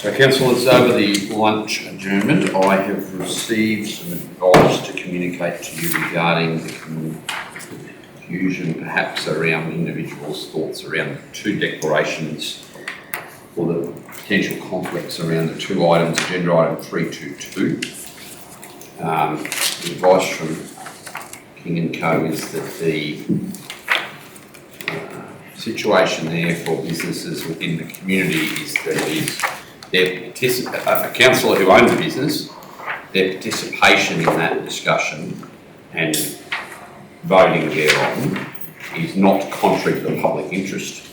So, councillors, over the lunch adjournment, I have received some advice to communicate to you regarding the confusion perhaps around individuals' thoughts around the two declarations or the potential conflicts around the two items, agenda item 322. The advice from King & Co is that the situation there for businesses within the community is that a councillor who owns a business, their participation in that discussion and voting thereon is not contrary to the public interest.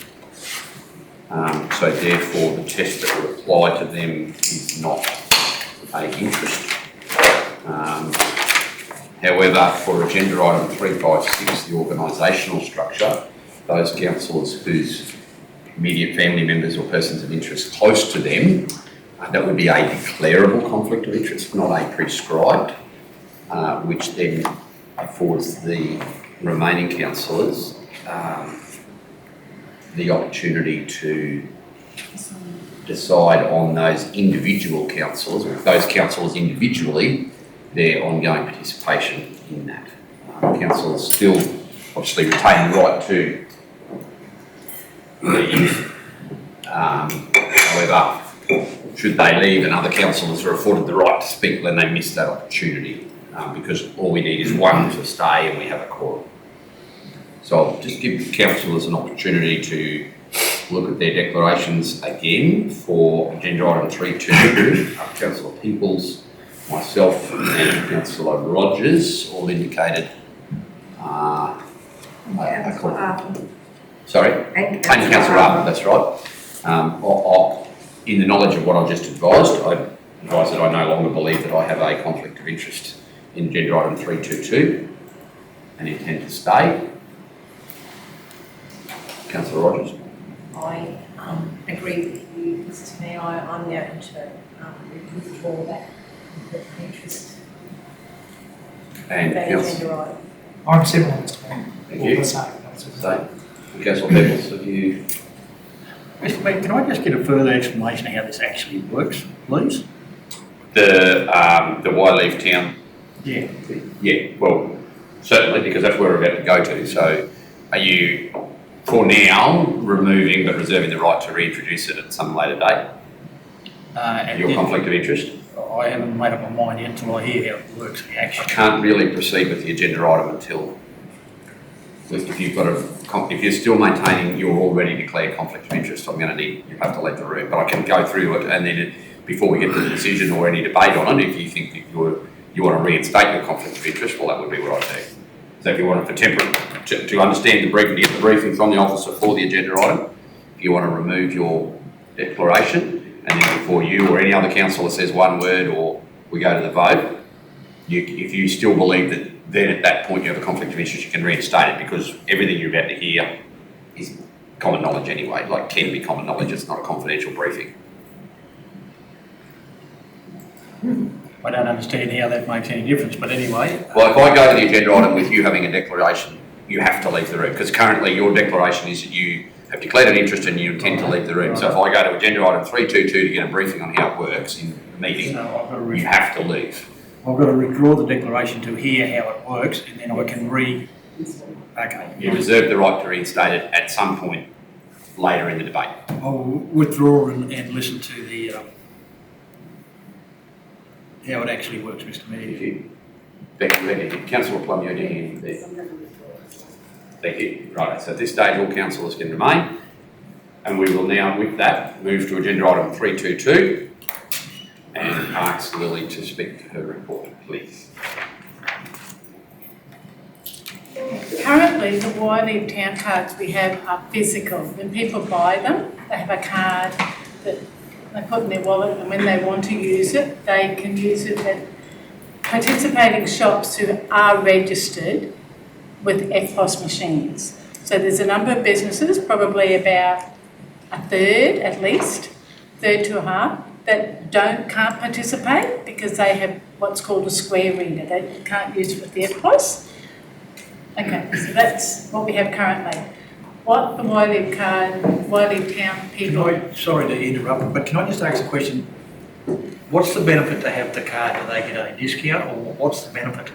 So therefore the test that would apply to them is not a interest. However, for agenda item 356, the organisational structure, those councillors whose immediate family members or persons of interest close to them, that would be a declarable conflict of interest, not a prescribed, which then affords the remaining councillors the opportunity to decide on those individual councillors, or those councillors individually, their ongoing participation in that. Councillors still obviously retain the right to leave. However, should they leave and other councillors are afforded the right to speak, then they miss that opportunity because all we need is one to stay and we have a quorum. So I'll just give councillors an opportunity to look at their declarations again for agenda item 322. Councillor Peoples, myself and Councillor Rogers all indicated sorry? And Councillor Arthur, that's right. In the knowledge of what I've just advised, I advise that I no longer believe that I have a conflict of interest in agenda item 322 and intend to stay. Councillor Rogers. I agree with you, Mr Mayor. I'm going to withdraw that conflict of interest. And Councillor. I'm similar, Mr Mayor. Thank you. Same. Councillor Peoples, have you? Mr Mayor, can I just get a further explanation of how this actually works, please? The why leave town? Yeah. Yeah, well, certainly, because that's where we're about to go to. So are you, for now, removing but reserving the right to reintroduce it at some later date? Your conflict of interest? I haven't made up my mind yet until I hear how it works I actually. can't really proceed with the agenda item until, if you're still maintaining your already declared conflict of interest, you have to leave the room. But I can go through it and then before we get to the decision or any debate on it, if you think that you want to reinstate your conflict of interest, well, that would be what I'd do. So if you want it for temporary, to understand the briefing, to get the briefing from the officer for the agenda item, if you want to remove your declaration, and then before you or any other councillor says one word or we go to the vote, if you still believe that then at that point you have a conflict of interest, you can reinstate it because everything you're about to hear is common knowledge anyway, can be common knowledge, it's not a confidential briefing. I don't understand how that makes any difference, but anyway. Well, if I go to the agenda item with you having a declaration, you have to leave the room because currently your declaration is that you have declared an interest and you intend to leave the room. So if I go to agenda item 322 to get a briefing on how it works in the meeting, you have to leave. I've got to withdraw the declaration to hear how it works and then I can okay. You reserve the right to reinstate it at some point later in the debate. I'll withdraw and listen to the how it actually works, Mr Mayor. Thank you. Councillor Plum, you're doing there. Thank you. Right, so at this stage all councillors can remain and we will now with that move to agenda item 322 and ask Lily to speak her report, please. Currently, the Why Leave Town cards we have are physical. When people buy them, they have a card that they put in their wallet and when they want to use it, they can use it at participating shops who are registered with EFTPOS machines. So there's a number of businesses, probably about a third at least, third to a half, that can't participate because they have what's called a square reader. They can't use it with the EFTPOS. Okay, so that's what we have currently. what the Wylie Town people, Sorry to interrupt, but can I just ask a question? What's the benefit to have the card? Do they get a discount, or what's the benefit?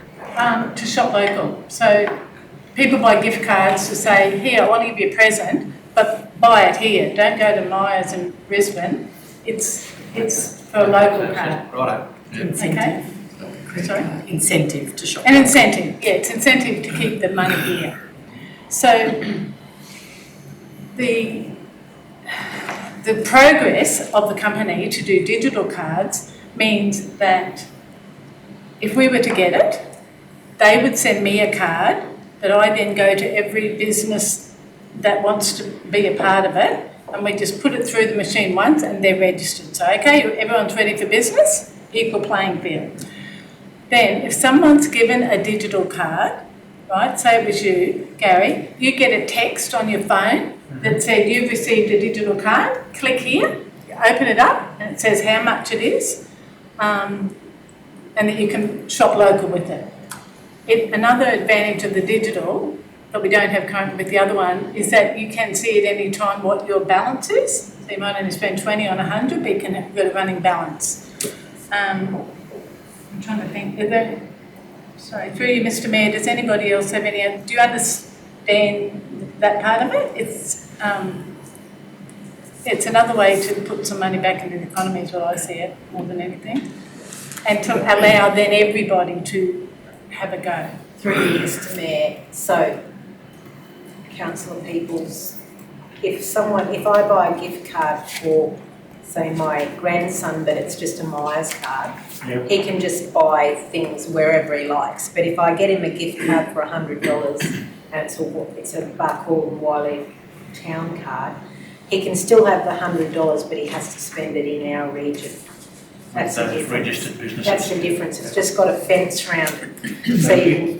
to shop local. So people buy gift cards to say, here, I want to give you a present, but buy it here. Don't go to Myers in Brisbane. It's for a local card. Righto. Okay? Sorry? Incentive to shop. An incentive, yeah, it's incentive to keep the money here. So the progress of the company to do digital cards means that if we were to get it, they would send me a card that I then go to every business that wants to be a part of it, and we just put it through the machine once and they're registered. So, okay, everyone's ready for business, equal playing field. Then, if someone's given a digital card, right, say it was you, Gary, you get a text on your phone that said you've received a digital card, click here, you open it up, and it says how much it is, and that you can shop local with it. Another advantage of the digital that we don't have currently with the other one is that you can see at any time what your balance is. So you might only spend 20 on 100, but you can have got a running balance. I'm trying to think, sorry, through you, Mr. Mayor, does anybody else have any, do you understand that part of it? It's another way to put some money back into the economy is what I see it, more than anything. And to allow then everybody to have a go. Through you, Mr. Mayor. So, Councillor Peoples, if I buy a gift card for, say, my grandson, but it's just a Myers card, Yep. he can just buy things wherever he likes. But if I get him a gift card for $100 and it's a Barcaldine Wylie Town card, he can still have the $100, but he has to spend it in our region. That's the difference. Registered businesses. That's the difference. It's just got a fence around it. So you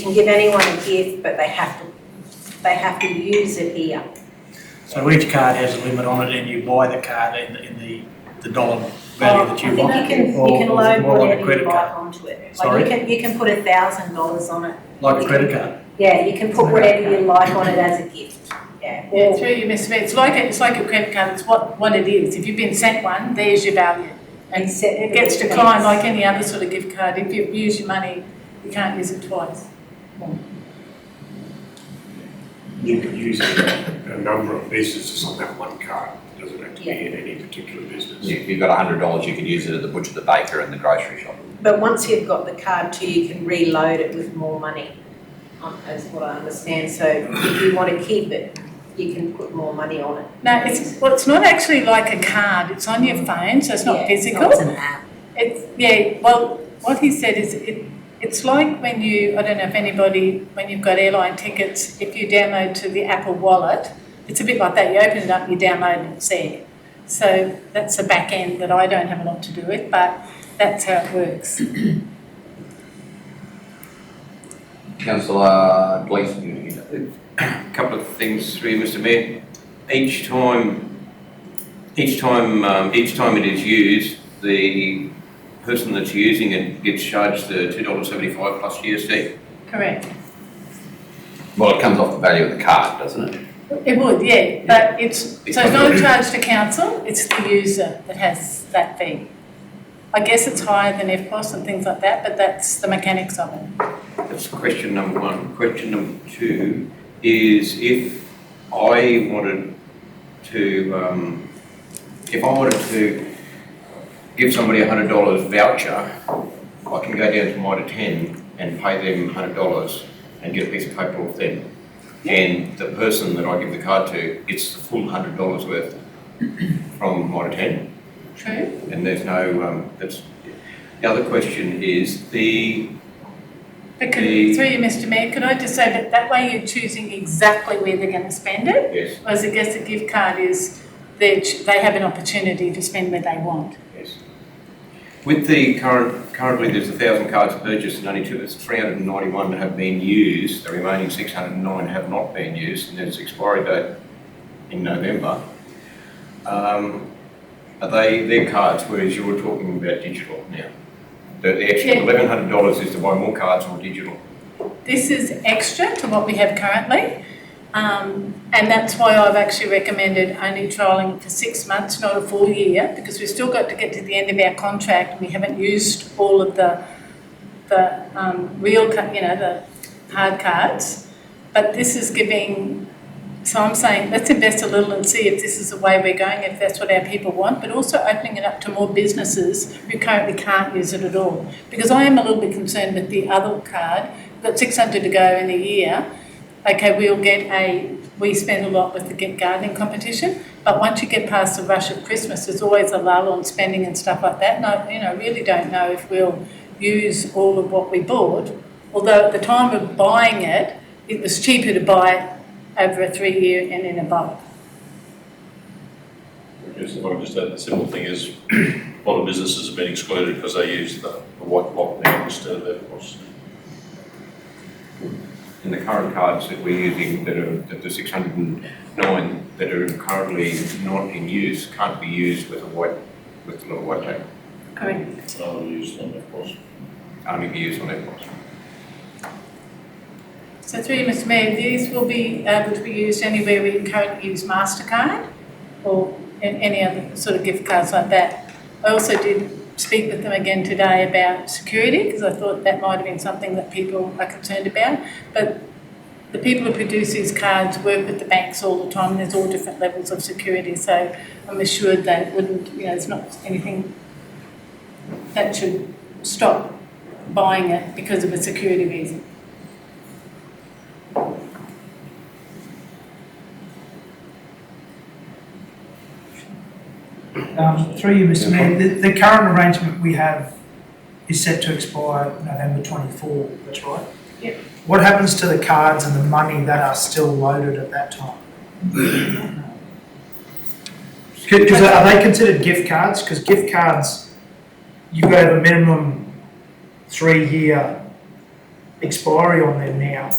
can give anyone a gift, but they have to use it here. So each card has a limit on it, and you buy the card in the dollar value that you want. I think you Or can load more like a whatever credit you like card. onto it. Sorry? Like you can put $1,000 on it. Like a credit card. Yeah, you can put whatever you like on it as a gift. Yeah. Yeah, through you, Mr. Mayor, it's like a credit card, it's what it is. If you've been sent one, there's your value. And it gets declined like any other sort of gift card. If you've used your money, you can't use it twice. You could use a number of businesses on that one card. It doesn't have to be in any particular business. If you've got $100, you can use it at the butcher, the baker and the grocery shop. But once you've got the card too, you can reload it with more money, is what I understand. So if you want to keep it, you can put more money on it. No, it's not actually like a card. It's on your phone, so it's not physical. It's an app. Well, what he said is it's like when I don't know if anybody, when you've got airline tickets, if you download to the Apple Wallet, it's a bit like that. You open it up, you download it, it's there. So that's the back end that I don't have a lot to do with, but that's how it works. Councillor Gleeson. A couple of things through you, Mr. Mayor. Each time it is used, the person that's using it gets charged the $2.75 plus GST. Correct. Well, it comes off the value of the card, doesn't it? It would, yeah, but it's not a charge to council, it's the user that has that fee. I guess it's higher than FPOS and things like that, but that's the mechanics of it. That's question number one. Question number two is if I wanted to give somebody a $100 voucher, I can go down to Mitre 10 and pay them $100 and get a piece of paper off them. And the person that I give the card to gets the full $100 worth from Mitre 10. True. And there's no, that's, the other question is But through you, Mr. Mayor, could I just say that way you're choosing exactly where they're going to spend it? yes, Whereas I guess the gift card is they have an opportunity to spend where they want. yes. With the currently there's 1,000 cards purchased and only 391 have been used. The remaining 609 have not been used, and there's expiry date in November. Are they their cards, whereas you're talking about digital now? The extra $1,100 is to buy more cards or digital? This is extra to what we have currently. And that's why I've actually recommended only trialling for 6 months, not a full year, because we've still got to get to the end of our contract and we haven't used all of the the hard cards. But this is giving, so I'm saying let's invest a little and see if this is the way we're going, if that's what our people want, but also opening it up to more businesses who currently can't use it at all. Because I am a little bit concerned with the other card, we've got 600 to go in a year. Okay, we spend a lot with the Get Gardening competition, but once you get past the rush of Christmas, there's always a lull on spending and stuff like that. And I really don't know if we'll use all of what we bought. Although at the time of buying it, it was cheaper to buy it over a 3-year and in a bulk. I guess if I can just add, the simple thing is, a lot of businesses have been excluded because they use the white block now instead of their cost. And the current cards that we're using that are the 609 that are currently not in use can't be used with the little white tag. Correct. Used on their cost. Only be used on EFTPOS. So through you, Mr Mayor, these will be able to be used anywhere we currently use MasterCard or any other sort of gift cards like that. I also did speak with them again today about security because I thought that might have been something that people are concerned about. But the people who produce these cards work with the banks all the time and there's all different levels of security. So I'm assured that it wouldn't, there's not anything that should stop buying it because of a security reason. Through you, Mr Mayor, the current arrangement we have is set to expire November 24, that's right? Yep. What happens to the cards and the money that are still loaded at that time? Because are they considered gift cards? Because gift cards, you've got to have a minimum 3-year expiry on them now.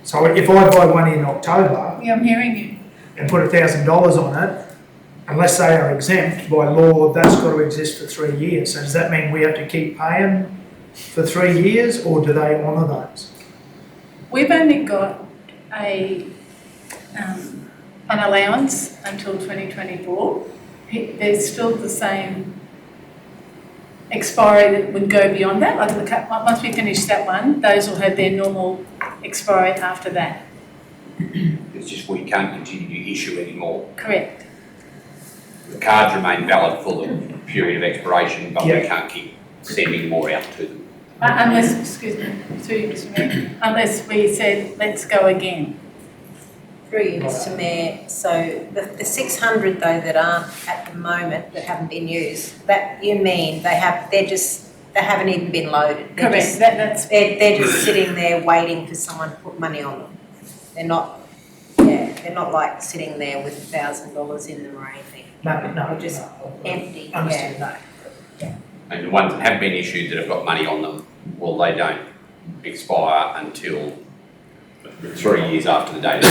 So if I buy one in October Yeah, I'm hearing you. and put $1,000 on it, unless they are exempt by law, that's got to exist for 3 years. So does that mean we have to keep paying for 3 years, or do they honour those? We've only got an allowance until 2024. There's still the same expiry that would go beyond that. Once we finish that one, those will have their normal expiry after that. It's just we can't continue to issue anymore. Correct. The cards remain valid for the period of expiration, but we Yeah. can't keep sending more out to them. Unless, excuse me, through you, Mr Mayor, unless we said, let's go again. Through you, Mr Mayor, so the 600 though that aren't at the moment, that haven't been used, that you mean they haven't even been loaded? Correct, that's They're just sitting there waiting for someone to put money on them. They're not like sitting there with $1,000 in them or anything. No, They're just empty, Understood, yeah. no. And the ones that have been issued that have got money on them, well, they don't expire until 3 years after the date.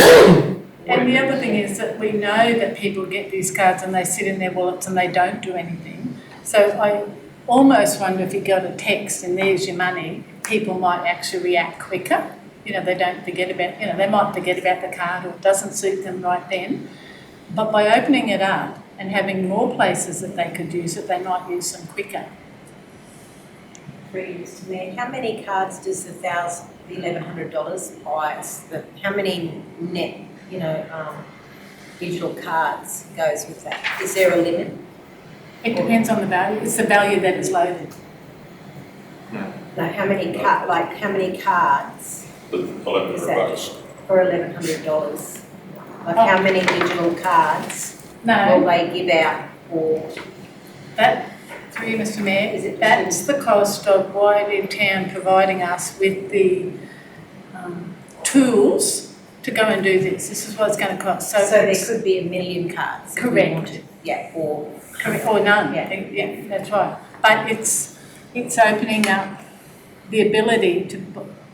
And the other thing is that we know that people get these cards and they sit in their wallets and they don't do anything. So I almost wonder if you got a text and there's your money, people might actually react quicker. They don't forget about, they might forget about the card or it doesn't suit them right then. But by opening it up and having more places that they could use it, they might use them quicker. Through you, Mr Mayor, how many cards does the $1,100 buy? How many net, digital cards goes with that? Is there a limit? It depends on the value. It's the value that is loaded. No, how many cards The $1,100. for $1,100? How many digital cards will No, they give out for? that, through you, Mr Mayor, Is it- that's the cost of Wairau Town providing us with the tools to go and do this. This is what it's going to cost. So there it's- could be 1 million cards. if we Correct. wanted. Yeah, or. Correct, or none, Yeah. yeah, that's right. But it's opening up the ability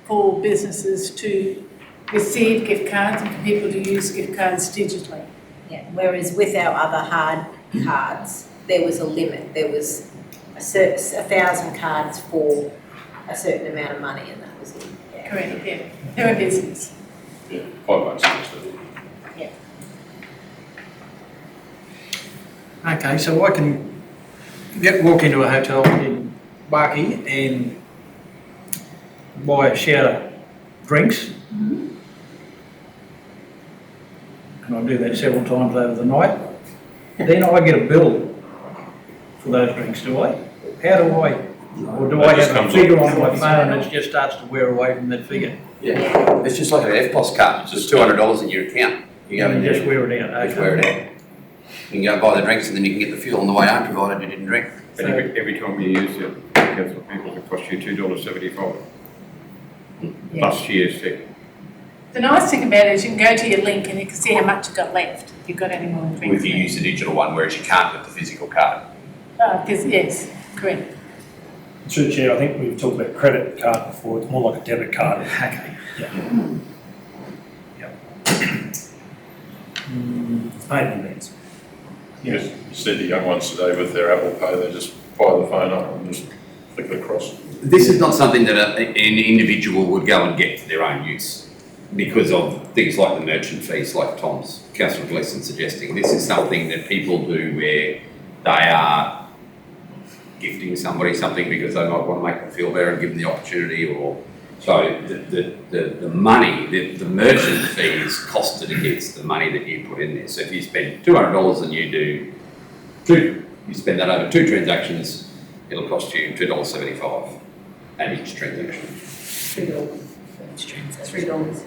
for businesses to receive gift cards and for people to use gift cards digitally. Yeah, whereas with our other hard cards, there was a limit. There was 1,000 cards for a certain amount of money and that was it. Yeah. Correct, yeah. They're a business. Yeah, $5 instead. Okay, so I can walk into a hotel in Barkey and buy a shower of drinks. And I do that several times over the night. Then I get a bill for those drinks, do I? How do I, or do That I just have a comes figure off. on my phone and it just starts to wear away from that figure? Yeah, it's just like an FPOS card, it's just $200 in your account. You go And in just there, wear it out, just wear it okay? out. You can go buy the drinks and then you can get the fuel on the way home, provided you didn't drink. And every time you use it, council people, it costs you $2.75 plus GST. The nice thing about it is you can go to your link and you can see how much you've got left, if you've got any more drinks. If you use the digital one, whereas you can't with the physical card. Yes, correct. Through the chair, I think we've talked about credit card before, it's more like a debit card. Okay. Payment means. You see the young ones today with their Apple Pay, they just fire the phone up and just flick it across. This is not something that an individual would go and get for their own use because of things like the merchant fees, like Councillor Gleeson suggesting. This is something that people do where they are gifting somebody something because they might want to make them feel better and give them the opportunity, or so the money, the merchant fee is costed against the money that you put in there. So if you spend $200 and you spend that over 2 transactions, it'll cost you $2.75 at each transaction. $3.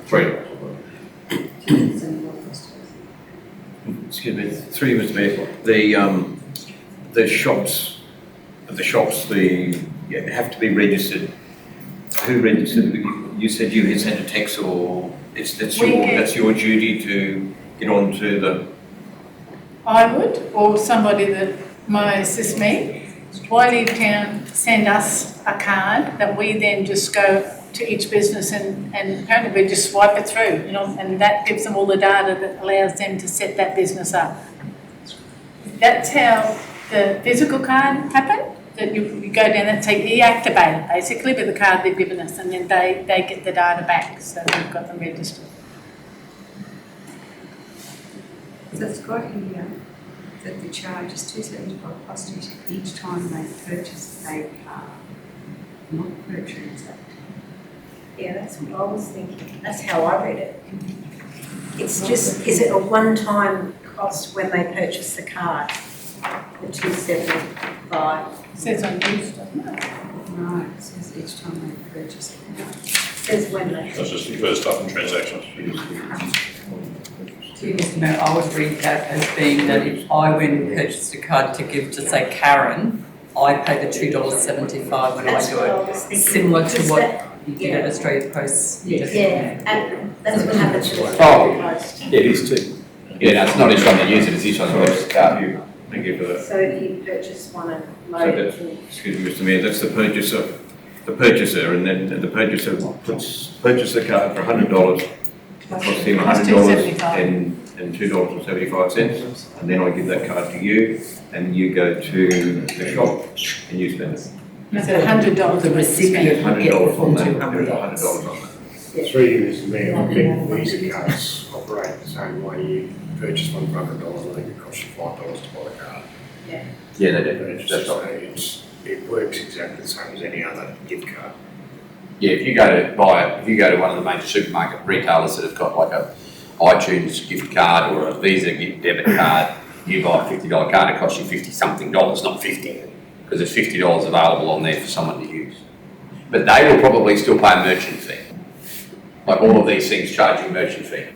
$3. Excuse me, through you, Mr. Mayor, the shops, you have to be registered. Who registered? You said you had sent a text, or that's your duty to get onto the. I would, or somebody that might assist me. Wiley Town send us a card that we then just go to each business and apparently we just swipe it through, and that gives them all the data that allows them to set that business up. That's how the physical card happened, that you go down and say deactivate it basically with the card they've given us, and then they get the data back, so we've got them registered. So it's got here that the charge is $2.75 plus each time they purchase a car, not per transaction. Yeah, that's what I was thinking. That's how I read it. It's just, is it a one-time cost when they purchase the card? The $2.75? Says on use, doesn't it? No, it says each time they purchase a car. Says when they. That's just the first up in transactions. Mr. Mayor, I would read that as being that if I went and purchased a card to give to, say, Karen, I pay the $2.75 when That's I do what I it, was thinking. similar to Because what that- you did at Australia Post. Yeah, and that's what happens to the Oh. post. Yeah, it is too. Yeah, no, it's not each time they use it, it's each time they purchase the card. Thank you for that. So you purchase one and So load that's, it. excuse me, Mr. Mayor, that's the purchaser, and then the purchaser purchase the card for $100, costs him $100 and $2.75, and then I give that card to you, and you go to the shop and you spend it. It's $100. The recipient will get $100 on the that, $200. $100 on that. Through you, Mr. Mayor, I think Visa cards operate the same way. You purchase one for $100, I think it costs you $5 to buy the card. Yeah, they But do. it's That's just, right. it works exactly the same as any other gift card. Yeah, if you go to one of the major supermarket retailers that have got like a iTunes gift card or a Visa gift debit card, you buy a $50 card, it costs you $50-something, not 50, because there's $50 available on there for someone to use. But they will probably still pay a merchant fee. Like all of these things charge you a merchant fee.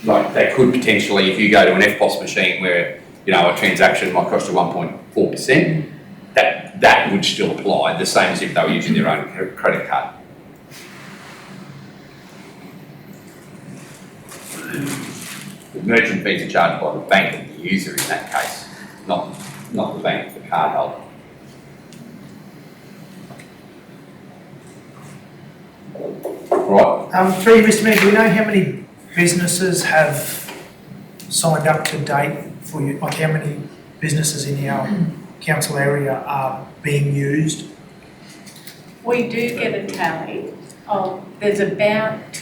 Like they could potentially, if you go to an FPOS machine where, a transaction might cost you 1.4%, that would still apply, the same as if they were using their own credit card. The merchant fees are charged by the bank and the user in that case, not the bank, the card holder. Right. Through you, Mr. Mayor, do we know how many businesses have signed up to date for you? Like how many businesses in our council area are being used? We do get a tally of, there's about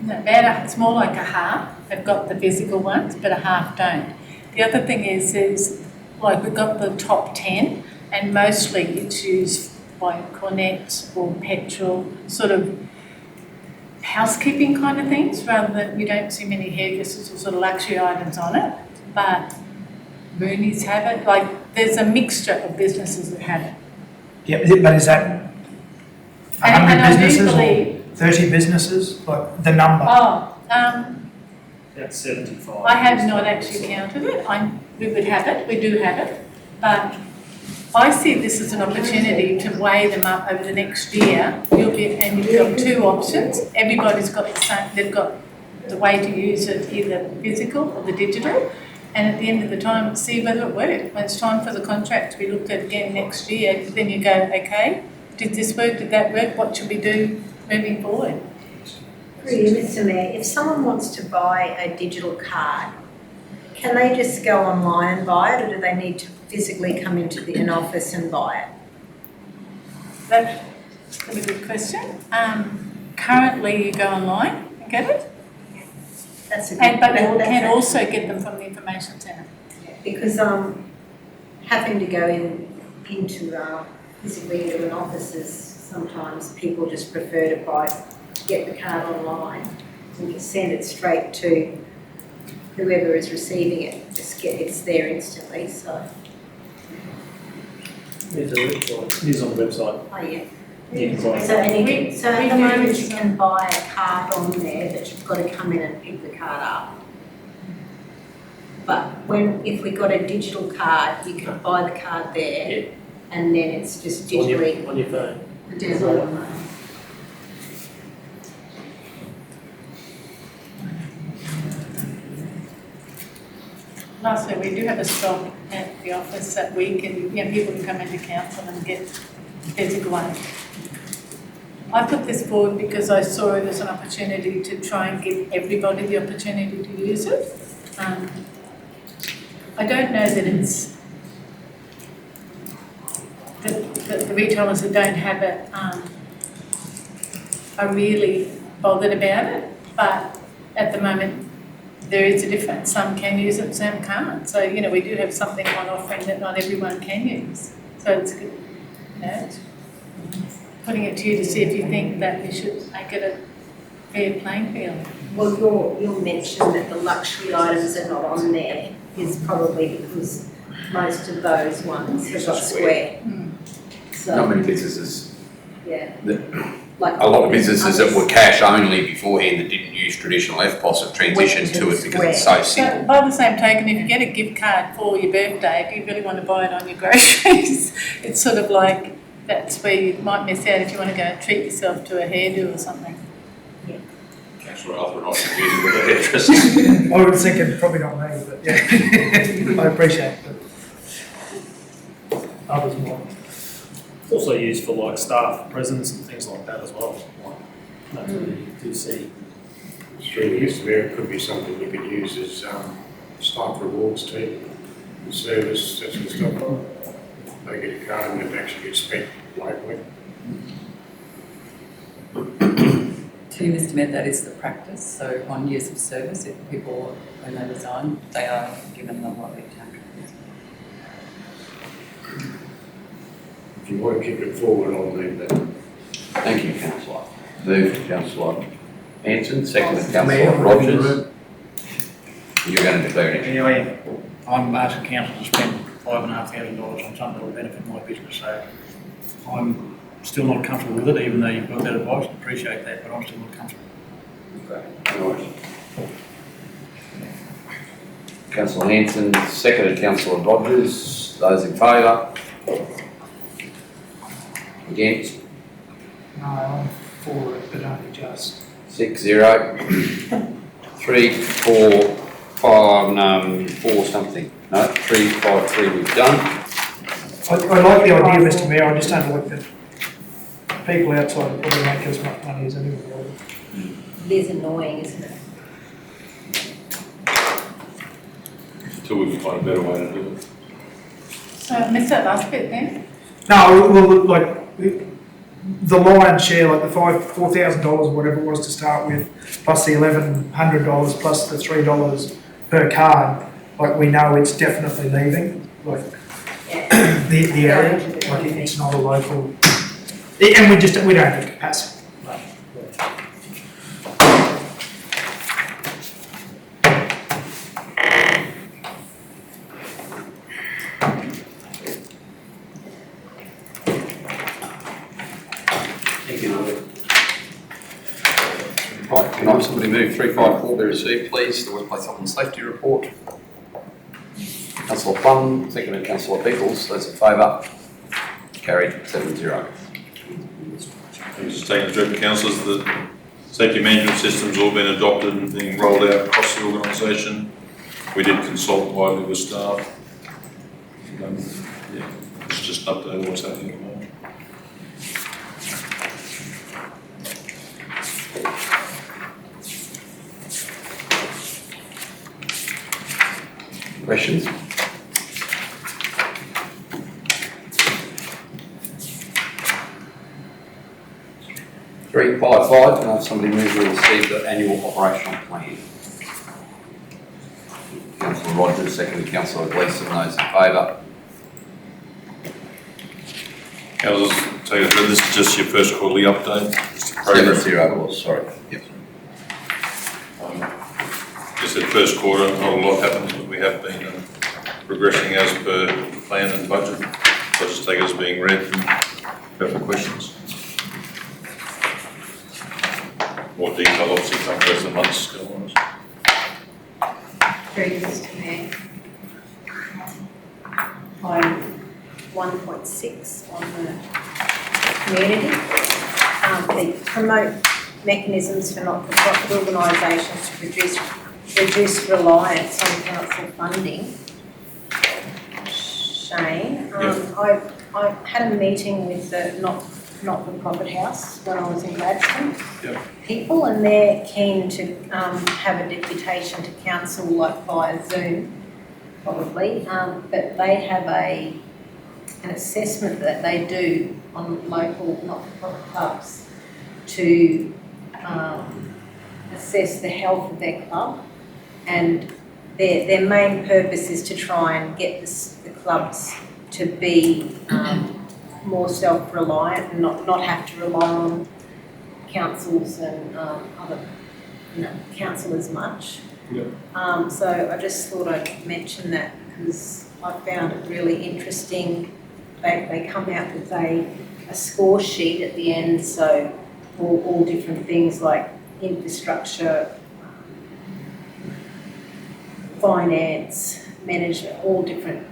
No, it's more like a half. They've got the physical ones, but a half don't. The other thing is like we've got the top 10, and mostly it's used by Cornet or Petrol, sort of housekeeping kind of things, rather than, you don't see many hairdressers or sort of luxury items on it. But Mooney's have it. Like there's a mixture of businesses that have it. Yeah, but is that And 100 I do businesses or believe. 30 businesses, like the number? Oh, That's 75. I have not actually counted it. We would have it, we do have it, but I see this as an opportunity to weigh them up over the next year. And you've got two options. Everybody's got the same, they've got the way to use it, either physical or the digital. And at the end of the time, see whether it works. When it's time for the contract to be looked at again next year, then you go, okay, did this work, did that work, what should we do moving forward? Through you, Mr. Mayor, if someone wants to buy a digital card, can they just go online and buy it, or do they need to physically come into an office and buy it? That's a good question. Currently, you go online and get it, That's a good. but you that's can a- also get them from the information centre. Because having to go into physically into an office is sometimes people just prefer to get the card online and just send it straight to whoever is receiving it. It's there instantly. So It's on the website. oh yeah. You can buy it. So, so at the we moment do you can buy a card on there, but you've got to come in and pick the card up. But if we got a digital card, you can buy the card there, and then it's just digitally. On your phone. It's all online. Lastly, we do have a stock at the office that we can, people can come into council and get physical ones. I put this forward because I saw it as an opportunity to try and give everybody the opportunity to use it. I don't know that it's that the retailers that don't have it are really bothered about it, but at the moment there is a difference. Some can use it, some can't. So, we do have something on offering that not everyone can use. So it's good, it's putting it to you to see if you think that we should make it a fair playing field. Well, your mention that the luxury items are not on there is probably because most of those ones have got square. So, Not many businesses, yeah. a lot of businesses that were cash only beforehand that didn't use traditional EFTPOS have transitioned to it because it's so simple. So by the same token, if you get a gift card for your birthday, if you really want to buy it on your groceries, it's sort of like that's where you might miss out if you want to go and treat yourself to a hairdo or something. Councillor Arthur and I should use it with the hairdressers. I was thinking probably not me, but yeah, I appreciate it. Others more. It's also used for like staff presence and things like that as well. Like, you do see. Through the use there, it could be something you could use as staff rewards too, and service, that sort of stuff. They get a card and it actually gets spent locally. To you, Mr. Mayor, that is the practice. So on years of service, if people, when they resign, they are given the Wiley Town Council. If you want to keep it forward, I'll leave that. Thank you, councillor. Moved, councillor Hanson, seconded, Mayor, councillor Rogers. You're going to declare it. Anyway, I'm asking council to spend $5,500 on something that will benefit my business, so I'm still not comfortable with it, even though you've got that advice, appreciate that, but I'm still not comfortable. No worries. Councillor Hanson, seconded, councillor Rogers. Those in favour? Against? No, I'm for it, but only just. 6-0. 3, 4, 5, 4 something. No, 3, 5, 3 we've done. I like the idea, Mr. Mayor, I just don't like that people outside probably make as much money as anyone else. It is annoying, isn't it? Until we can find a better way to do it. So I missed that last bit then. No, well, like, the lion's share, like the $4,000 or whatever it was to start with, plus the $1,100 plus the $3 per card, like we know it's definitely leaving, like Yeah. the area, like it's not a local, and we don't have capacity. Thank you, Lord. Right, can I have somebody move 354 be received, please, the Workplace Health and Safety Report? Councillor Plum, seconded Councillor Beatles, those in favour? Carried 7-0. Just taking the to councillors, the safety management system's all been adopted and being rolled out across the organisation. We did consult widely with staff. Yeah, it's just an update of what's happening at the moment. Questions? Three, five, can I have somebody move to receive the annual operational plan? Councillor Rogers, seconded Councillor Gleeson, those in favour? Councillors, take it, this is just your first quarterly update. Just the progress. 7-0, sorry. Yep. Just the first quarter, not a lot happens, but we have been progressing as per plan and budget. So I'll just take it as being read and go for questions. More detail obviously comes as the months go on. Through Mr. Mayor. On 1.6 on the community, they promote mechanisms for not-for-profit organisations to reduce reliance on council funding. Shane, I had a meeting with the not-for-profit house when I was in Gladstone. Yep. People, and they're keen to have a deputation to council, like via Zoom, probably, but they have an assessment that they do on local not-for-profit clubs to assess the health of their club, and their main purpose is to try and get the clubs to be more self-reliant and not have to rely on councils and other council as much. Yep. So I just thought I'd mention that because I found it really interesting. They come out with a score sheet at the end, so all different things like infrastructure, finance, management, all different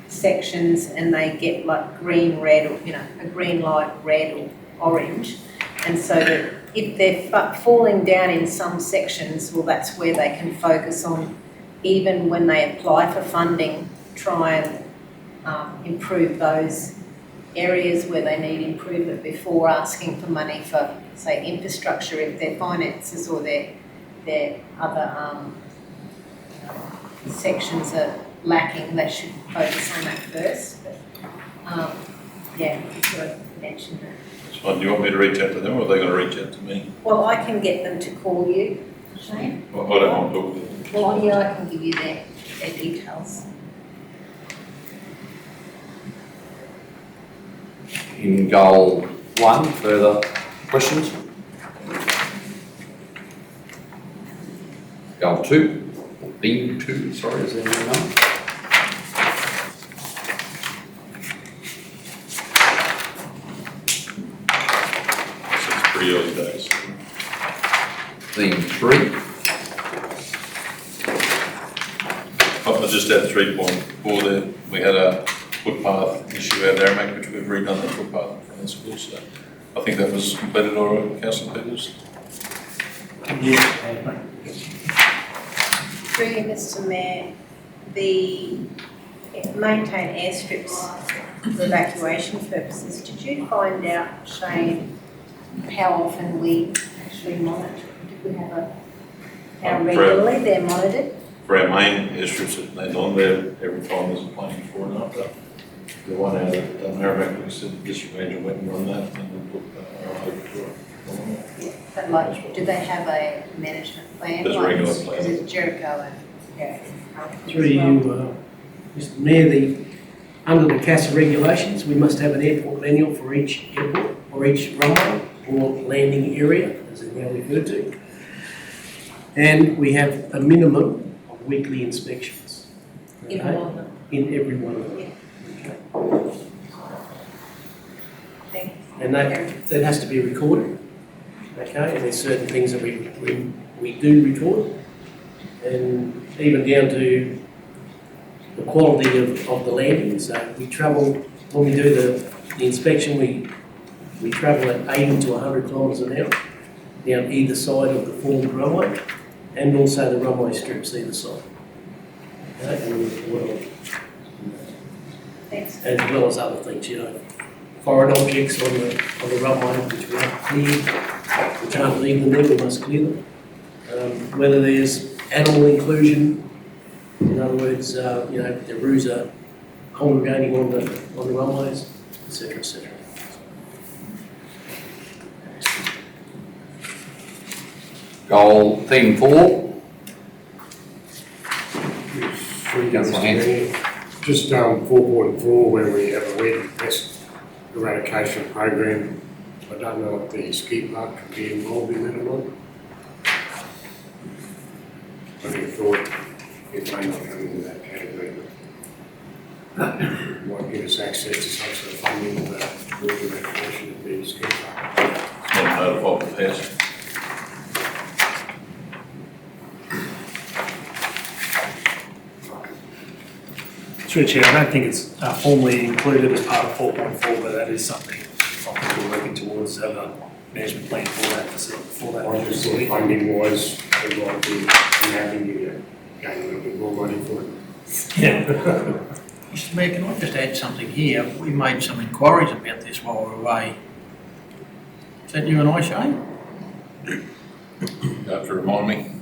sections, and they get like green, red, or a green light, red or orange, and so that if they're falling down in some sections, well, that's where they can focus on, even when they apply for funding, try and improve those areas where they need improvement before asking for money for, say, infrastructure. If their finances or their other sections are lacking, they should focus on that first. But yeah, just sort of mention that. So do you want me to reach out to them, or are they going to reach out to me? Well, I can get them to call you, Shane. I don't want to talk to them. Well, yeah, I can give you their details. In goal 1, further questions? Goal 2, or beam 2, sorry, is there any number? It's pretty early days. Theme 3, I'll just add 3.4 there. We had a footpath issue out there, which we've redone the footpath in front of the school, so I think that was completed all right, Councillor Peters. Through you, Mr. Mayor, the maintain airstrips for evacuation purposes. Did you find out, Shane, how often we actually monitor? Did we have how regularly they're monitored? For our main airstrips that land on there, every time there's a plane before and after. The one out at Merrimack, we said district manager went and run that and then put our over to it. But like, do they have a management plan? There's a Like, regular plan. Because it's Jericho and, yeah. Through you, Mr Mayor, under the CASA regulations, we must have an airport manual for each airport or each runway or landing area, as it's now referred to. And we have a minimum of weekly inspections. In okay? all of them. In every one of them. Thank And that has to be recorded, okay? And there's certain things that we do record, and even down to the quality of the landings. So we travel, when we do the inspection, we travel at 80 to 100 kilometres an hour down either side of the formed runway, and also the runway strips either side. Okay, and we report on it. Thanks. As well as other things, you know, foreign objects on the runway which we have cleared, we can't leave them there, we must clear them. Whether there's animal inclusion, in other words, you know, the roos are congregating on the runways, etc., etc. Goal theme 4. Councillor Hanson. Just 4.4, where we have a weed pest eradication program. I don't know if the ski park can be involved in that or not. I would have thought it may not come into that category, but might give us access to some sort of funding for weed eradication of the ski park. It's not notified with pest. Through the Chair, I don't think it's formally included as part of 4.4, but that is something I think we're working towards have a management plan for that facility. For that I just thought facility. funding wise, it might be an avenue to gain a little bit more money for it. Yeah. Mr Mayor, can I just add something here? We made some inquiries about this while we were away. Is that you and I, Shane? You have to remind me.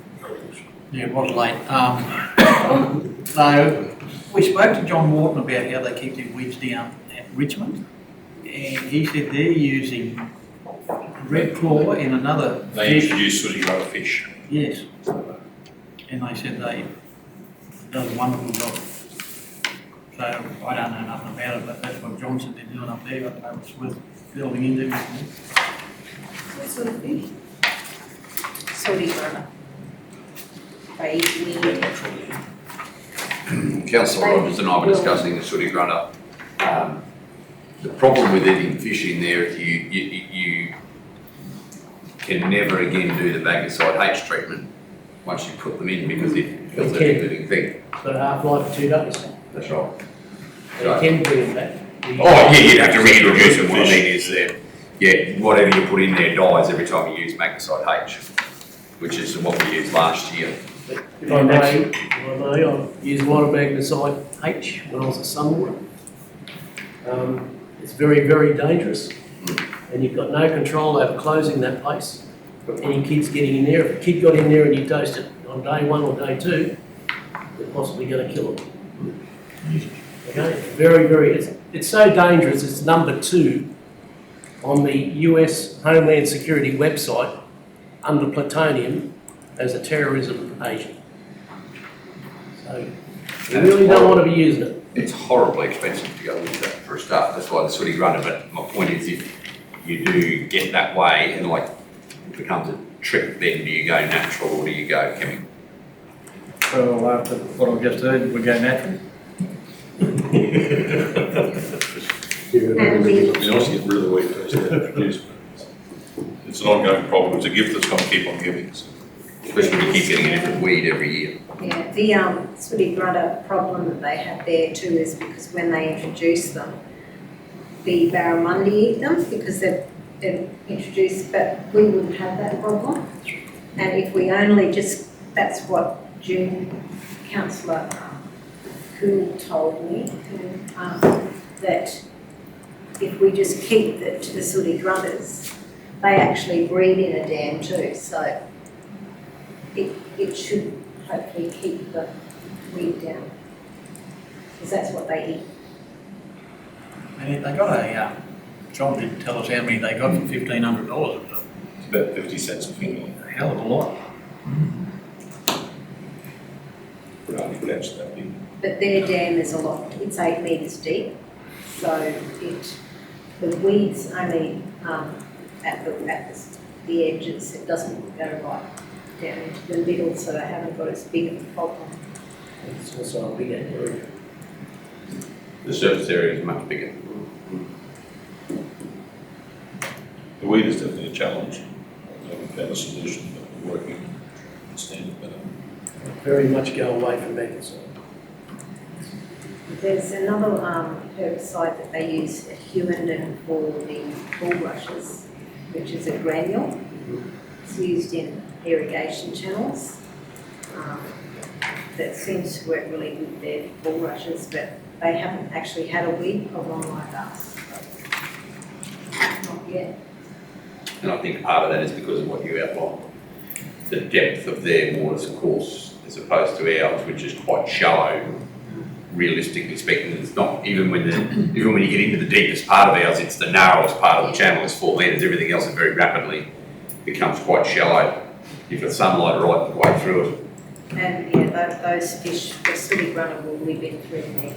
Yeah, it was late. So, we spoke to John Wharton about how they keep their weeds down at Richmond, and he said they're using red claw and another They fish. introduced sooty grubber fish. Yes. And they said they done a wonderful job. So I don't know nothing about it, but that's what John said they're doing up there, but it's worth delving into. What sort of fish? Sooty runner. Baby. Councillor Rogers and I were discussing the sooty grunter. The problem with eating fish in there, you can never again do the Magnesite H treatment once you put them in because it kills every living thing. Got a half-life of 2 days. That's right. And you can bring them back. Oh, yeah, you'd have to reintroduce them. What I mean is that, yeah, whatever you put in there dies every time you use Magnesite H, which is what we used last year. If I may, I used a lot of magnesite H when I was at Sunwater. It's very, very dangerous, and you've got no control over closing that place from any kids getting in there. If a kid got in there and you dosed it on day 1 or day 2, you're possibly going to kill them. Okay, very, very, it's so dangerous, it's number 2 on the US Homeland Security website under plutonium as a terrorism agent. So, you really don't want to be using it. It's horribly expensive to go into that for a start. That's why the sooty grunter. But my point is, if you do get that way and like it becomes a trick, then do you go natural or do you go chemical? Well, after what I've just heard, we go natural. And we, It'd be nice to get rid of the weed pest they introduced. It's an ongoing problem. It's a gift that's going to keep on giving. So. Especially when you keep getting a different weed every year. yeah, the sooty grunter problem that they have there too is because when they introduce them, the barramundi eat them because they're introduced, but we wouldn't have that problem. And if we only just, that's what Councillor Cool told me, that if we just keep it to the sooty grunters, they actually breed in a dam too, so it should hopefully keep the weed down, because that's what they eat. And they got a, John didn't tell us how many they got for $1,500. It's about 50 cents a finger. A hell of a lot. But only put out that big. But their dam is a lot, it's 8 metres deep, so the weeds only, at the edges, it doesn't go right down into the middle, so they haven't got as big of a problem. It's also a big area. The surface area is much bigger. The weed is definitely a challenge. We found a solution, but we're working to understand it better. Very much go away from that concern. There's another herbicide that they use at Hewenden for the bulrushes, which is a granule. It's used in irrigation channels. That seems to work really good there for bulrushes, but they haven't actually had a weed problem like us. Not yet. And I think part of that is because of what you outlined. The depth of their waters course as opposed to ours, which is quite shallow. Realistically speaking, it's not, even when you get into the deepest part of ours, it's the narrowest part of the channel is 4 metres. Everything else is very rapidly becomes quite shallow. You've got sunlight right the way through it. And yeah, those fish, the sooty runner will live in through there.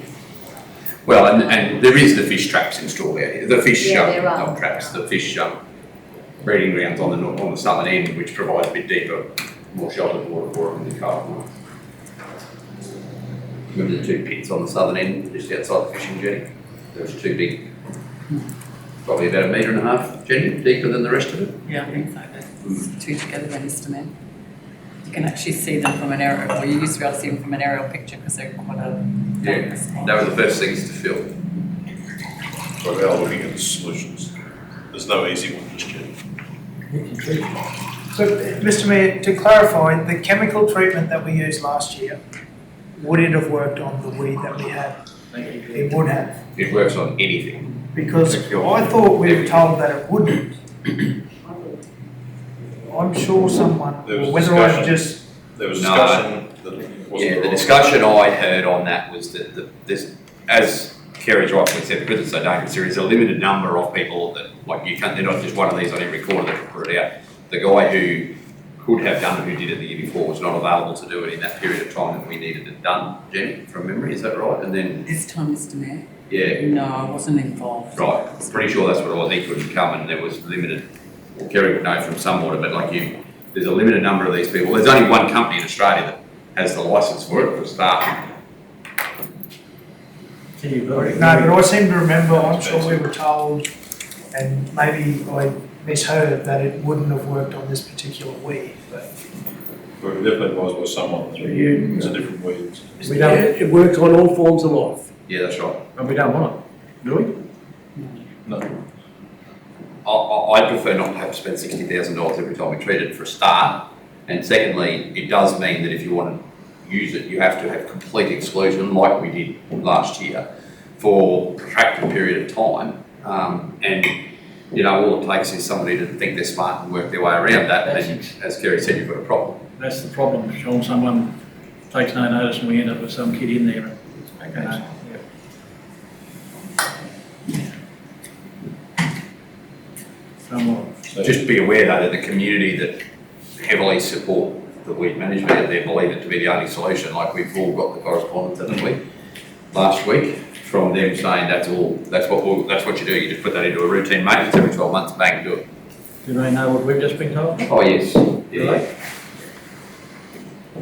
Well, and there is the fish traps installed out here. The fish, Yeah, there are. not traps, the fish breeding grounds on the southern end, which provide a bit deeper, more sheltered water for them in the carp. Remember the 2 pits on the southern end, just outside the fishing jetty? There's 2 big, probably about 1.5 metres, Jenny, deeper than the rest of it. Yeah, I think so. There's 2 together then, Mr. Mayor. You can actually see them from an aerial, or you used to be able to see them from an aerial picture because they're quite a dangerous spot. They were the first things to fill. But we are looking at solutions. There's no easy one just yet. So, Mr. Mayor, to clarify, the chemical treatment that we used last year, would it have worked on the weed that we had? It would have. It works on anything. Because I thought we were told that it wouldn't. I'm sure someone, There was or whether I discussion. just, There was No. discussion that it wasn't. Yeah, the right. discussion I heard on that was that this, as Kerry's rightfully said, because it's so dangerous, there is a limited number of people that, like, you can't, they're not just one of these on every corner that can put it out. The guy who could have done it, who did it the year before, was not available to do it in that period of time that we needed it done, Jenny, from memory, is that right? And then, This time, Mr. Mayor? yeah, No, I wasn't involved. right, pretty sure that's what it was, he couldn't come and there was limited, well, Kerry would know from somewhat, but like there's a limited number of these people. There's only one company in Australia that has the licence for it, for a start. no, but I seem to remember, I'm sure we were told, and maybe I misheard, that it wouldn't have worked on this particular weed, but. We were definitely advised by someone that it's a different weed. We don't, it works on all forms of life. Yeah, that's right. And we don't want it, do we? No. I prefer not to have to spend $60,000 every time we treat it for a start. And secondly, it does mean that if you want to use it, you have to have complete exclusion like we did last year for a protracted period of time. And, you know, all it takes is somebody to think they're smart and work their way around that. And as Kerry said, you've got a problem. That's the problem, Sean. Someone takes no notice and we end up with some kid in there. And, Someone. Just be aware though that the community that heavily support the weed management out there believe it to be the only solution. Like we've all got the correspondence, haven't we, last week, from them saying that's what you do. You just put that into a routine maintenance every 12 months, bang, do it. Do they know what we've just been told? Oh yes, yeah.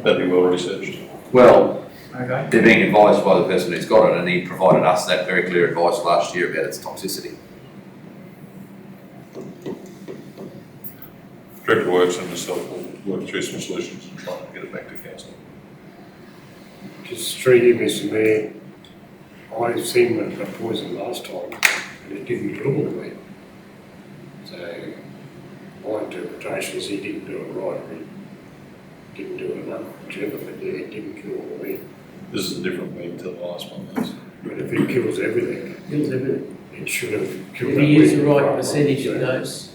That'd be well researched. Well, Okay. they're being advised by the person who's got it, and he provided us that very clear advice last year about its toxicity. Director Works and myself will work through some solutions and try and get it back to council. Just through you, Mr. Mayor, I've seen the poison last time and it didn't kill the weed. So my interpretation is he didn't do it right, or he didn't do it enough, whichever, but yeah, it didn't kill the weed. This is a different weed to the last one. Though. But if it kills everything, Kills everything. it should have killed If that you use weed the right right percentage off, of so dose.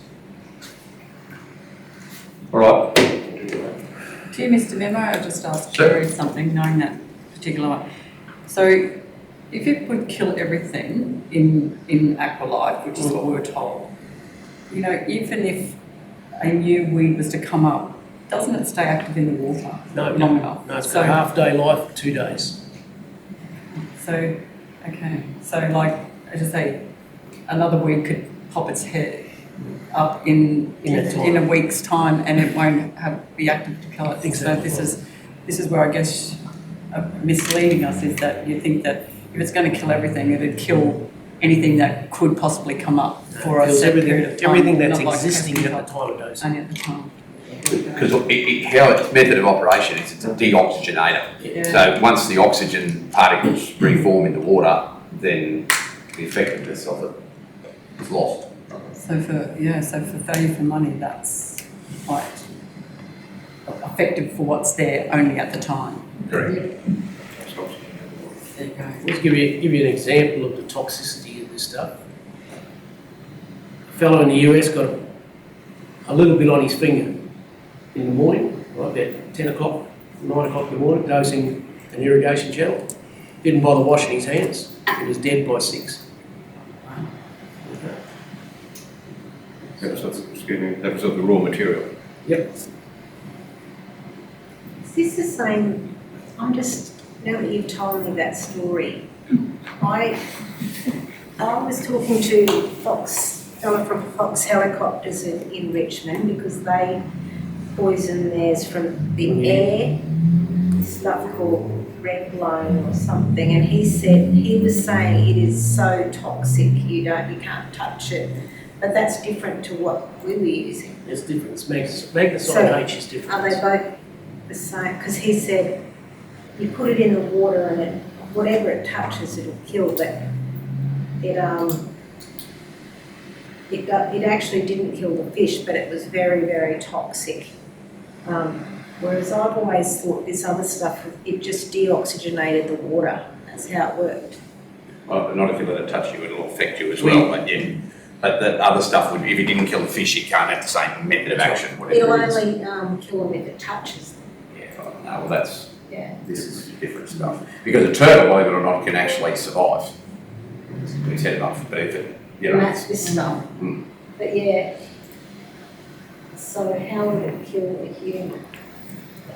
All right. do that. To you, Mr. Mayor, I just asked Sure. Kerry something, knowing that particular one. So if it would kill everything in Aqualife, which is what we were told, you know, even if a new weed was to come up, doesn't it stay active in the water No, long enough? No, it's So- got a half-day life, 2 days. So, okay, so like, as I say, another weed could pop its head up in a week's time and it won't be active to kill it. Exactly. So this is where I guess misleading us is that you think that if it's going to kill everything, it'd kill anything that could possibly come up for a Kills set period of time. everything that's not like existing having at the time of dosing. only at the time. Because how its method of operation is, it's a deoxygenator. Yeah. So once the oxygen particles reform in the water, then the effectiveness of it is lost. So for value for money, that's quite effective for what's there only at the time. Correct. There you go. Let's give you an example of the toxicity of this stuff. A fellow in the US got a little bit on his finger in the morning, right about 10 o'clock, 9 o'clock in the morning, dosing an irrigation channel. Didn't bother washing his hands. He was dead by 6. That was of the raw material. Yep. Is this the same, now that you've told me that story, I was talking to fella from Fox Helicopters in Richmond because they poison theirs from the air, stuff called red loam or something, and he was saying it is so toxic you can't touch it. But that's different to what we were using. It's different. It's magnesite H is different. Are they both the same? Because he said you put it in the water and whatever it touches it'll kill, but it actually didn't kill the fish, but it was very, very toxic. Whereas I've always thought this other stuff, it just deoxygenated the water. That's how it worked. Well, not if you let it touch you, it'll affect you as well, but yeah. But the other stuff would, if it didn't kill the fish, it can't have the same method of action, It'll whatever it is. only kill them if it touches them. Yeah, well that's, Yeah. this is different stuff. Because a turtle, believe it or not, can actually survive. It's head off, but if it, you And know. that's this stuff. Mm. But yeah, so how would it kill a human?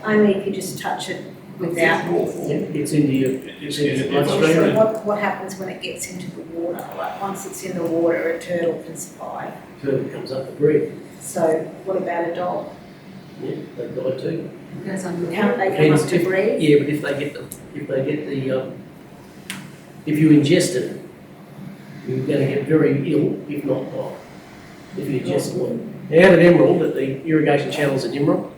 Only if you just touch it without. It's into your So bloodstream. what happens when it gets into the water? Like once it's in the water, a turtle can survive. Turtle comes up to breathe. So what about a dog? Yeah, they die too. Goes under. Can't they come up to breathe? Yeah, but if you ingest it, you're going to get very ill, if not die, if you ingest it. Now, out at Emerald, at the irrigation channels at Emerald,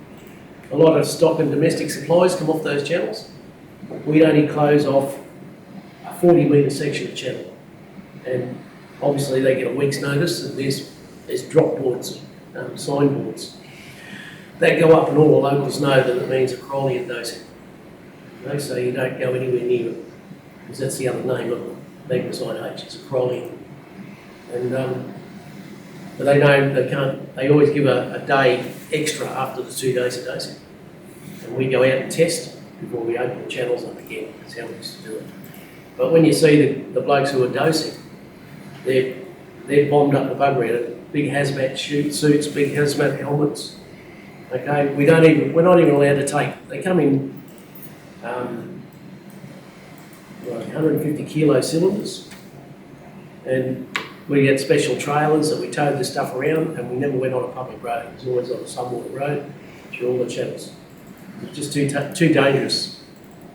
a lot of stock and domestic supplies come off those channels. We'd only close off a 40-metre section of channel. And obviously they get a week's notice, and there's drop boards, signboards. They go up and all the locals know that it means a Crolian dosing. Okay, so you don't go anywhere near it, because that's the other name of it. Magnesite H, it's a Crolian. And but they know they can't, they always give a day extra after the 2 days of dosing. And we go out and test before we open the channels up again. That's how we used to do it. But when you see the blokes who are dosing, they're bombed up the buggery in it. Big hazmat suits, big hazmat helmets. Okay, we're not even allowed to take, they come in 150 kilo cylinders, and we get special trailers that we towed this stuff around, and we never went on a public road. It was always on a subwater road through all the channels. It was just too dangerous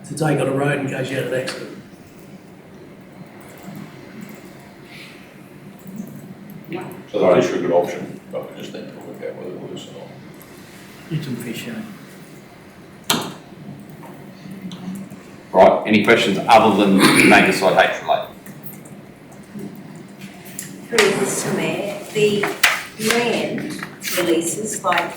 to take on a road in case you had an accident. So that is a good option, but we just need to work out whether it works or not. Eat some fish, yeah. Right, any questions other than magnesite H related? Through Mr. Mayor, the land releases, like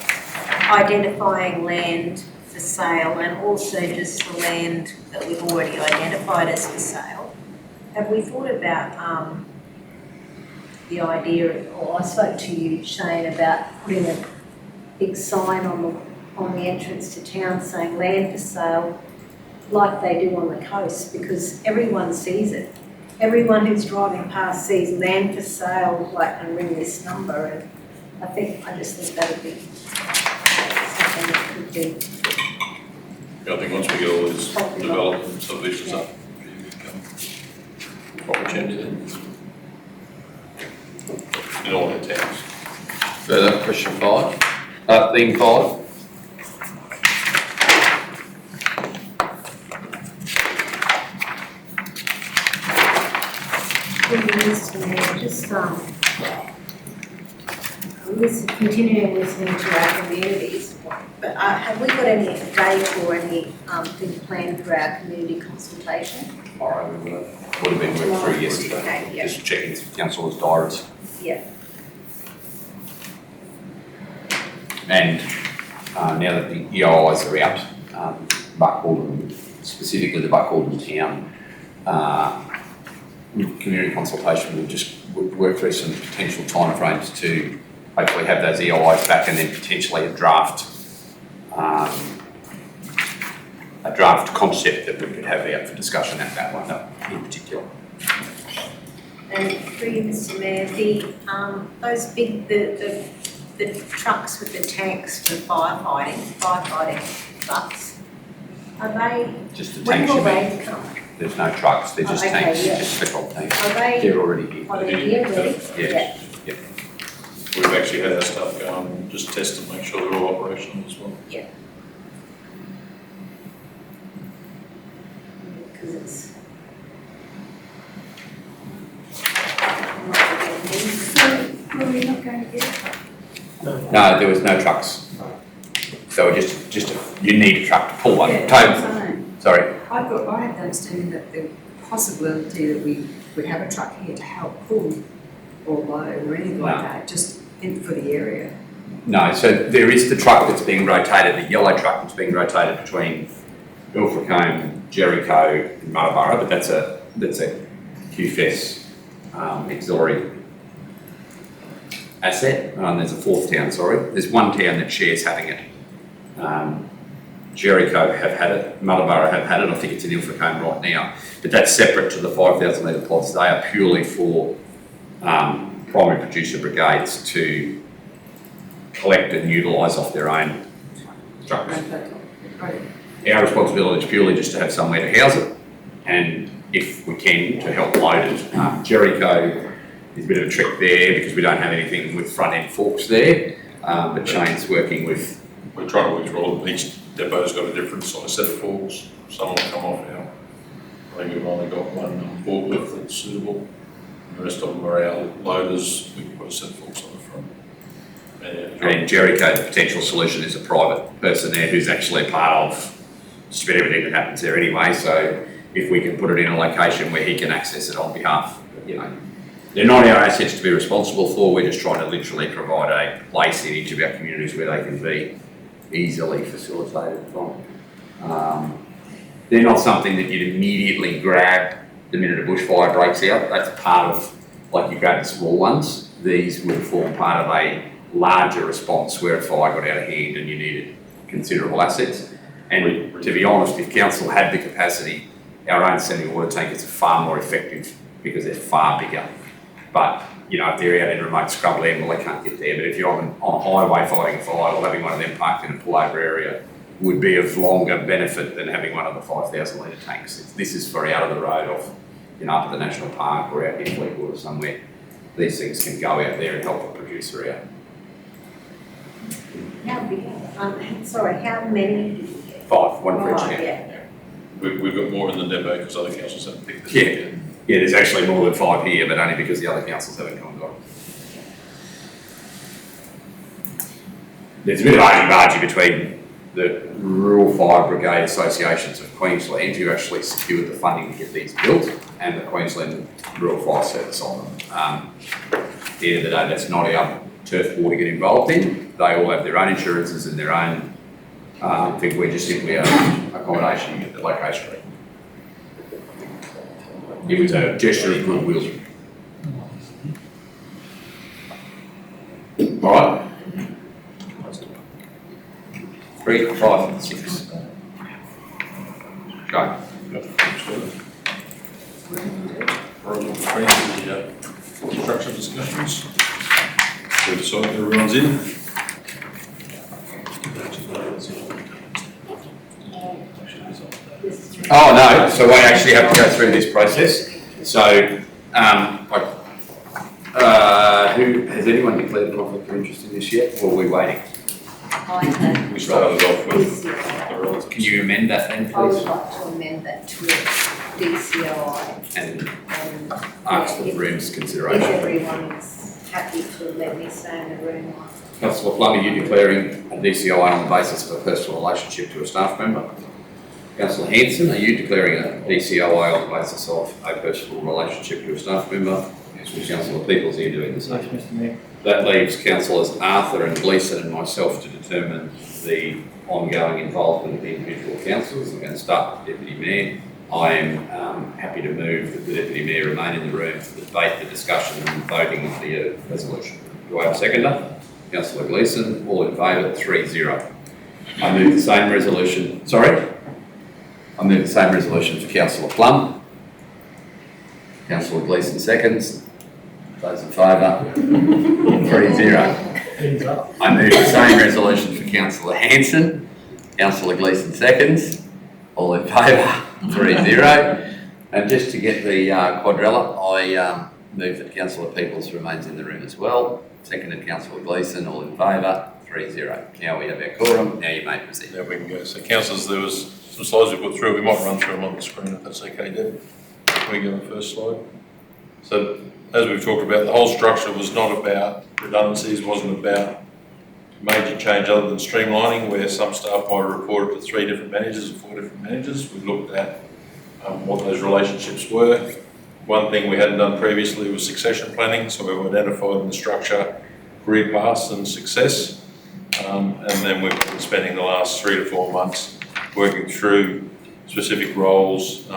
identifying land for sale and also just the land that we've already identified as for sale. Have we thought about the idea, or I spoke to you, Shane, about putting a big sign on the entrance to town saying land for sale, like they do on the coast, because everyone sees it. Everyone who's driving past sees land for sale, like, and ring this number, and I just think that'd be something that could be. Yeah, I think once we get all these development subdivisions up, it become opportunity then. In all our towns. Further, question 5, theme 5. Continuing listening to our communities, but have we got any date or any thing planned for our community consultation? Tomorrow, we would have been worked through yesterday. Okay, yeah. Just checking councillors' diaries. Yeah. And now that the EOIs are out, Buckhorn, specifically the Buckhorn town, community consultation, we'll just work through some potential timeframes to hopefully have those EOIs back, and then potentially a draft concept that we could have out for discussion at that one in particular. And through you, Mr. Mayor, those big, the trucks with the tanks for firefighting trucks, are they, Just the when tanks, will you mean? they come? There's no trucks, they're just Oh, okay, tanks, yeah. just petrol tanks. Are they, They're already here. are they here already? Yeah. We've actually had our stuff go and just test and make sure they're all operational as well. Because it's. Were we not going to get it? No, there was no trucks. So you need a truck to pull one. Yeah, that's what I'm saying. Sorry. I had the understanding that the possibility that we would have a truck here to help pull or load or anything like No. that, just for the area. No, so there is the truck that's being rotated, the yellow truck that's being rotated between Ilfracombe, Jericho and Marlborough, but that's a QFES auxiliary asset. There's a fourth town, sorry. There's one town that shares having it. Jericho have had it, Marlborough have had it, I think it's in Ilfracombe right now, but that's separate to the 5,000 litre pods. They are purely for primary producer brigades to collect and utilise off their own trucks. Right. Our responsibility is purely just to have somewhere to house it, and if we can, to help load it. Jericho is a bit of a trick there because we don't have anything with front end forks there, but Shane's working with. We're trying to work through all, each depot's got a different size set of forks. Some will come off now. I think we've only got one forklift that's suitable. The rest of them are our loaders. We can put a set of forks on the front. And Jericho, the potential solution is a private person there who's actually a part of just about everything that happens there anyway. So if we can put it in a location where he can access it on behalf, they're not our assets to be responsible for. We're just trying to literally provide a place in each of our communities where they can be easily facilitated from. They're not something that you'd immediately grab the minute a bushfire breaks out. That's part of, like you grab the small ones. These would form part of a larger response where a fire got out of hand and you needed considerable assets. And to be honest, if council had the capacity, our own semi-water tankers are far more effective because they're far bigger. But, if they're out in remote scrubland, well, they can't get there. But if you're on a highway fighting a fire, or having one of them parked in a pullover area would be of longer benefit than having one of the 5,000 litre tanks. This is for out of the road off, up at the national park or out in Fleetwood or somewhere. These things can go out there and help a producer out. How big, how many did you get? 5, one for each town. Yeah. We've got more in the depot because other councils haven't picked this up yet. Yeah, there's actually more than 5 here, but only because the other councils haven't gone got it. There's a bit of argy-bargy between the Rural Fire Brigade Associations of Queensland, who actually secured the funding to get these built, and the Queensland Rural Fire Service on them. At the end of the day, that's not our turf war to get involved in. They all have their own insurances and their own thing. We're just simply an accommodation at the location. It was a gesture of goodwill. All right. 3, 5, and 6. Go. Right, between the construction discussions. We've decided everyone's in. Oh, no, so we actually have to go through this process. So, has anyone declared conflict of interest in this yet, or are we waiting? I have We started off with DCI. Can you amend that then, I would please? like to amend that to DCI And and ask for the if room's if consideration. everyone is happy to let me stay in the room. Councillor Plum, are you declaring a DCI on the basis of a personal relationship to a staff member? Councillor Hanson, are you declaring a DCI on the basis of a personal relationship to a staff member? Councillor Peoples, are you doing the same? Mr Mayor. That leaves councillors Arthur and Gleeson and myself to determine the ongoing involvement of the individual councillors. I'm going to start with the Deputy Mayor. I am happy to move that the Deputy Mayor remain in the room for the debate, the discussion and voting of the resolution. Do I have a seconder? Councillor Gleeson, all in favour, 3-0. I move the same resolution, I move the same resolution for Councillor Plum. Councillor Gleeson seconds. Those in favour, 3-0. I move the same resolution for Councillor Hanson. Councillor Gleeson seconds. All in favour, 3-0. And just to get the quadrella, I move that Councillor Peoples remains in the room as well. Seconded Councillor Gleeson, all in favour, 3-0. Now we have our quorum. Now you may proceed. Now we can go. So councillors, there was some slides we put through. We might run through them on the screen if that's okay, Deb. Can we go to the first slide? So as we've talked about, the whole structure was not about redundancies, wasn't about major change other than streamlining, where some staff might have reported to 3 different managers or 4 different managers. We looked at what those relationships were. One thing we hadn't done previously was succession planning, so we've identified in the structure career paths and success. And then we've been spending the last 3 to 4 months working through specific roles.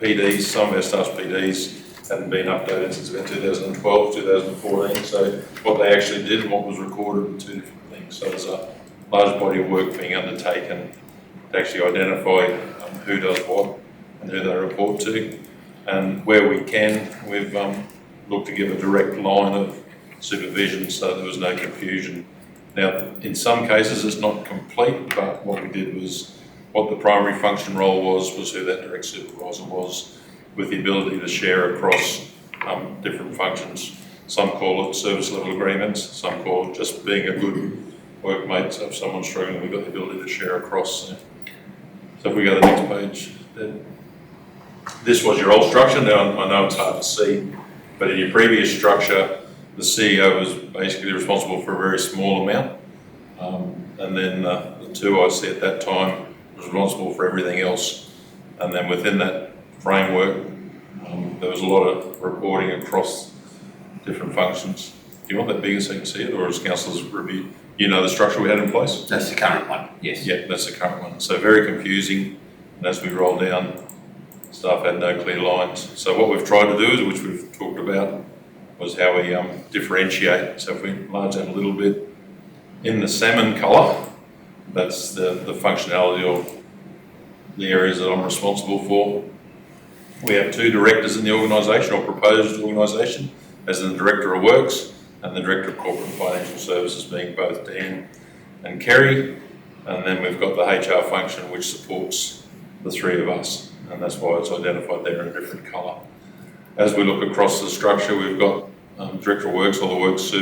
PDs, some of our staff's PDs hadn't been updated since about 2012, 2014, so what they actually did and what was recorded were 2 different things. So there's a large body of work being undertaken to actually identify who does what and who they report to. And where we can, we've looked to give a direct line of supervision so there was no confusion. Now, in some cases it's not complete, but what we did was what the primary function role was who that direct supervisor was, with the ability to share across different functions. Some call it service level agreements, some call it just being a good workmate. So if someone's struggling, we've got the ability to share across. So if we go to the next page, then this was your old structure. Now I know it's hard to see, but in your previous structure, the CEO was basically responsible for a very small amount. And then the 2 I see at that time was responsible for everything else. And then within that framework, there was a lot of reporting across different functions. Do you want that bigger so you can see it, or as councillors review? You know the structure we had in place? That's the current one, yes. Yeah, that's the current one. So very confusing, and as we roll down, staff had no clear lines. So what we've tried to do, which we've talked about, was how we differentiate. So if we enlarge that a little bit, in the salmon colour, that's the functionality of the areas that I'm responsible for. We have 2 directors in the organisation, or proposed organisation, as the Director of Works and the Director of Corporate and Financial Services, being both Dan and Kerry. And then we've got the HR function, which supports the 3 of us, and that's why it's identified there in a different colour. As we look across the structure, we've got Director of Works, or the Works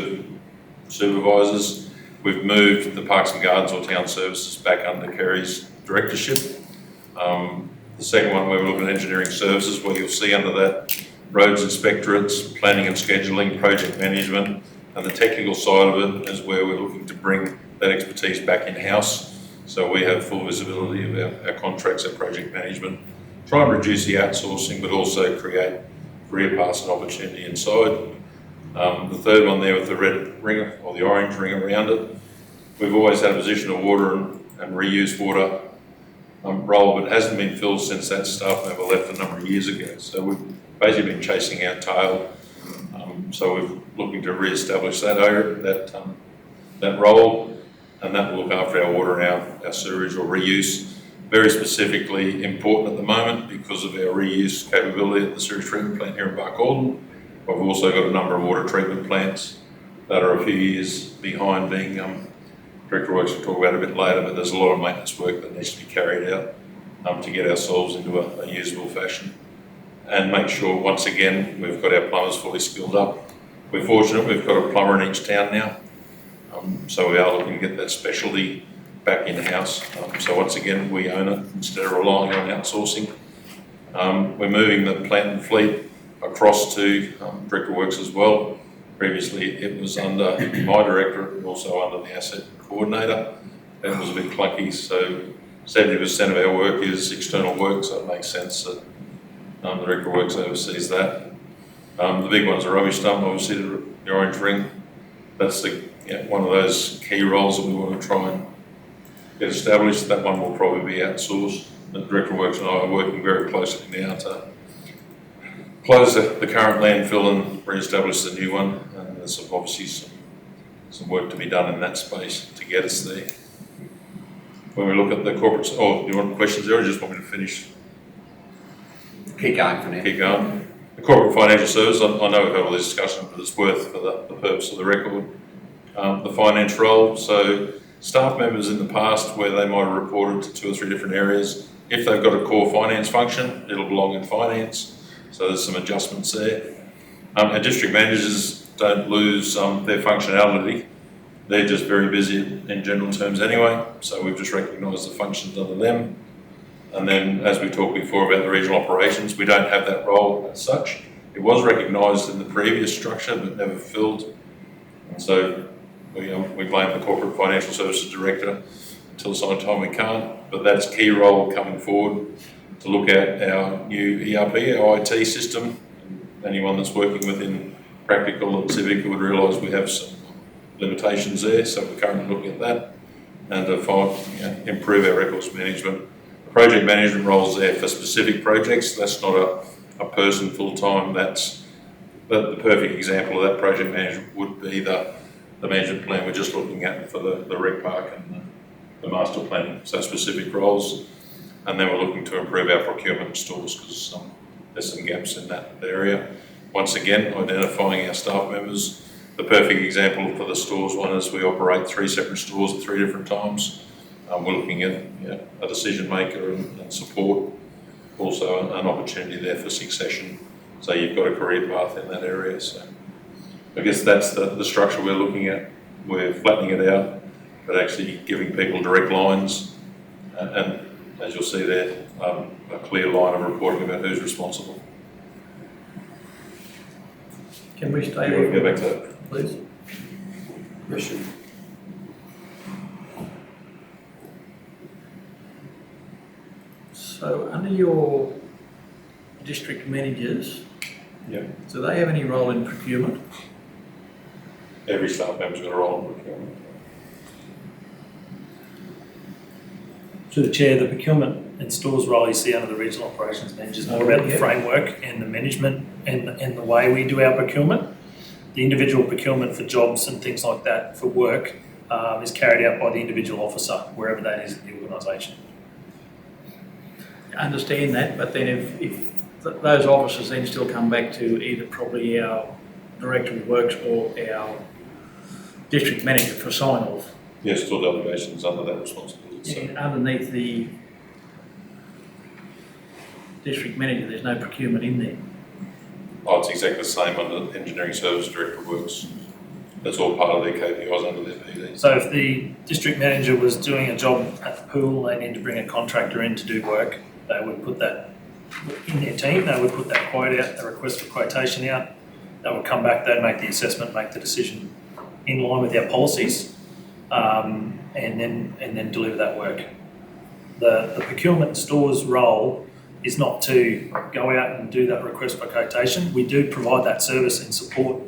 supervisors. We've moved the Parks and Gardens or Town Services back under Kerry's directorship. The second one, where we're looking at engineering services, what you'll see under that, roads inspectorates, planning and scheduling, project management, and the technical side of it is where we're looking to bring that expertise back in-house. So we have full visibility of our contracts, our project management, try and reduce the outsourcing, but also create career paths and opportunity inside. The third one there with the red ring, or the orange ring around it, we've always had a position of water and reuse water role, but it hasn't been filled since that staff member left a number of years ago. So we've basically been chasing our tail. So we're looking to re-establish that role, and that will look after our water and our sewage or reuse. very specifically important at the moment because of our reuse capability at the sewage treatment plant here in Barcaldine. We've also got a number of water treatment plants that are a few years behind being, Director Works will talk about a bit later, but there's a lot of maintenance work that needs to be carried out to get ourselves into a usable fashion. And make sure, once again, we've got our plumbers fully skilled up. We're fortunate we've got a plumber in each town now, so we are looking to get that specialty back in-house. So once again, we own it instead of relying on outsourcing. We're moving the plant and fleet across to Director Works as well. Previously, it was under my directorate and also under the asset coordinator. That was a bit clunky, so 70% of our work is external work, so it makes sense that the Director Works oversees that. The big ones are rubbish dump, obviously the orange ring. That's one of those key roles that we want to try and get established. That one will probably be outsourced. The Director Works and I are working very closely now to close the current landfill and re-establish the new one. And there's obviously some work to be done in that space to get us there. When we look at the corporate, do you want questions there or just want me to finish? Keep going for now. Keep going. The corporate financial service, I know we've had all this discussion, but it's worth for the purpose of the record. The finance role, so staff members in the past where they might have reported to 2 or 3 different areas, if they've got a core finance function, it'll belong in finance. So there's some adjustments there. Our district managers don't lose their functionality. They're just very busy in general terms anyway, so we've just recognised the functions under them. And then, as we talked before about the regional operations, we don't have that role as such. It was recognised in the previous structure, but never filled. And so we blame the Corporate Financial Services Director until some time we can't, but that's a key role coming forward to look at our new ERP, our IT system. Anyone that's working within practical and civic would realise we have some limitations there, so we're currently looking at that and to improve our records management. The project management roles there for specific projects. That's not a person full-time. That's the perfect example of that project management would be the management plan we're just looking at for the rec park and the master planning, so specific roles. And then we're looking to improve our procurement stores because there's some gaps in that area. Once again, identifying our staff members. The perfect example for the stores one is we operate 3 separate stores at 3 different times. We're looking at a decision maker and support. Also an opportunity there for succession. So you've got a career path in that area. So I guess that's the structure we're looking at. We're flattening it out, but actually giving people direct lines and as you'll see there, a clear line of reporting about who's responsible. Can we stay You want to there, go back to that? please? Question. So under your district managers, Yeah. do they have any role in procurement? Every staff member's got a role in procurement. Through the chair, the procurement and stores role you see under the regional operations manager is more about the framework and the management and the way we do our procurement. The individual procurement for jobs and things like that for work is carried out by the individual officer, wherever that is in the organisation. I understand that, but then if those officers then still come back to either probably our Director of Works or our district manager for sign-off. Yes, still delegations under that responsibility. So. And underneath the district manager, there's no procurement in there. Oh, it's exactly the same under Engineering Service Director of Works. That's all part of their KPIs under their PD. So if the district manager was doing a job at the pool, they need to bring a contractor in to do work, they would put that in their team, they would put that quote out, the request for quotation out, they would come back, they'd make the assessment, make the decision in line with our policies, and then deliver that work. The procurement stores role is not to go out and do that request for quotation. We do provide that service and support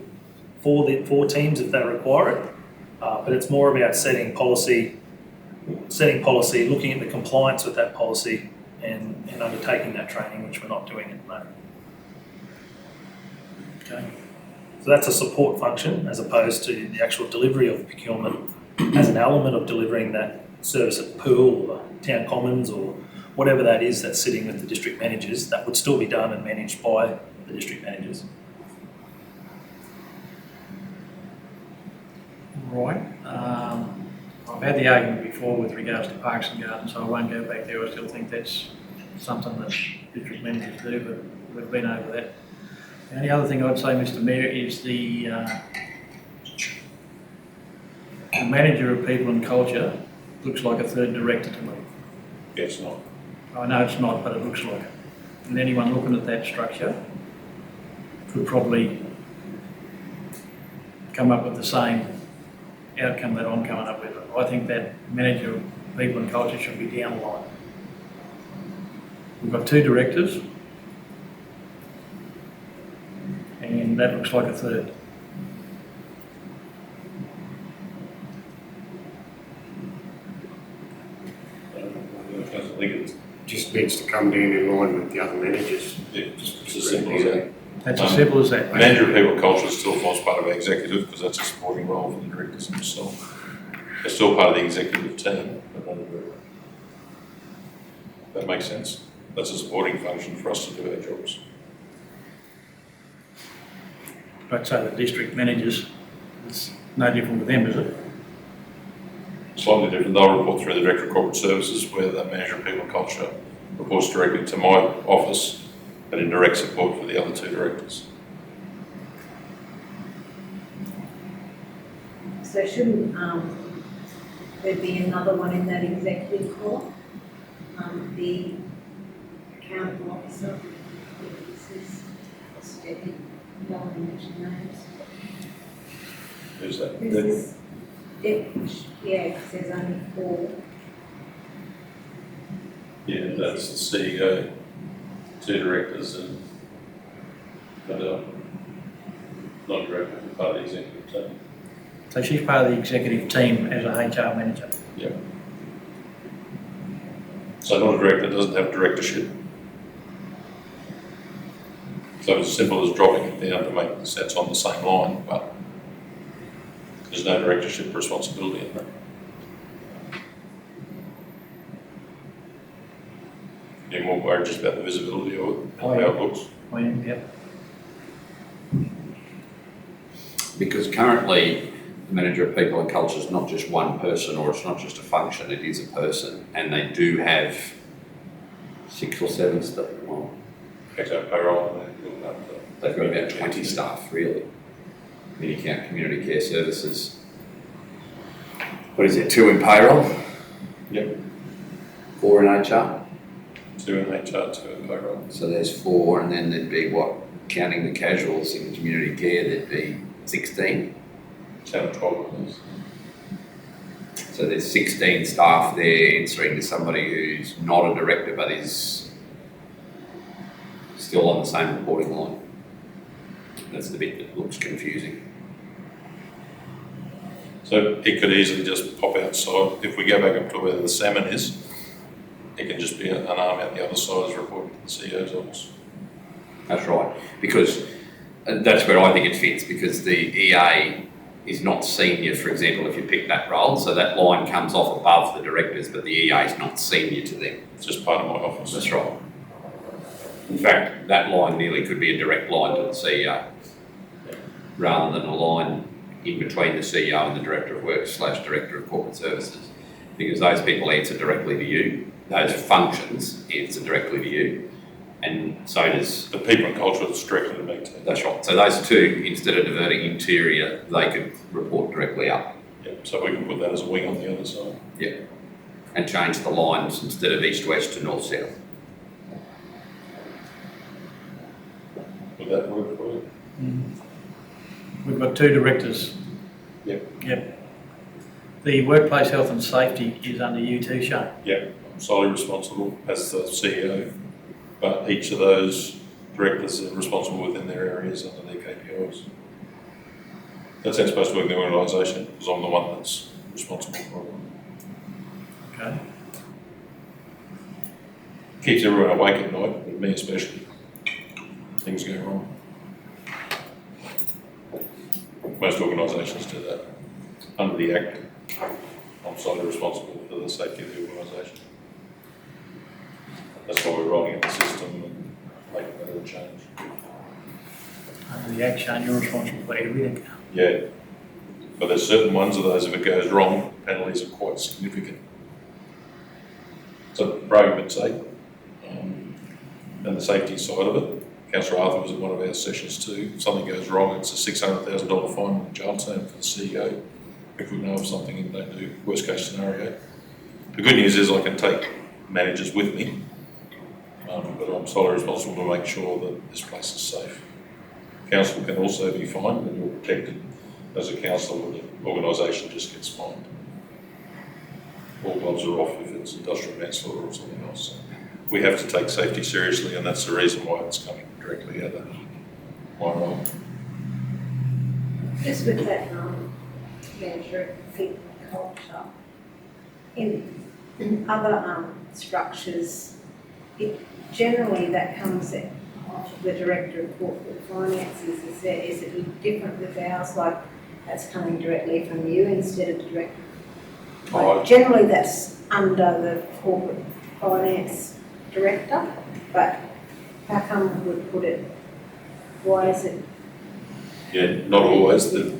for teams if they require it, but it's more about setting policy, looking at the compliance with that policy and undertaking that training, which we're not doing at the moment. Okay. So that's a support function as opposed to the actual delivery of procurement as an element of delivering that service at the pool or town commons or whatever that is that's sitting with the district managers, that would still be done and managed by the district managers. Right. I've had the argument before with regards to parks and gardens, so I won't go back there. I still think that's something that district managers do, but we've been over that. The only other thing I'd say, Mr Mayor, is the manager of people and culture looks like a third director to me. It's not. I know it's not, but it looks like it. And anyone looking at that structure could probably come up with the same outcome that I'm coming up with. I think that manager of people and culture should be down the line. We've got 2 directors, and that looks like a third. I think it's Just needs to come down in line with the other managers. just as simple as that. That's as simple as that. Manager of people and culture still forms part of our executive because that's a supporting role for the directors themselves. They're still part of the executive team, but not a director. That makes sense. That's a supporting function for us to do our jobs. I'd say the district managers, it's no different with them, is it? Slightly different. They'll report through the Director of Corporate Services, where the manager of people and culture reports directly to my office, but in direct support for the other 2 directors. So shouldn't there be another one in that executive court? The accountable officer, you don't want to mention names. Who's that? This is, yeah, it says only 4. Yeah, that's the CEO, 2 directors and non-director, part of the executive team. So she's part of the executive team as a HR manager. Yeah. So not a director doesn't have directorship. So it's as simple as dropping it down to make the sets on the same line, but there's no directorship responsibility in that. You're more worried just about the visibility of it and how it looks. Yep. Because currently, the manager of people and culture is not just one person, or it's not just a function, it is a person, and they do have 6 or 7 staff. Well, Except payroll, and they've got about 20 staff, really. Then you count community care services. What is it, 2 in payroll? Yep. 4 in HR? 2 in HR, 2 in payroll. So there's 4, and then there'd be what, counting the casuals in community care, there'd be 16. 10 or 12 of those. So there's 16 staff there answering to somebody who's not a director but is still on the same reporting line. That's the bit that looks confusing. So it could easily just pop outside. If we go back up to where the salmon is, it can just be an arm out the other side as reporting to the CEO's office. That's right, because that's where I think it fits, because the EA is not senior, for example, if you pick that role, so that line comes off above the directors, but the EA is not senior to them. It's just part of my office. That's right. In fact, that line nearly could be a direct line to the CEO, rather than a line in between the CEO and the Director of Works / Director of Corporate Services, because those people answer directly to you. Those functions answer directly to you, and so does the people and culture that's directly to me too. That's right. So those 2, instead of diverting interior, they could report directly up. Yeah, so we can put that as a wing on the other side. Yeah, and change the lines instead of east-west to north-south. Would that work for you? We've got 2 directors. Yep. The workplace health and safety is under you too, Shane. Yeah, I'm solely responsible as the CEO, but each of those directors are responsible within their areas under their KPIs. That's how it's supposed to work in the organisation, because I'm the one that's responsible for it. Okay. Keeps everyone awake at night, but me especially. Things go wrong. Most organisations do that. Under the Act, I'm solely responsible for the safety of the organisation. That's why we're rolling out the system and making that all change. Under the Act, Shane, you're responsible for everything. Yeah, but there's certain ones of those, if it goes wrong, penalties are quite significant. So, for argument's sake, and the safety side of it, Councillor Arthur was at one of our sessions too. If something goes wrong, it's a $600,000 fine and jail term for the CEO. If we know of something and they do, worst case scenario. The good news is I can take managers with me, but I'm solely responsible to make sure that this place is safe. Council can also be fined and you're protected as a council when the organisation just gets fined. All gloves are off if it's industrial manslaughter or something else. So we have to take safety seriously, and that's the reason why it's coming directly out of my role. Just with that, manager of people culture, in other structures, generally that comes off the Director of Corporate Finances. Is it different with ours, like that's coming directly from you instead of the Director? Like, generally that's under the Corporate Finance Director, but how come we put it, why is it? Yeah, not always. The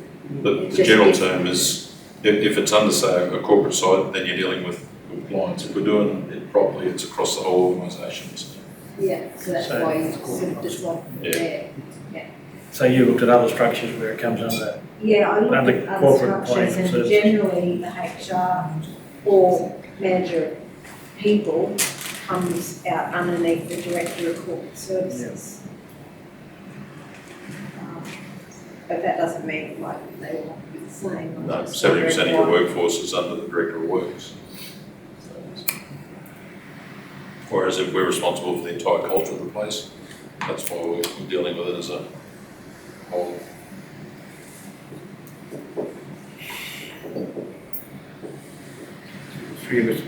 general term is, if it's under, say, a corporate side, then you're dealing with compliance. If we're doing it properly, it's across the whole organisation. So. Yeah, so that's why you sort of just want it there. Yeah. So you looked at other structures where it comes under? Yeah, I looked under at other corporate structures, and services. generally the HR or manager of people comes out underneath the Director of Corporate Services. But that doesn't mean like they all have to be the same. No, 70% of your workforce is under the Director of Works. Whereas if we're responsible for the entire culture of the place, that's why we're dealing with it as a whole. Through you, Mr.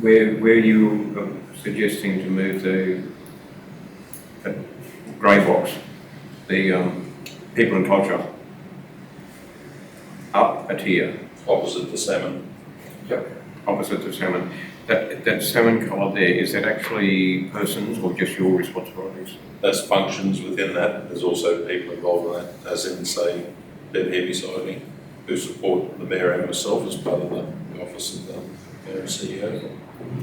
Mayor, where you suggesting to move the grey box, the people and culture, up a tier? Opposite the salmon. Yep. Opposite the salmon. That salmon colour there, is that actually persons or just your responsibilities? There's functions within that. There's also people involved in that, as in, say, Deb here beside me, who support the Mayor and myself as part of the office of the Mayor and CEO.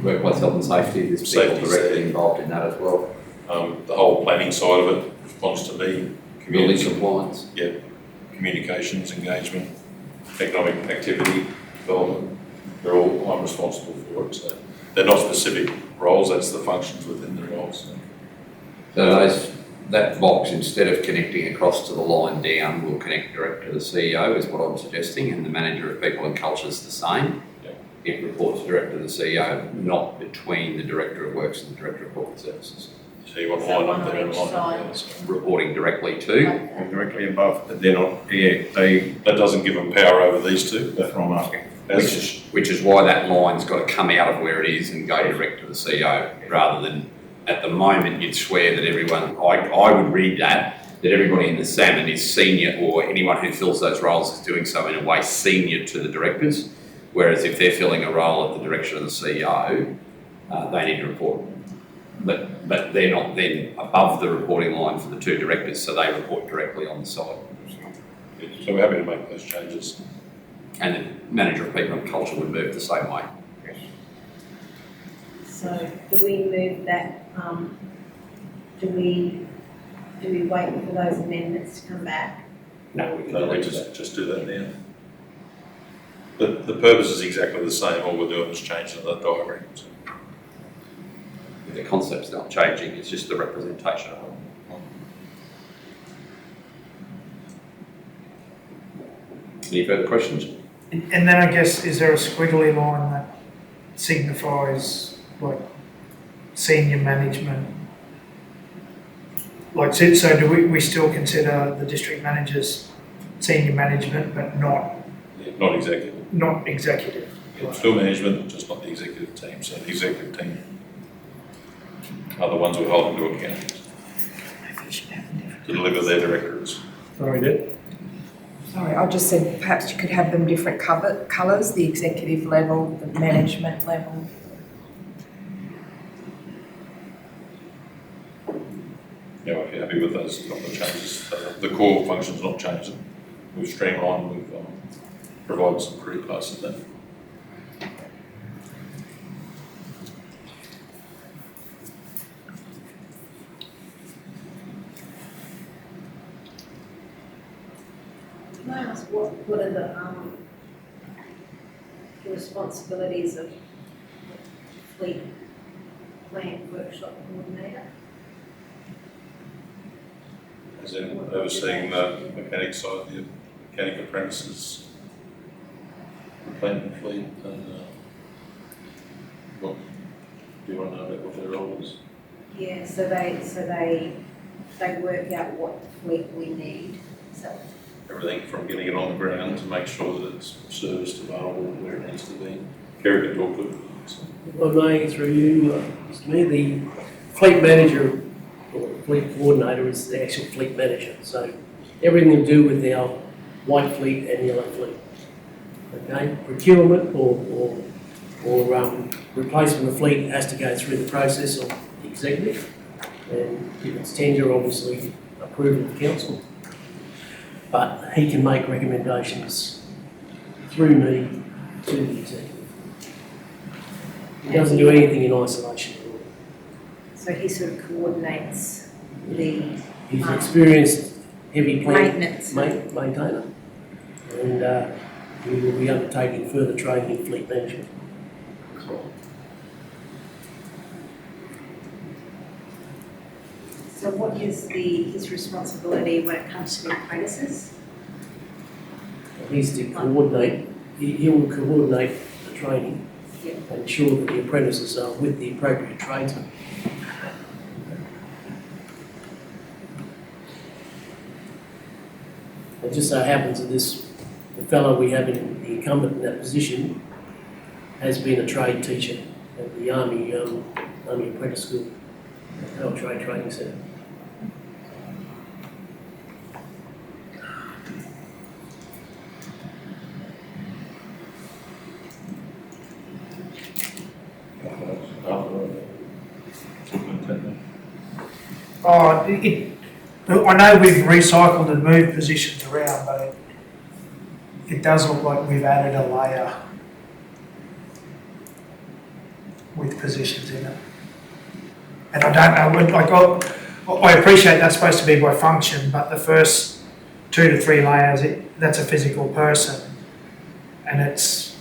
Workplace health and safety, there's people Safety, directly involved in that as well. The whole planning side of it responds to me. Building compliance. Yeah, communications, engagement, economic activity, development, they're all, I'm responsible for it. So they're not specific roles, that's the functions within the roles. So that box, instead of connecting across to the line down, will connect direct to the CEO, is what I'm suggesting, and the manager of people and culture is the same. Yeah. It reports direct to the CEO, not between the Director of Works and the Director of Corporate Services. So you want So line one up there on and each line up side. there. So Reporting directly to, and directly above, but they're not, that doesn't give them power over these two. that's what I'm asking. As- Which is why that line's got to come out of where it is and go direct to the CEO, rather than, at the moment, you'd swear that everyone, I would read that everybody in the salmon is senior, or anyone who fills those roles is doing so in a way senior to the directors, whereas if they're filling a role at the direction of the CEO, they need to report. But they're not then above the reporting line for the two directors, so they report directly on the side. So we're happy to make those changes. And the manager of people and culture would move the same way. Yes. So do we move that, do we wait for those amendments to come back? No, we can No, we delete that. just do that now. The purpose is exactly the same, all we're doing is changing the diagrams. The concept's not changing, it's just the representation of it. Any further questions? And then I guess, is there a squiggly line that signifies like senior management? Like, so do we still consider the district managers senior management, but not Not executive. not executive? It's still management, just not the executive team. So the executive team are the ones who hold them to account to deliver their directorates. Sorry, Deb? Sorry, I just said perhaps you could have them different colours, the executive level, the management level. Yeah, if you're happy with those couple of changes, the core function's not changing. We've streamlined, we've provided some career paths in that. Can I ask what are the responsibilities of fleet plant workshop coordinator? As in overseeing the mechanic side, the mechanic apprentices, plant and fleet, and what do you want to know about what their role is? Yeah, so they work out what fleet we need, so. Everything from getting it on the ground to make sure that it's serviced available where it needs to be. Kerry can talk to it. So. Well, may through you, Mr. Mayor, the fleet manager or fleet coordinator is the actual fleet manager. So everything to do with our white fleet and yellow fleet. Okay, procurement or replacement of fleet has to go through the process of the executive, and if it's tender, obviously approval of the council. But he can make recommendations through me to the executive. He doesn't do anything in isolation at all. So he sort of coordinates the He's an experienced heavy plant maintenance. maintainer, and he will be undertaking further training in fleet management. So what is his responsibility when it comes to apprentices? He's to coordinate, he will coordinate the training Yeah. and ensure that the apprentices are with the appropriate tradesmen. It just so happens that the fellow we have in the incumbent in that position has been a trade teacher at the Army Apprentice School, our trade training centre. I know we've recycled and moved positions around, but it does look like we've added a layer with positions in it. And I don't know, I appreciate that's supposed to be by function, but the first 2 to 3 layers, that's a physical person. And it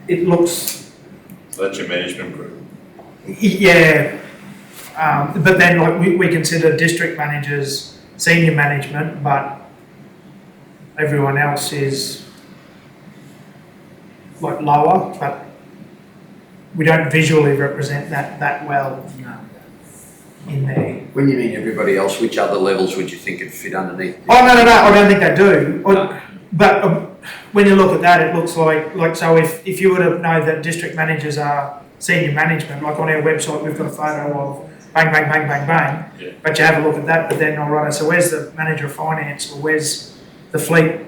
looks. So that's your management group. Yeah, but then like we consider district managers senior management, but everyone else is like lower, but we don't visually represent that well in there. When you mean everybody else, which other levels would you think would fit underneath? Oh, no, I don't think they do. But when you look at that, it looks like so if you were to know that district managers are senior management, like on our website, we've got a photo of bang, bang, bang, bang, bang. Yeah. But you have a look at that, but then, all right, so where's the manager of finance or where's the fleet?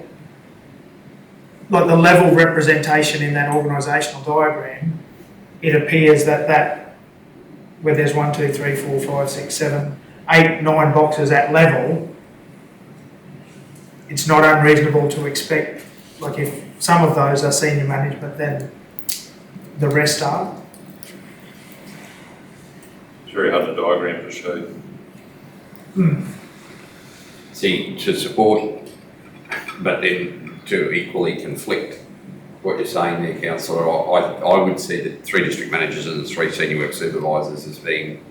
Like the level representation in that organisational diagram, it appears that where there's 1, 2, 3, 4, 5, 6, 7, 8, 9 boxes at level, it's not unreasonable to expect, like if some of those are senior management, then the rest are. It's very hard to diagram to show. See, to support, but then to equally conflict what you're saying there, councillor, I would see the 3 district managers and the 3 senior work supervisors as being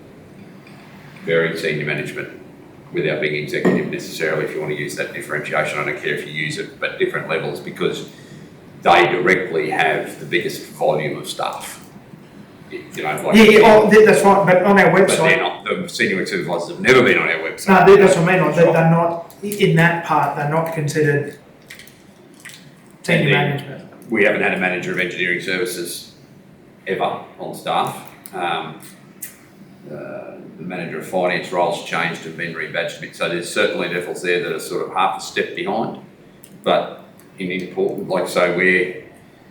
very senior management without being executive necessarily, if you want to use that differentiation. I don't care if you use it, but different levels, because they directly have the biggest volume of staff. You know, like That's right, but on our but website. they're not, the senior work supervisors have never been on our website. No, that's what I mean, like they're not, in that part, they're not considered senior And then management. we haven't had a manager of engineering services ever on staff. The manager of finance roles changed and been rebadged a bit, so there's certainly levels there that are sort of half a step behind. But in important, like so, where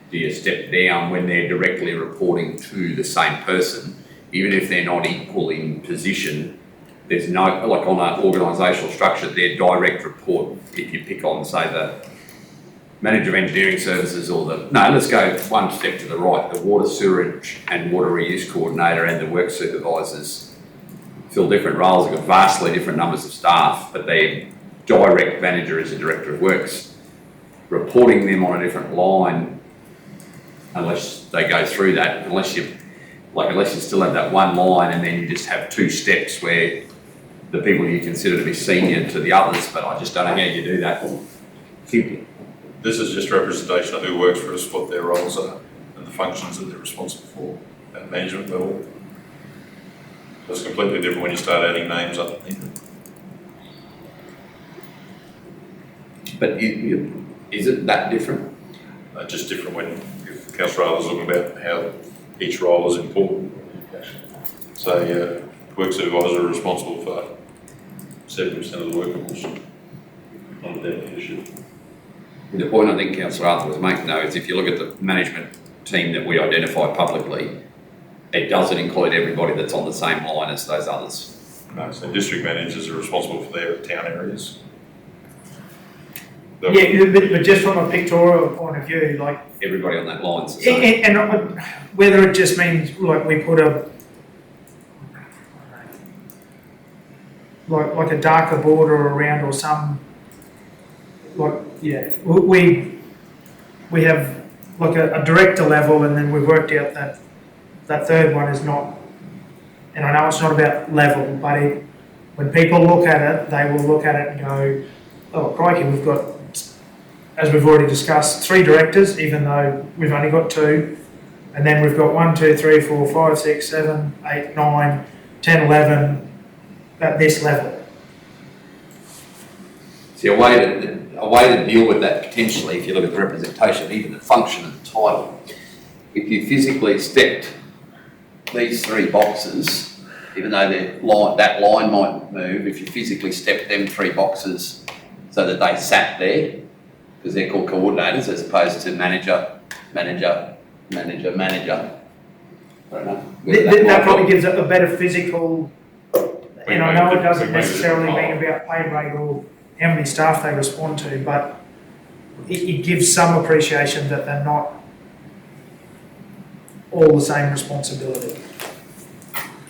do you step down when they're directly reporting to the same person? even if they're not equal in position, there's no, like on an organisational structure, their direct report, if you pick on, say, the manager of engineering services or let's go one step to the right, the water, sewerage and water reuse coordinator and the work supervisors fill different roles, they've got vastly different numbers of staff, but their direct manager is the director of works. Reporting them on a different line, unless they go through that, unless you still have that one line and then you just have two steps where the people you consider to be senior to the others, but I just don't know how you do that. Simply. This is just representation of who works for us, what their roles are, and the functions that they're responsible for at management level. So it's completely different when you start adding names underneath it. But is it that different? Just different when if Councillor Arthur's looking about how each role is important. So, work supervisor are responsible for 70% of the workforce on their leadership. The point I think Councillor Arthur was making though is if you look at the management team that we identify publicly, it doesn't include everybody that's on the same line as those others. No, so district managers are responsible for their town areas. Yeah, but just from a pictorial point of view, like everybody on that line's the same. and whether it just means like we put like a darker border around or some we have like a director level, and then we've worked out that third one is not, and I know it's not about level, but when people look at it, they will look at it and go, oh crikey, we've got, as we've already discussed, 3 directors, even though we've only got 2, and then we've got 1, 2, 3, 4, 5, 6, 7, 8, 9, 10, 11 at this level. See, a way to deal with that potentially, if you look at the representation, even the function of the title, if you physically stepped these 3 boxes, even though that line might move, if you physically stepped them 3 boxes so that they sat there, because they're called coordinators as opposed to manager. I don't know. That probably gives it a better physical, and I know it doesn't necessarily mean about pay rate or how many staff they respond to, but it gives some appreciation that they're not all the same responsibility.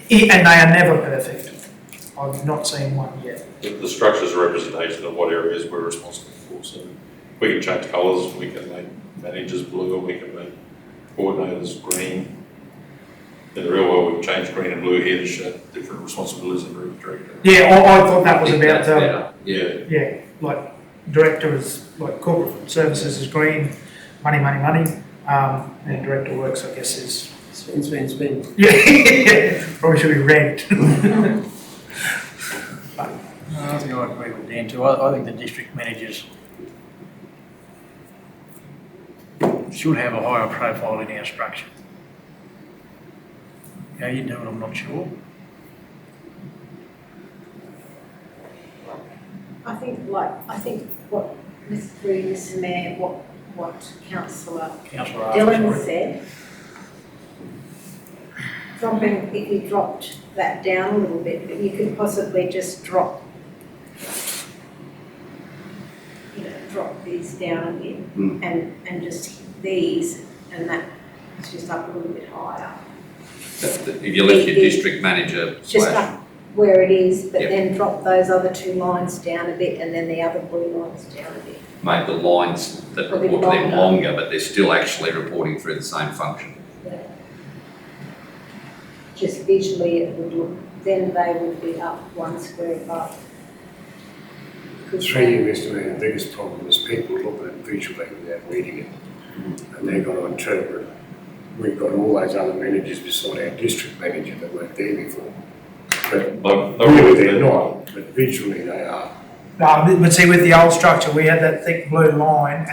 And they are never perfect. I've not seen one yet. The structure is a representation of what areas we're responsible for. So we can change colours, we can make managers blue, or we can make coordinators green. In the real world, we've changed green and blue here to show different responsibilities of group director. Yeah, I thought that was about yeah, like director is like corporate services is green, money, and director works, I guess, is Spin. yeah, probably should be red. I think I agree with Dan too. I think the district managers should have a higher profile in our structure. How you do it, I'm not sure. I think what Mr. Mayor, what Councillor Dillon said, if you dropped that down a little bit, but you could possibly just drop these down a bit and just these, and that it's just up a little bit higher. If you left your district manager Just up where it is, but Yep. then drop those other 2 lines down a bit and then the other blue lines down a bit. made the lines that A bit report to them longer. longer, but they're still actually reporting through the same function. Just visually it would look, then they would be up 1 square above. Through you, Mr. Mayor, the biggest problem is people look at it visually without reading it. And they're going to interpret. We've got all those other managers beside our district manager that weren't there before. But really they're not, but visually they are. No, but see, with the old structure, we had that thick blue line,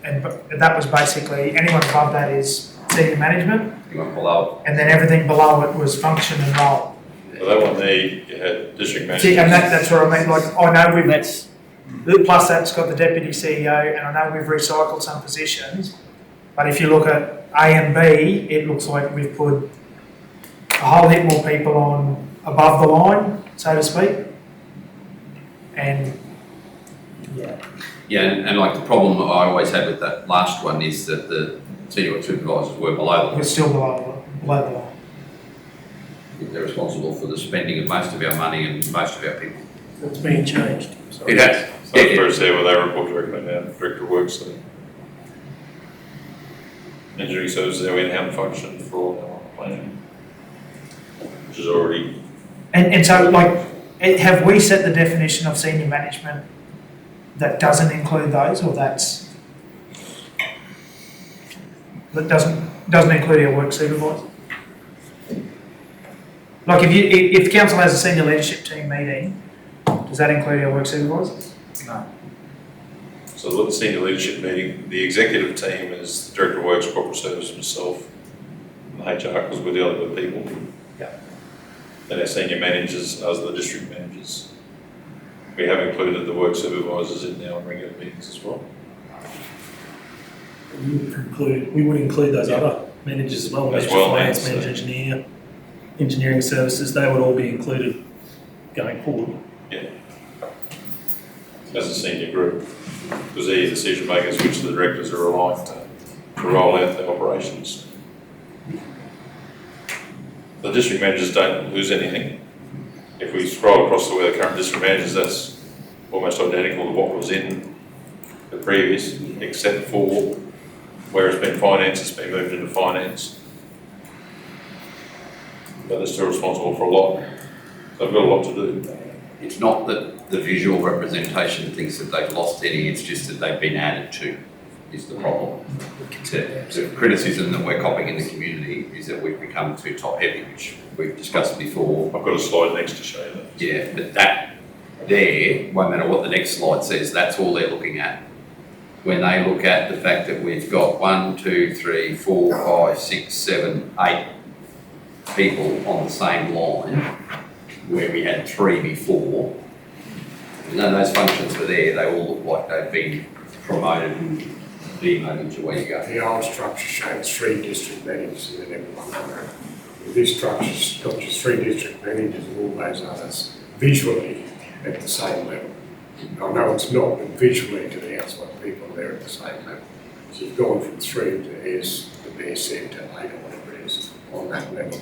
and that was basically, anyone above that is senior management, You went below and then everything below it was function and role. So that one there, you had district managers. See, and that's what I mean, like, I know plus that's got the deputy CEO, and I know we've recycled some positions, but if you look at A and B, it looks like we've put a whole heap more people on above the line, so to speak. And, yeah. Yeah, and like the problem I always had with that last one is that the senior work supervisors were below We're them. still below the line. They're responsible for the spending of most of our money and most of our people. It's being changed. So- It has. So the first there where they report directly to our Director of Works, so. Engineering services, our in-house function for all our planning. Which is already, And so, like, have we set the definition of senior management that doesn't include those, or that doesn't include our work supervisor? Like, if council has a senior leadership team meeting, does that include our work supervisors? No. so the senior leadership meeting, the executive team is the Director of Works, Corporate Services, myself, and the HR, because we're dealing with people. Yeah. Then our senior managers, as the district managers. We have included the work supervisors in our regular meetings as well. We would include those other managers as well, As manager well, finance, yes. manager engineer, engineering services, they would all be included going forward. As a senior group, because they're decision makers, which the directors are aligned to roll out the operations. The district managers don't lose anything. If we scroll across to where the current district managers, that's almost identical to what was in the previous, except for where it's been finance, it's been moved into finance. But they're still responsible for a lot. So they've got a lot to do. It's not that the visual representation thinks that they've lost any, it's just that they've been added to, is the problem. The criticism that we're copying in the community is that we've become too top heavy, which we've discussed before. I've got a slide next to show you that. Yeah, but that there, no matter what the next slide says, that's all they're looking at. When they look at the fact that we've got 1, 2, 3, 4, 5, 6, 7, 8 people on the same line, where we had 3 before, none of those functions were there, they all look like they've been promoted and demoted to where you go. The old structure showed 3 district managers and then everyone under. This structure's got just 3 district managers and all those others visually at the same level. I know it's not, but visually to the outside people, they're at the same level. So you've gone from 3 to as the mayor said to 8 or whatever it is on that level.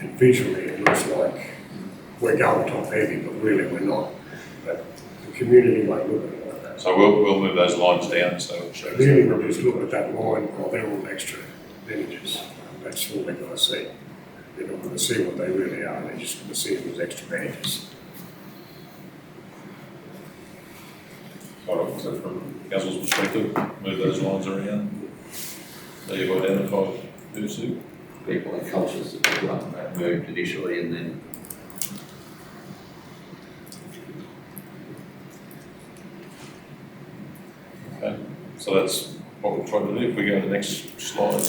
And visually it looks like we're going top heavy, but really we're not. But the community won't look at it like that. So we'll move those lines down so it shows. Really, we'll just look at that line, oh, they're all extra managers. That's all they're gonna see. They're not gonna see what they really are, they're just gonna see them as extra managers. So from council's perspective, move those lines around. So you've identified who's who. People and cultures that people have moved initially and then Okay, so that's what we're trying to do. If we go to the next slide.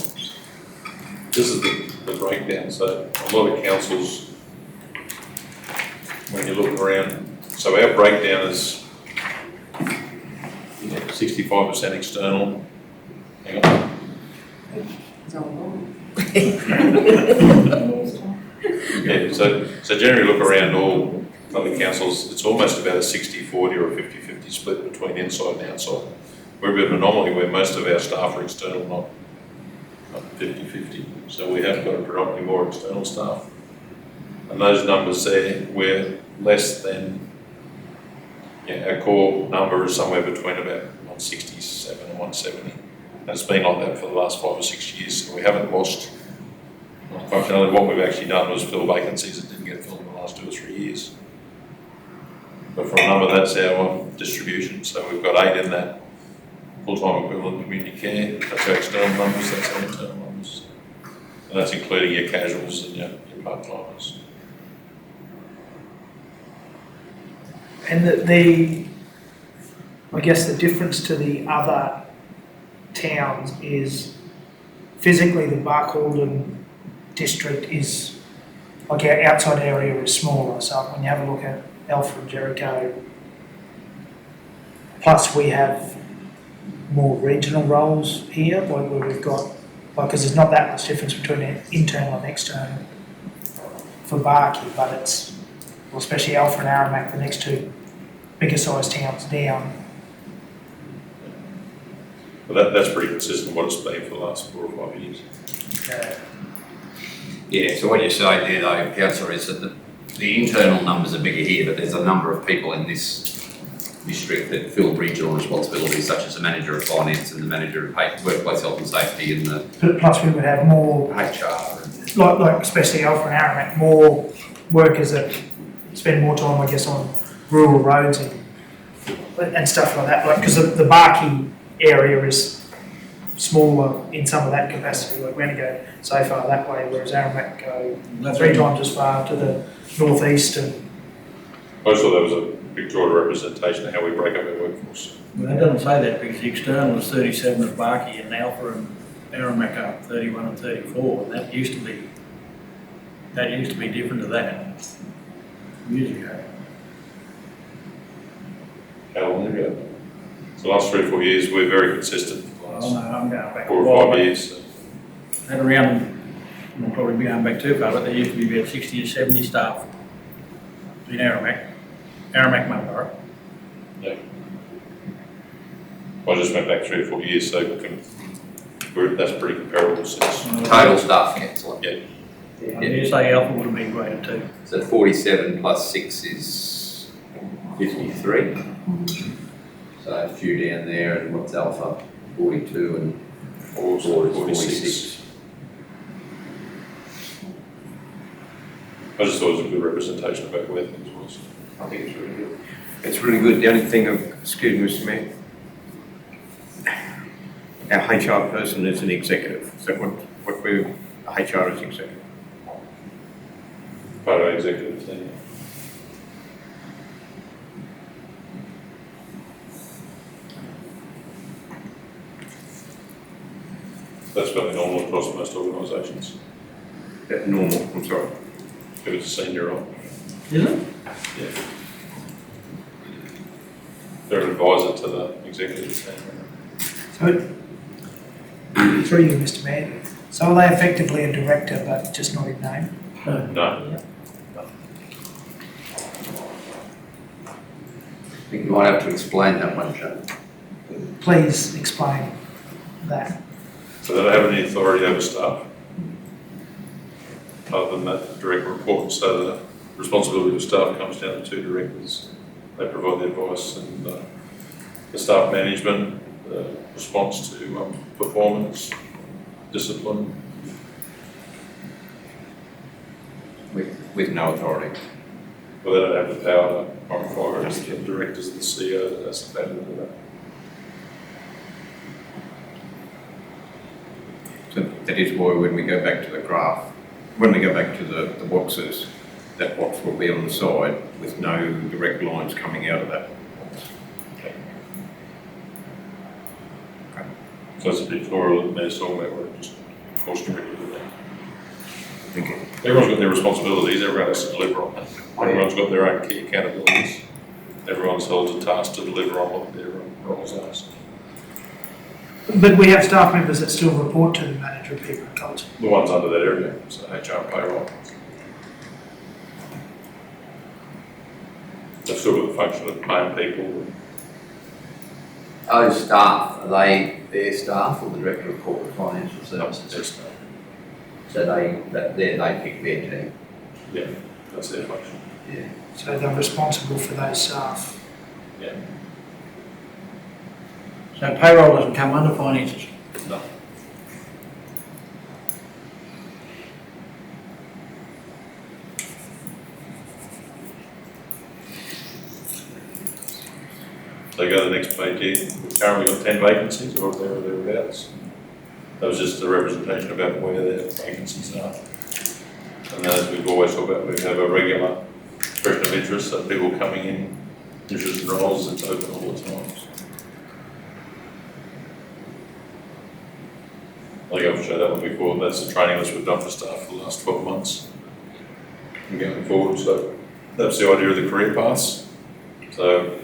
This is the breakdown. So a lot of councils, when you look around, so our breakdown is 65% external. Hang on. Yeah, so generally look around all other councils, it's almost about a 60-40 or a 50-50 split between inside and outside. We're a bit of an anomaly where most of our staff are external, not 50-50. So we have got predominantly more external staff. And those numbers there, we're less than, our core number is somewhere between about 167 and 170. And it's been like that for the last 5 or 6 years. So we haven't lost functionality. What we've actually done was fill vacancies that didn't get filled in the last 2 or 3 years. But for a number, that's our distribution. So we've got 8 in that full-time equivalent community care. That's our external numbers, that's our internal numbers. And that's including your casuals and your part-timers. And I guess the difference to the other towns is physically the Barcaldine district is, like our outside area is smaller, so when you have a look at Alfred, Jericho, plus we have more regional roles here, like where we've got, because there's not that much difference between internal and external. for Barkey, but it's, well, especially Alpha and Aramac, the next two bigger sized towns down. But that's pretty consistent what it's been for the last 4 or 5 years. Yeah, so what you're saying there though, councillor, is that the internal numbers are bigger here, but there's a number of people in this district that fill regional responsibilities, such as the manager of finance and the manager of workplace health and safety and the Plus we would have more, HR. like especially Alpha and Aramac, more workers that spend more time, I guess, on rural roads and stuff like that. Like, because the Barkey area is smaller in some of that capacity. Like, we're going to go so far that way, whereas Aramac go 3 times as far to the northeast. And I just thought that was a Victoria representation of how we break up our workforce. Well, it doesn't say that because the external is 37 at Barkey and Alpha and Aramac are 31 and 34. And that used to be different to that years ago. How long ago? The last 3 or 4 years, we're very consistent. For the Oh last no, I'm going back. 4 or 5 years. So. At around, I'll probably be going back too far, but there used to be about 60 or 70 staff in Aramac Marlborough. Yeah. I just went back 3 or 4 years, so that's pretty comparable since. Total staff councillor. Yeah. I dare say Alpha would have been greater too. So 47 plus 6 is 53. So a few down there, and what's Alpha? 42 and 4 is 46. I just thought it was a good representation about where things was. I think it's really good. It's really good. The only thing excuse me, Mr. Mayor, our HR person is an executive. Is that what we're, HR is executive? Part of our executive team. That's fairly normal across most organisations. That normal, I'm sorry. If it's a senior role. Is it? Yeah. They're an advisor to the executive team. so, through you, Mr. Mayor, so are they effectively a director but just not in name? No. I think you might have to explain that one, Joe. Please explain that. So they don't have any authority over staff. Other than that direct report, so the responsibility of staff comes down to 2 directors. They provide the advice and the staff management, the response to performance, discipline. With no authority. But they don't have the power to fire. It's the directors and the CEO that has the power to do that. So that is why when we go back to the graph, when we go back to the boxes, that box will be on the side with no direct lines coming out of that box. So it's a pictorial that they're talking about, we're just more strictly with that. Thank you. Everyone's got their responsibilities, everyone has to deliver on that. Everyone's got their own key accountabilities. Everyone's held to task to deliver on what their roles are. But we have staff members that still report to the manager of people and culture. The ones under that area, so HR and payroll. They've still got the function of paying people. Those staff, are they their staff or the Director of Corporate Financial Services? Their staff. So they pick their team. Yeah, that's their function. Yeah. So they're responsible for those staff. Yeah. So payroll doesn't come under finances. No. So go to the next page here. We've currently got 10 vacancies or there or thereabouts. That was just a representation about where their vacancies are. And as we've always talked about, we have a regular expression of interest, so people coming in, interested in roles, it's open all the time. I think I've showed that one before, that's the training that we've done for staff for the last 12 months. And going forward, so that's the idea of the career paths. So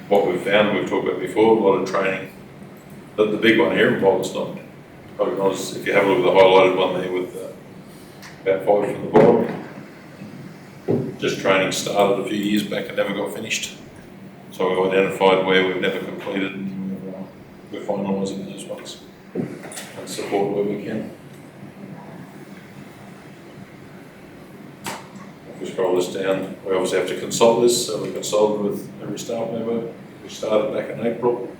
what we've found, we've talked about before, a lot of training. The big one here, while it's not organised, if you have a look at the highlighted one there with about 5 from the bottom, Just training started a few years back and never got finished. So we've identified where we've never completed and we're finalising those ones and support where we can. If we scroll this down, we obviously have to consult this, so we consulted with every staff member. We started back in April.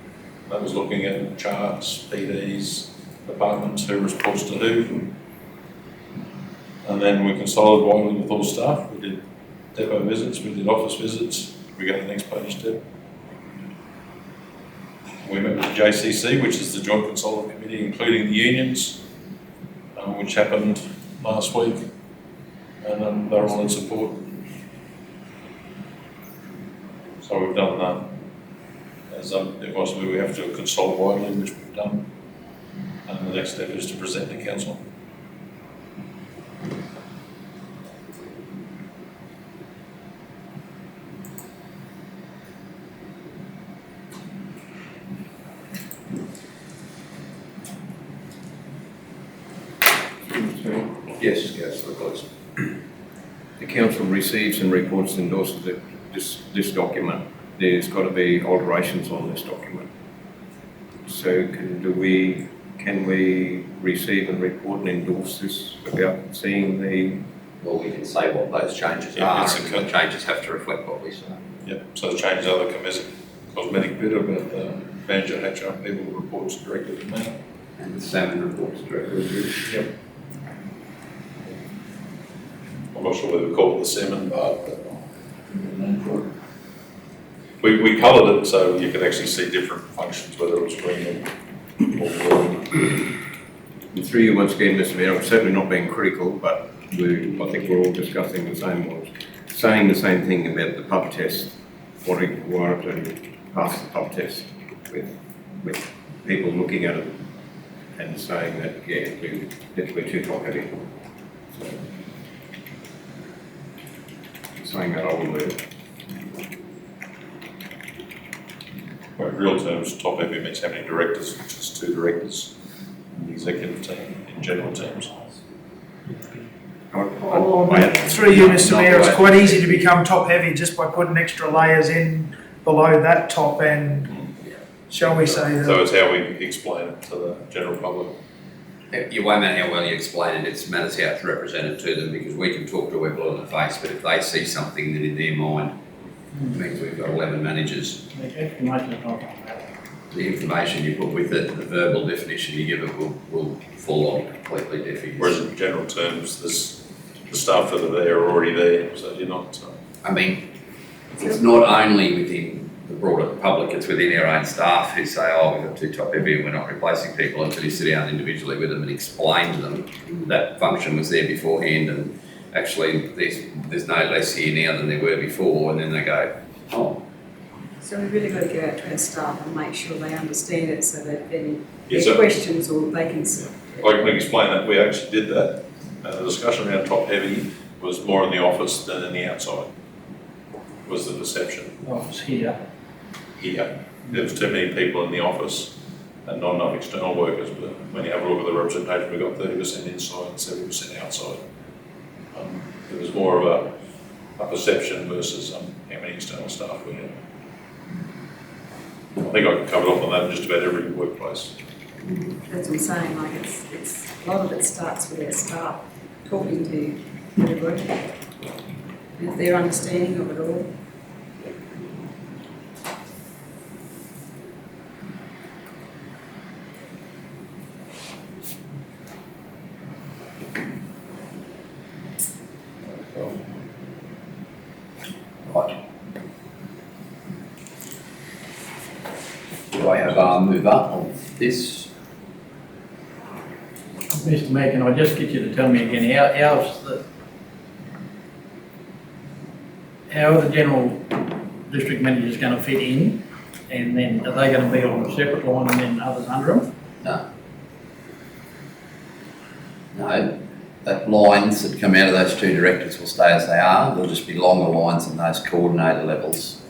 That was looking at charts, PDs, departments, who reports to who. And then we consulted widely with all staff. We did depot visits, we did office visits. We go to the next page, Deb. We met with the JCC, which is the Joint Consultative Committee, including the unions, which happened last week. And they're all in support. So we've done that. As advice, we have to consult widely, which we've done. And the next step is to present to council. Yes, Councillor Gleeson. The council receives and reports and endorses this document. There's got to be alterations on this document. So can we receive and report and endorse this without seeing the? Well, we can say what those changes are, and the changes have to reflect what we say. Yep, so the changes are the cosmetic bit about the manager HR people reports directly to me. And the salmon reports directly to you. Yep. I'm not sure whether we call it the salmon, but we coloured it so you could actually see different functions, whether it was green or blue. And through you once again, Mr. Mayor, I'm certainly not being critical, but I think we're all discussing the same ones, saying the same thing about the pub test, wanting to pass the pub test with people looking at it and saying that, yeah, we're too top heavy. So, saying that, I will move. Well, in real terms, top heavy means how many directors, which is 2 directors in the executive team, in general terms. Through you, Mr. Mayor, it's quite easy to become top heavy just by putting extra layers in below that top end, shall we say that? So it's how we explain it to the general public. It won't matter how well you explain it, it matters how it's represented to them, because we can talk to people in the face, but if they see something that in their mind means we've got 11 managers, the information you put with it, the verbal definition you give it will fall on completely deaf ears. Whereas in general terms, the staff that are there are already there, so you're not. I mean, it's not only within the broader public, it's within our own staff who say, oh, we've got 2 top heavy and we're not replacing people, until you sit down individually with them and explain to them that function was there beforehand and actually there's no less here now than there were before, and then they go, oh. So we've really got to get out to our staff and make sure they understand it so that if any Yeah, questions or they can. I can explain that we actually did that. The discussion around top heavy was more in the office than in the outside, was the perception. Office here. Here, there was too many people in the office and not enough external workers, but when you have a look at the representation, we've got 30% inside and 70% outside. There was more of a perception versus how many external staff we had. I think I can cover off on that in just about every workplace. That's what I'm saying, like it's a lot of it starts with our staff talking to everybody. And if their understanding of it all. Right. Do I have a mover of this? Mr. Mayor, can I just get you to tell me again, how are the general district managers going to fit in? And then are they going to be on a separate line and then others under them? No, that lines that come out of those 2 directors will stay as they are. There'll just be longer lines, and those coordinator levels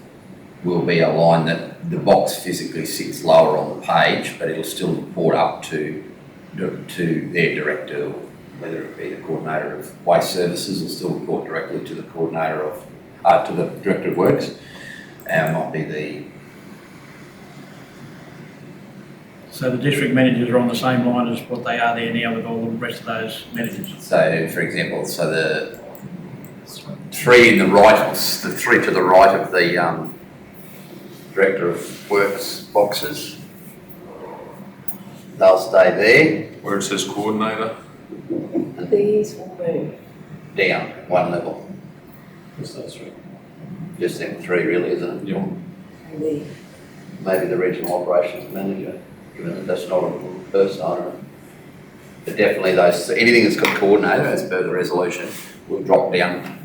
will be a line that the box physically sits lower on the page, but it'll still report up to their director whether it be the coordinator of waste services, will still report directly to the coordinator of, to the director of works, and might be the, So the district managers are on the same line as what they are there now with all the rest of those managers. so for example, so the three in the right, the three to the right of the director of works boxes, they'll stay there. Where it says coordinator, These will move. Down one level, Yes, that's right. just them three really, isn't it? Yeah. Maybe. Maybe the regional operations manager, given that that's not a person, I don't know. But definitely those, anything that's got coordinator as per the resolution will drop down.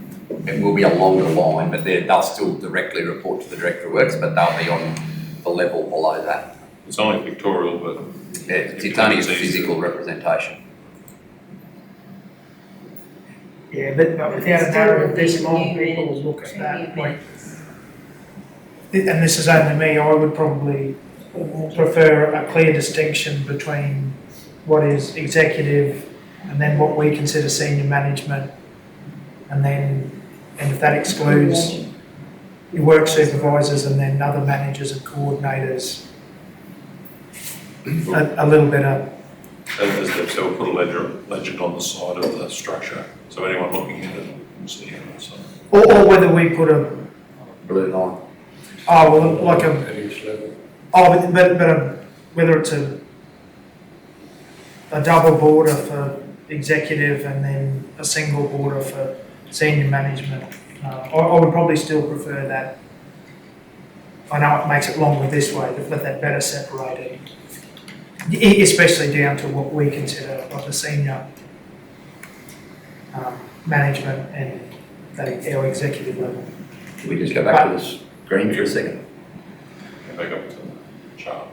It will be a longer line, but they'll still directly report to the director of works, but they'll be on the level below that. it's only pictorial, but Yeah, it's only a physical representation. Yeah, but without a narrative this long, people will look at that, like, and this is only me, I would probably prefer a clear distinction between what is executive and then what we consider senior management. And if that excludes your work supervisors and then other managers and coordinators, a little bit of, as they've still put a legend on the side of the structure, so anyone looking at it can see it. So or whether we put a, Blue line. oh, well, like a, At each level. oh, but whether it's a double border for executive and then a single border for senior management. I would probably still prefer that. I know it makes it longer this way, but that better separated, especially down to what we consider like the senior management and our executive level. Can we just go back to the screen for a second? go back up to the chart.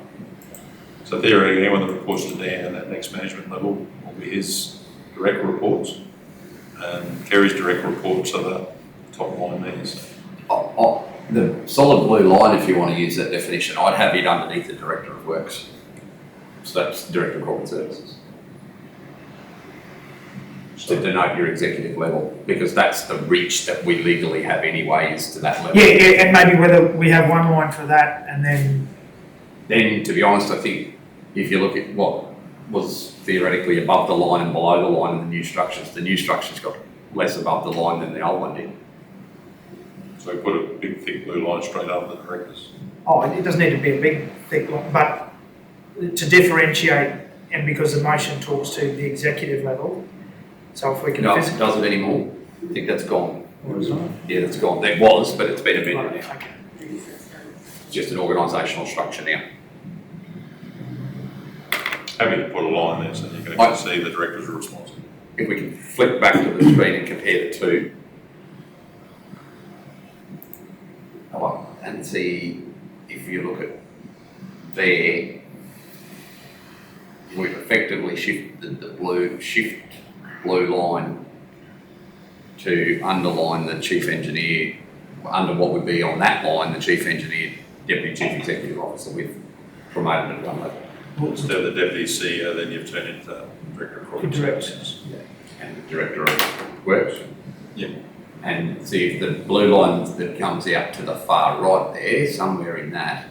So theoretically, anyone that reports to Dan at that next management level will be his direct reports. And Kerry's direct reports are the top line there. So. The solid blue line, if you want to use that definition, I'd have it underneath the Director of Works. So that's Director of Corporate Services. To denote your executive level, because that's the reach that we legally have anyway, is to that level. Yeah, and maybe whether we have one line for that and then. Then, to be honest, I think if you look at what was theoretically above the line and below the line in the new structure's got less above the line than the old one did. So we put a big thick blue line straight over the directors. Oh, it doesn't need to be a big, thick line, but to differentiate, and because the motion talks to the executive level, so if we can. No, it doesn't anymore. I think that's gone. Yeah, that's gone. There was, but it's been amended now. Okay. It's just an organisational structure now. Happy to put a line there so you can actually see the directors are responsible. If we can flip back to the screen and compare the two. And see if you look at there, we've effectively shifted the blue line to underline the chief engineer, under what would be on that line, the chief engineer, deputy chief executive officer. We've promoted it one level. Instead of the deputy CEO, then you've turned into director of corporate services. And the director of works. Yeah. And see if the blue line that comes out to the far right there, somewhere in that,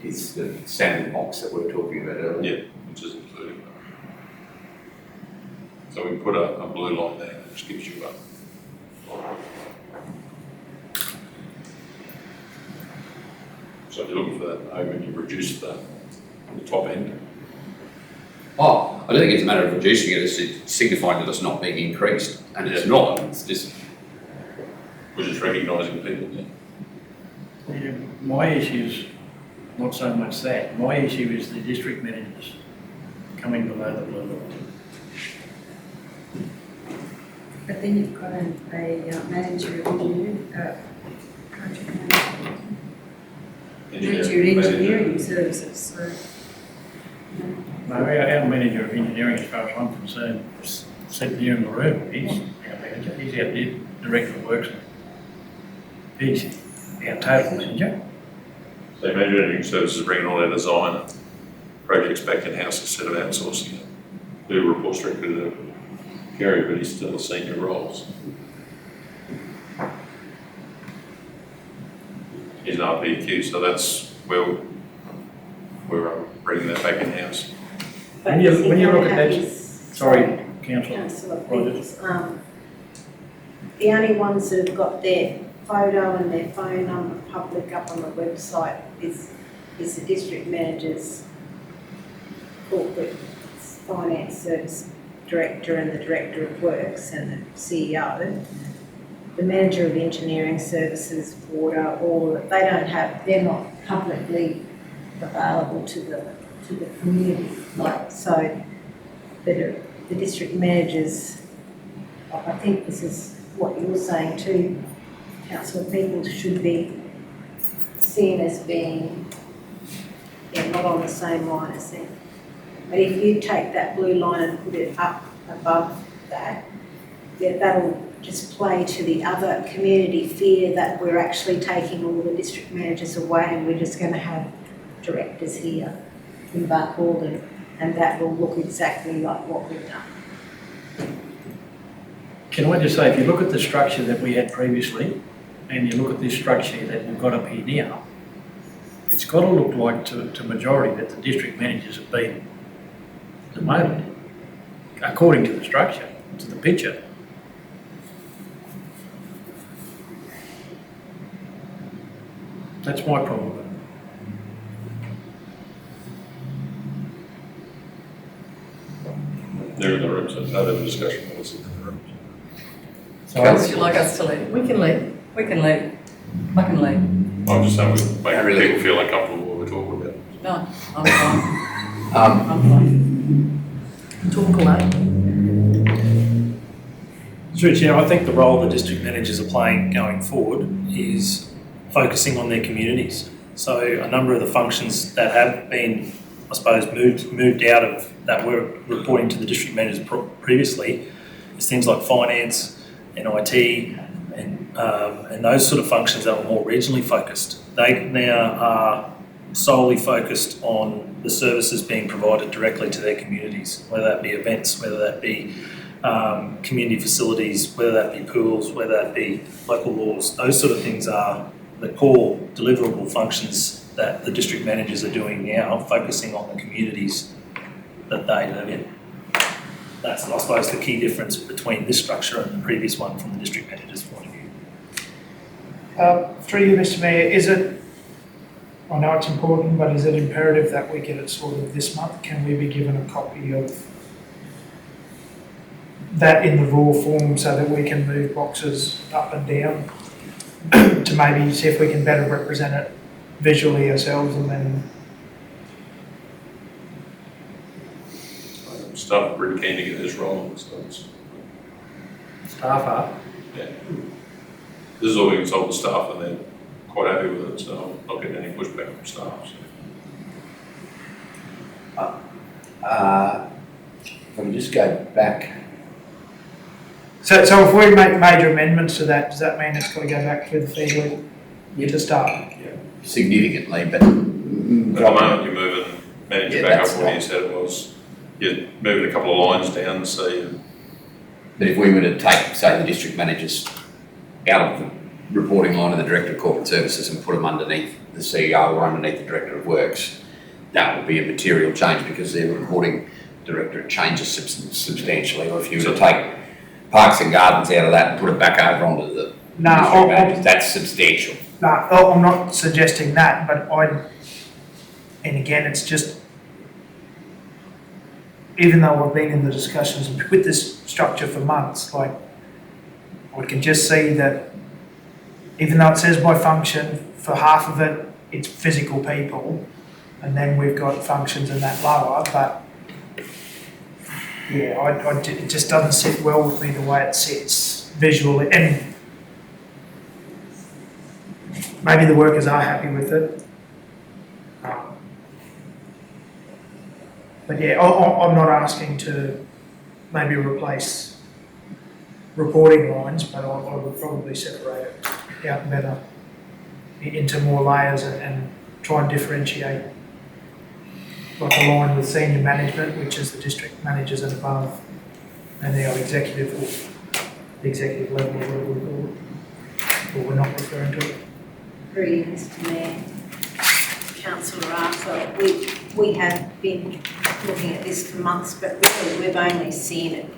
is the sandbox that we were talking about earlier. Yeah, which is including that. So we put a blue line there, which gives you a. So if you're looking for that over, you reduce the top end. Oh, I don't think it's a matter of reducing it, it's signifying that it's not being increased, and it's not, it's just. We're just recognising people, yeah. Yeah, my issue is not so much that. My issue is the district managers coming below the blue line. But then you've got a manager of engineering, project manager. Manager of engineering services, so. No, our manager of engineering, as far as I'm concerned, is sitting here in the room. He's our manager. He's our director of works. He's our total manager. So Major Engineering Services bringing all their design and projects back in-house instead of outsourcing it. Who reports directly to Gary, but he's still a senior role. So. He's an RPQ, so that's where we're bringing that back in-house. When you look at that, sorry, Councillor. Councillor Peters, the only ones that have got their photo and their phone number public up on the website is the district manager's corporate finance service director and the director of works and the CEO. The manager of engineering services, water, or they're not publicly available to the community. Like, so the district managers, I think this is what you're saying too, Councillor Peoples, should be seen as being not on the same line as them. But if you take that blue line and put it up above that, that'll just play to the other community fear that we're actually taking all the district managers away and we're just going to have directors here in Barcaldine, and that will look exactly like what we've done. Can I just say, if you look at the structure that we had previously, and you look at this structure that we've got up here now, it's got to look like to majority that the district managers have been demoted, according to the structure, to the picture. That's my problem. They're in the room, so no other discussion was in the room. Would you like us to leave? We can leave. We can leave. I can leave. I'm just saying we make people feel uncomfortable what we're talking about. No, I'm fine. I'm fine. Talk away. Through the Chair, I think the role the district managers are playing going forward is focusing on their communities. So a number of the functions that have been, I suppose, moved out of that were reporting to the district managers previously is things like finance and IT and those sort of functions that were more regionally focused. They now are solely focused on the services being provided directly to their communities, whether that be events, whether that be community facilities, whether that be pools, whether that be local laws. Those sort of things are the core deliverable functions that the district managers are doing now, focusing on the communities that they live in. That's, I suppose, the key difference between this structure and the previous one from the district manager's point of view. Through you, Mr. Mayor, is it, I know it's important, but is it imperative that we get it sorted this month? Can we be given a copy of that in the raw form so that we can move boxes up and down to maybe see if we can better represent it visually ourselves and then... Staff are pretty keen to get this rolling, so it's, Staff are. yeah. This is all we can tell the staff and they're quite happy with it, so I'm not getting any pushback from staff. So. If we just go back. So if we make major amendments to that, does that mean it's got to go back through the fee to start? Significantly, but... At the moment, you're moving manager back up where you said it was. You're moving a couple of lines down, so you... But if we were to take, say, the district managers out of the reporting line of the Director of Corporate Services and put them underneath the CEO or underneath the Director of Works, that would be a material change because their reporting directorate changes substantially. Or if you were to take Parks and Gardens out of that and put it back over onto the district managers, that's substantial. No, I'm not suggesting that, but and again, it's just, even though I've been in the discussions with this structure for months, like, I can just see that even though it says by function, for half of it, it's physical people, and then we've got functions in that lower, but yeah, it just doesn't sit well with me the way it sits visually, and maybe the workers are happy with it. But yeah, I'm not asking to maybe replace reporting lines, but I would probably separate it out better into more layers and try and differentiate, like align with senior management, which is the district managers and above, and our executive or the executive level, whatever we call it, or we're not referring to it. Through you, Mr Mayor, Councillor Arthur, we have been looking at this for months, but really we've only seen it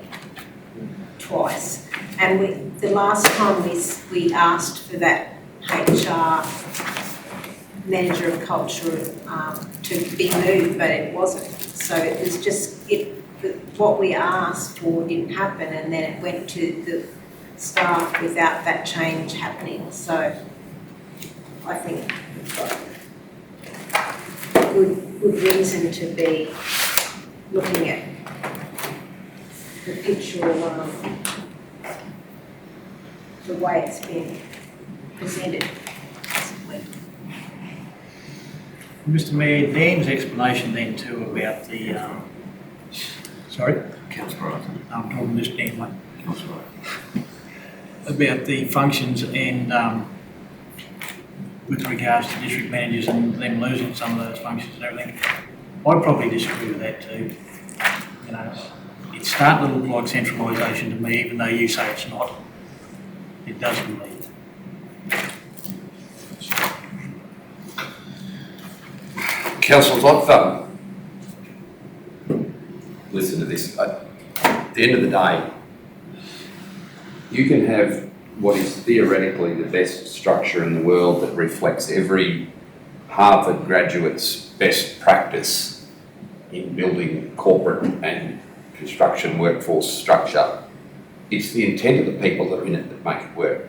twice. And the last time we asked for that HR manager of culture to be moved, but it wasn't. So it was just, what we asked for didn't happen, and then it went to the staff without that change happening. So I think we've got good reason to be looking at the picture of the way it's been presented. Mr Mayor, Dan's explanation then too about the, sorry? Councillor Arthur. I'm talking this Dan, mate. Councillor Arthur. About the functions and with regards to district managers and them losing some of those functions and everything. I probably disagree with that too. You know, it's starting to look like centralisation to me, even though you say it's not. It does to me. Councillors, I've listened to this. At the end of the day, you can have what is theoretically the best structure in the world that reflects every Harvard graduate's best practice in building corporate and construction workforce structure. It's the intent of the people that are in it that make it work.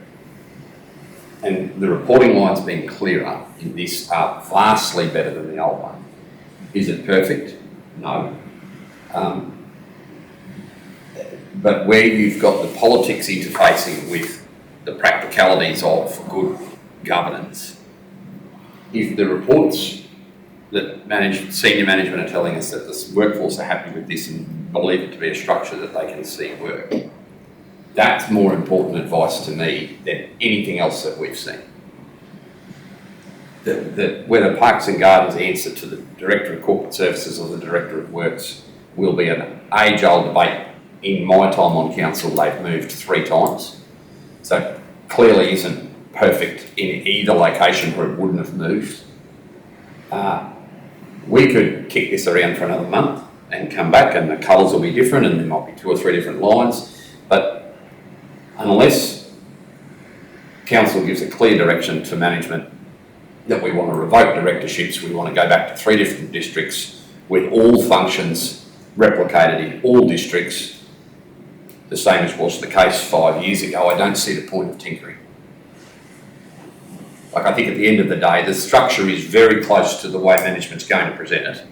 And the reporting lines being clearer in this are vastly better than the old one. Is it perfect? No. But where you've got the politics interfacing with the practicalities of good governance, if the reports that senior management are telling us that the workforce are happy with this and believe it to be a structure that they can see work, that's more important advice to me than anything else that we've seen. Whether Parks and Gardens answer to the Director of Corporate Services or the Director of Works will be an age-old debate. In my time on council, they've moved 3 times. So clearly isn't perfect in either location where it wouldn't have moved. We could kick this around for another month and come back and the colours will be different and there might be 2 or 3 different lines. But unless council gives a clear direction to management that we want to revoke directorships, we want to go back to 3 different districts with all functions replicated in all districts, the same as was the case 5 years ago, I don't see the point of tinkering. Like, I think at the end of the day, the structure is very close to the way management's going to present it,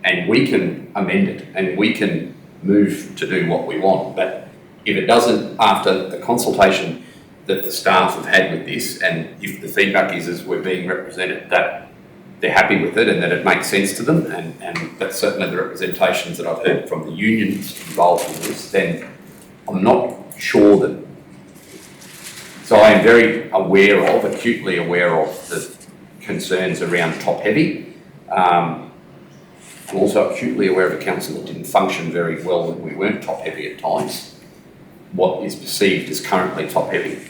and we can amend it and we can move to do what we want. But if it doesn't, after the consultation that the staff have had with this, and if the feedback is as we're being represented, that they're happy with it and that it makes sense to them, and that's certainly the representations that I've heard from the unions involved in this, then I'm not sure that. So I am very acutely aware of the concerns around top heavy. I'm also acutely aware of a council that didn't function very well when we weren't top heavy at times. What is perceived as currently top heavy.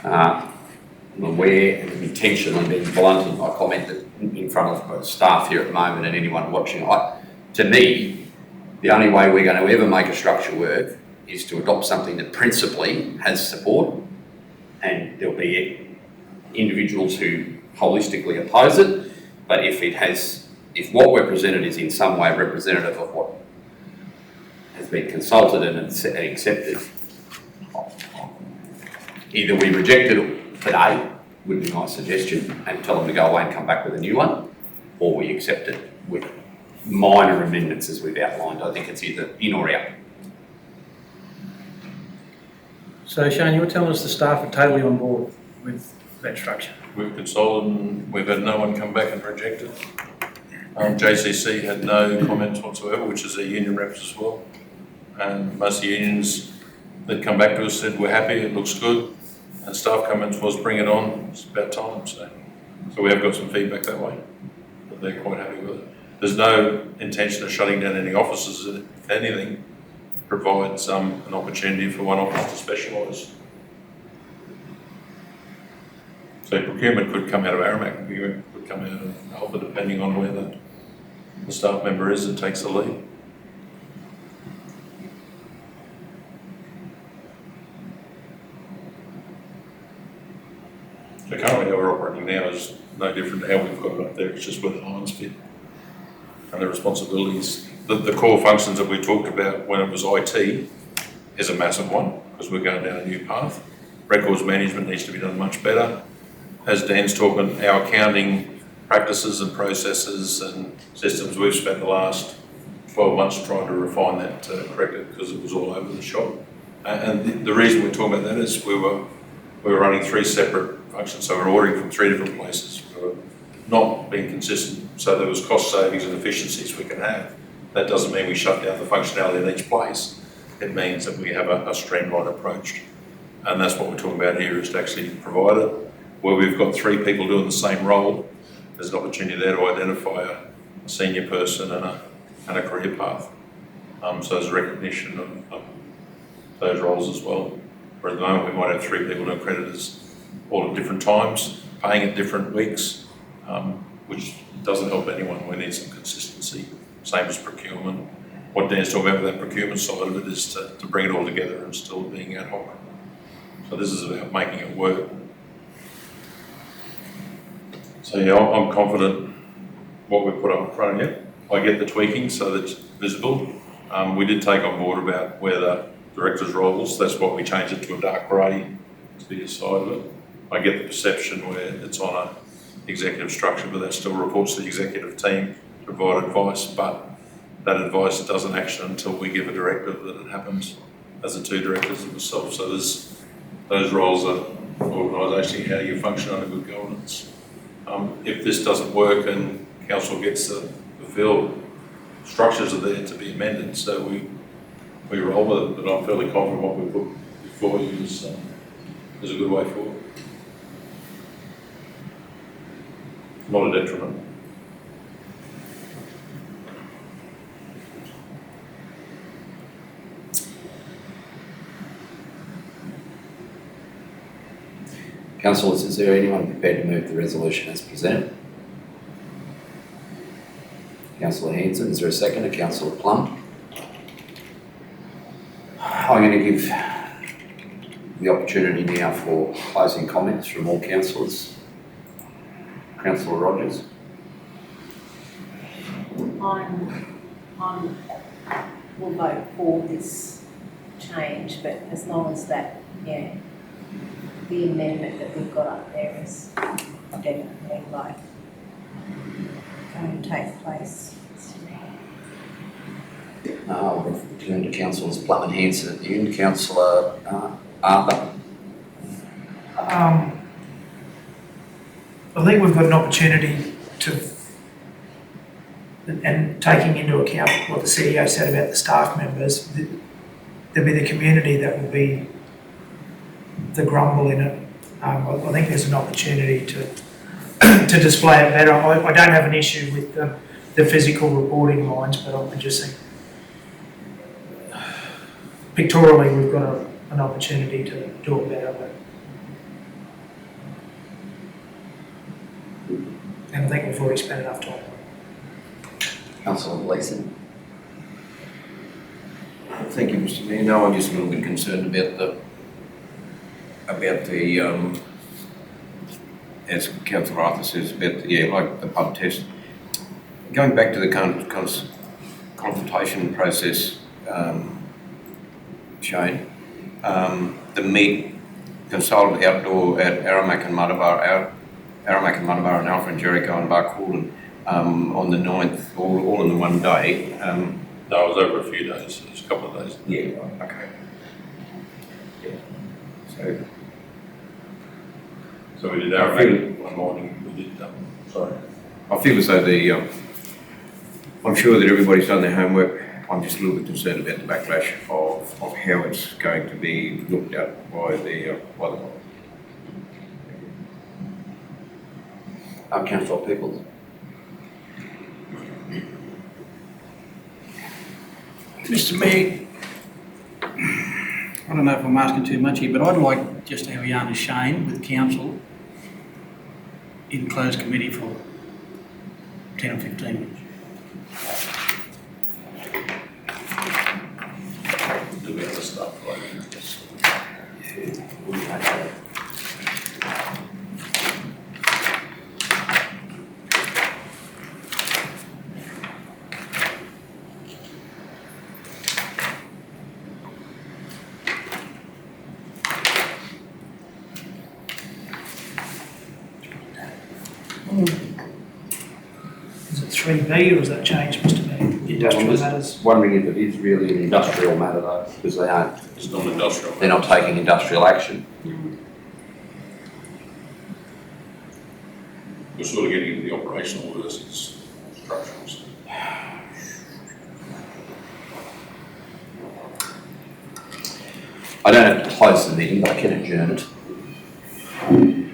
I'm aware and intentionally being blunt in my comment that in front of both staff here at the moment and anyone watching. To me, the only way we're going to ever make a structure work is to adopt something that principally has support, and there'll be individuals who holistically oppose it, but if what we're presented is in some way representative of what has been consulted and accepted, either we reject it today, would be my suggestion, and tell them to go away and come back with a new one, or we accept it with minor amendments as we've outlined. I think it's either in or out. So Shane, you're telling us the staff are totally on board with that structure? We've consulted and we've had no one come back and reject it. JCC had no comments whatsoever, which is their union reps as well. And most of the unions that come back to us said, we're happy, it looks good. And staff comments was, bring it on, it's about time. So we have got some feedback that way. but they're quite happy with it. There's no intention of shutting down any offices. If anything, provides an opportunity for one office to specialise. So procurement could come out of Aramac, procurement could come out of Alpha, depending on where the staff member is that takes the lead. So currently how we're operating now is no different to how we've got it up there, it's just where the lines fit. And the responsibilities, the core functions that we talked about when it was IT is a massive one, because we're going down a new path. Records management needs to be done much better. As Dan's talking, our accounting practices and processes and systems, we've spent the last 12 months trying to refine that to correct it, because it was all over the shop. And the reason we're talking about that is we were running 3 separate functions, so we're ordering from 3 different places. We were not being consistent, so there was cost savings and efficiencies we can have. That doesn't mean we shut down the functionality in each place. It means that we have a streamlined approach. And that's what we're talking about here, is to actually provide it. Where we've got 3 people doing the same role, there's an opportunity there to identify a senior person and a career path. So there's recognition of those roles as well. Where at the moment we might have 3 people doing creditors all at different times, paying at different weeks, which doesn't help anyone. We need some consistency, same as procurement. What Dan's talking about with that procurement side of it is to bring it all together and still being ad hoc. So this is about making it work. So yeah, I'm confident what we've put up in front of you. I get the tweaking so that it's visible. We did take on board about where the director's roles, that's why we changed it to a dark grey to be the side of it. I get the perception where it's on a executive structure, but that still reports to the executive team to provide advice, but that advice doesn't action until we give a directive that it happens as the 2 directors themselves. So those roles are organisationally how you function under good governance. If this doesn't work and council gets the feel, structures are there to be amended, so we roll with it, but I'm fairly confident what we put before you is a good way forward. Not a detriment. Councillors, is there anyone prepared to move the resolution as presented? Councillor Hanson, is there a second? Councillor Plum? I'm going to give the opportunity now for closing comments from all councillors. Councillor Rogers. Will vote for this change, but as long as that, the amendment that we've got up there is definitely like going to take place. We'll turn to Councillors Plum and Hanson at the end. Councillor Arthur. I think we've got an opportunity to, and taking into account what the CEO said about the staff members, there'll be the community that will be the grumble in it. I think there's an opportunity to display it better. I don't have an issue with the physical reporting lines, but I just think pictorially we've got an opportunity to do it better. And I think we've already spent enough time. Councillor Gleeson. Thank you, Mr. Mayor. No, I'm just a little bit concerned about the as Councillor Arthur says, about like the pub test. Going back to the consultation process, Shane, the meet consultant outdoor at Aramac and Muttaburra, and Alpha and Jericho and Barcaldine on the 9th, all in the one day. No, it was over a few days, it was a couple of days. Yeah, okay. Yeah. So we did Aramac one morning, we did, I feel as though I'm sure that everybody's done their homework. I'm just a little bit concerned about the backlash of how it's going to be looked at by the Councillor Peoples. Mr Mayor, I don't know if I'm asking too much here, but I'd like just to have a yarn to Shane with council in closed committee for 10 or 15 minutes. Do the other stuff, right? Is it 3B or has that changed, Mr Mayor? Industrial matters? Wondering if it is really an industrial matter though, because they aren't, It's not industrial. they're not taking industrial action. We're sort of getting into the operational versus structural stuff. I don't have to close the meeting, but I can adjourn it.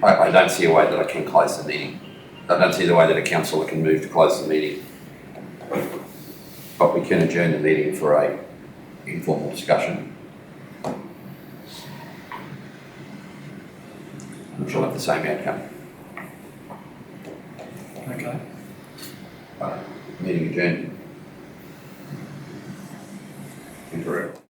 I don't see a way that I can close the meeting. I don't see the way that a councillor can move to close the meeting. But we can adjourn the meeting for a informal discussion. Which will have the same outcome. Okay. Meeting adjourned. Incorrect.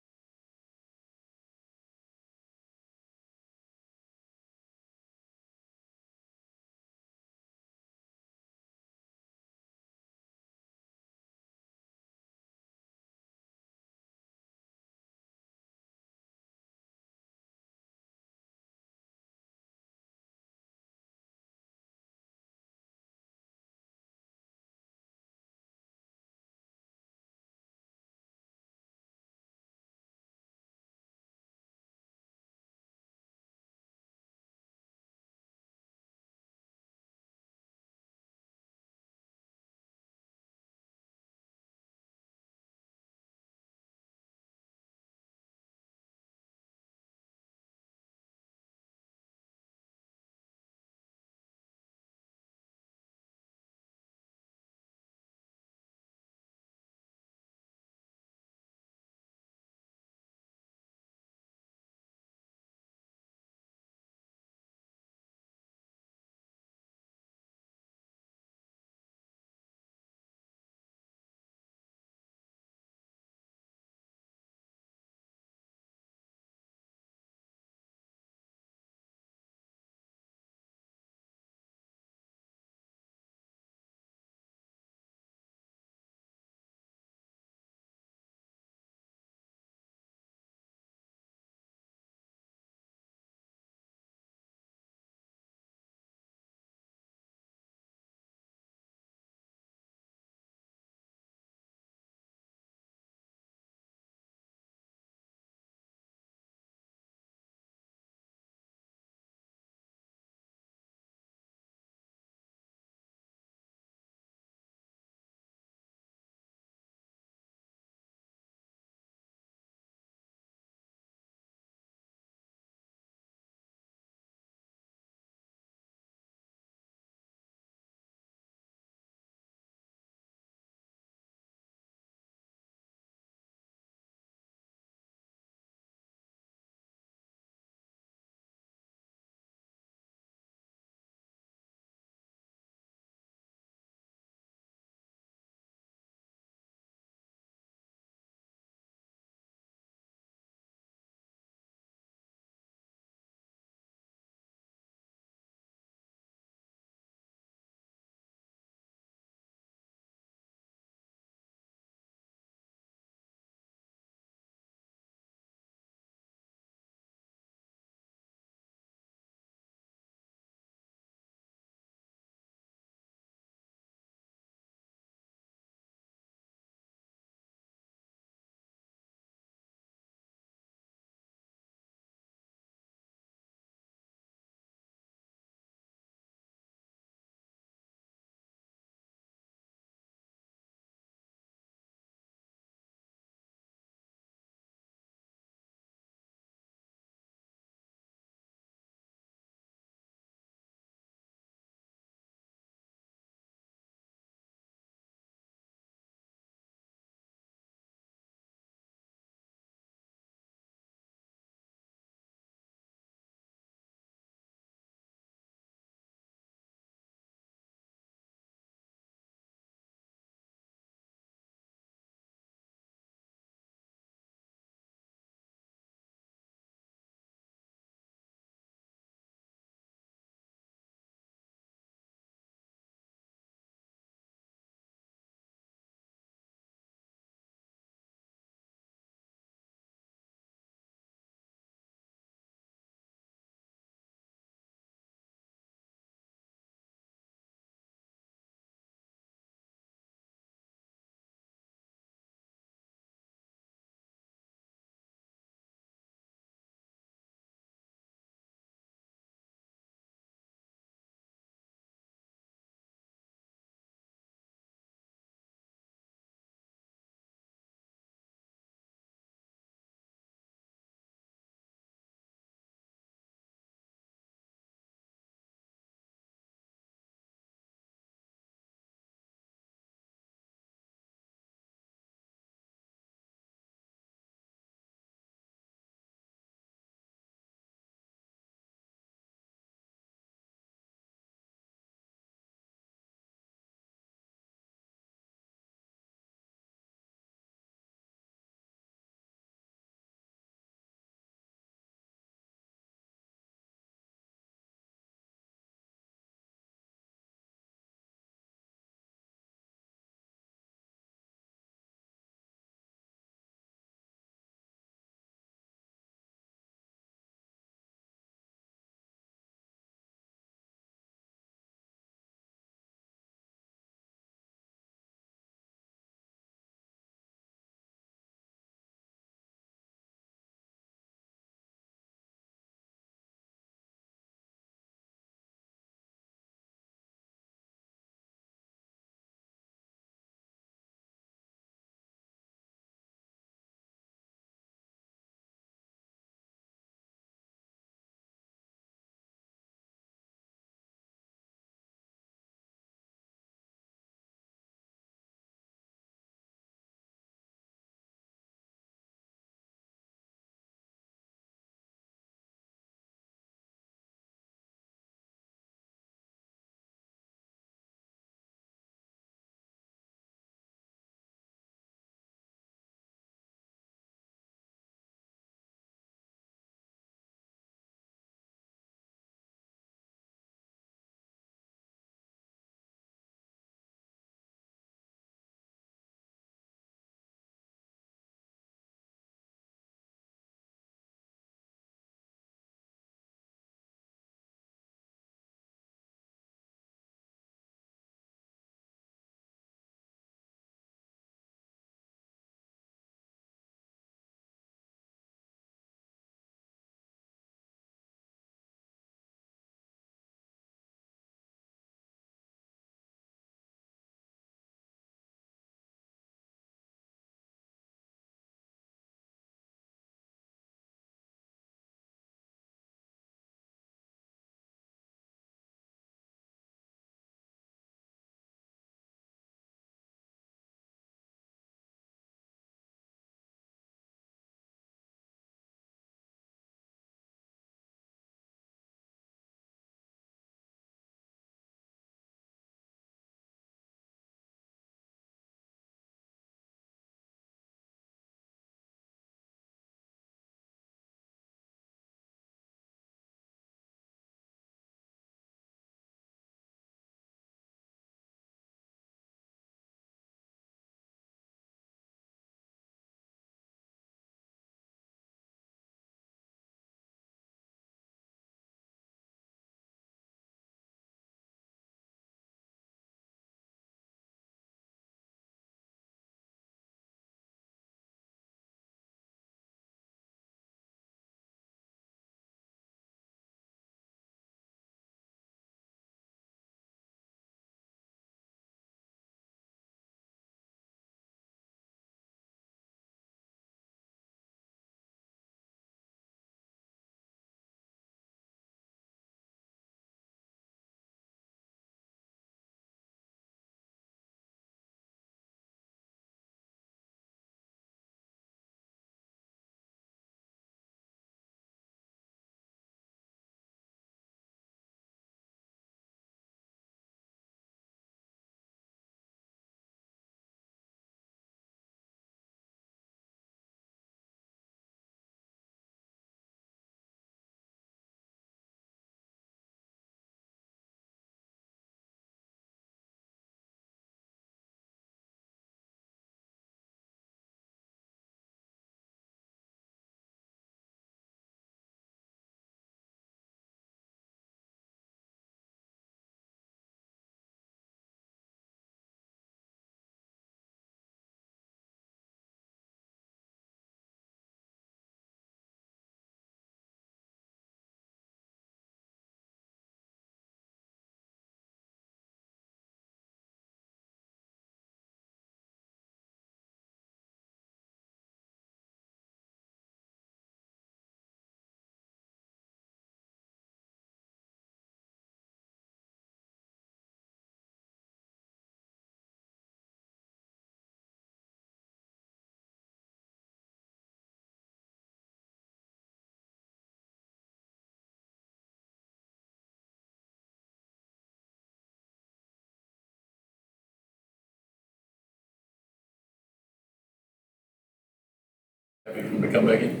Happy for them to come back in.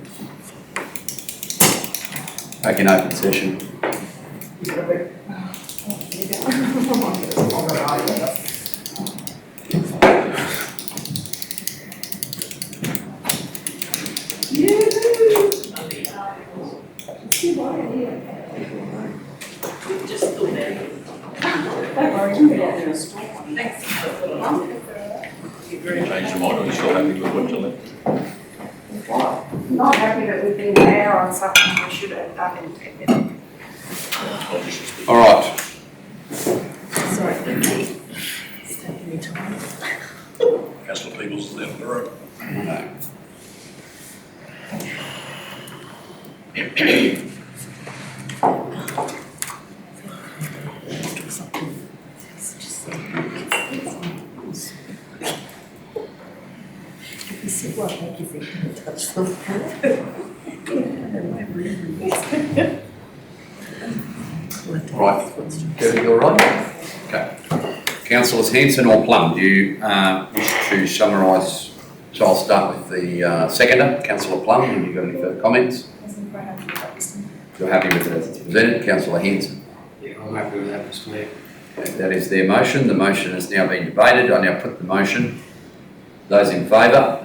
Back in open session. Change your mind, or you still happy with what you left? Not happy that we've been there on something we should have done in 10 minutes. All right. Sorry, Vicky. It's taking me time. Councillor Peebles is out on the road. No. You said, what make you think you can touch them? Right. Kevin, you all right? Okay. Councillors Hanson or Plum, do you wish to summarise? So I'll start with the seconder, Councillor Plum. Have you got any further comments? You're happy with it as it's presented, Councillor Hanson? Yeah, I'm happy with that, Mr Mayor. Okay, that is their motion. The motion has now been debated. I now put the motion. Those in favour?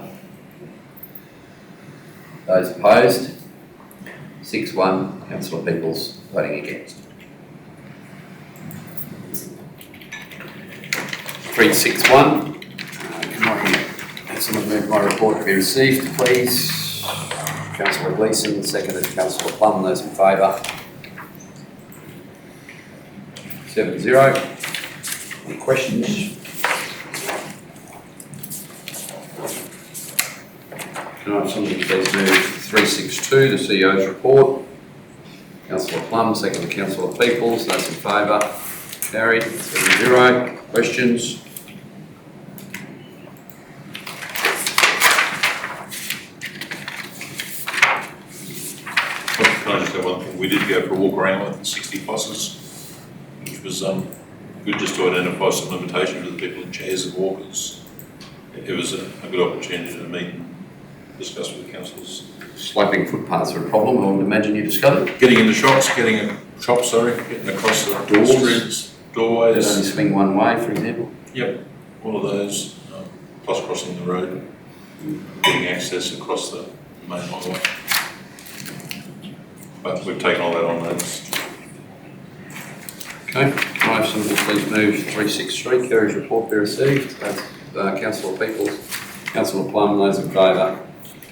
Those opposed? 6-1. Councillor Peebles voting against. 361. Can I have someone move my report to be received, please? Councillor Gleeson, seconded Councillor Plum. Those in favour? 7-0. Any questions? Can I have somebody please move 362, the CEO's report? Councillor Plum, seconded Councillor Peebles. Those in favour? Carried. 7-0. Questions? Can I just have one thing? We did go for a walk around with 60 buses, which was good just to identify some limitations for the people in chairs and walkers. It was a good opportunity to meet and discuss with councillors. Sloping footpaths are a problem, I would imagine you discovered. Getting into shops, getting across the Doors. streets, doorways. They only swing one way, for example. Yep, all of those, plus crossing the road, getting access across the main highway. But we've taken all that on notice. Okay, can I have somebody please move 363, Kerry's report be received? That's Councillor Peebles, Councillor Plum, those in favour,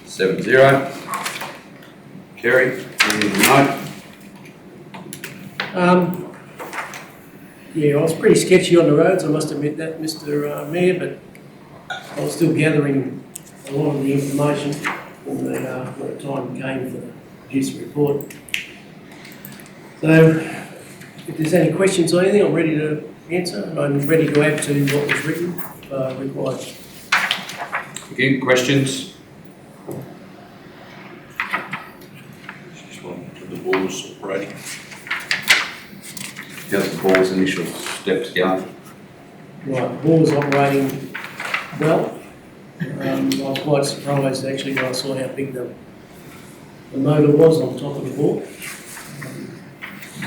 7-0. Kerry, anything to note? Yeah, I was pretty sketchy on the roads, I must admit that, Mr. Mayor, but I was still gathering a lot of the information when the time came for the produce the report. So, if there's any questions or anything, I'm ready to answer, and I'm ready to add to what was written, required. Again, questions? Just one to the balls operating. How's the ball's initial steps going? Right, the ball is operating well. I was quite surprised actually when I saw how big the motor was on top of the ball.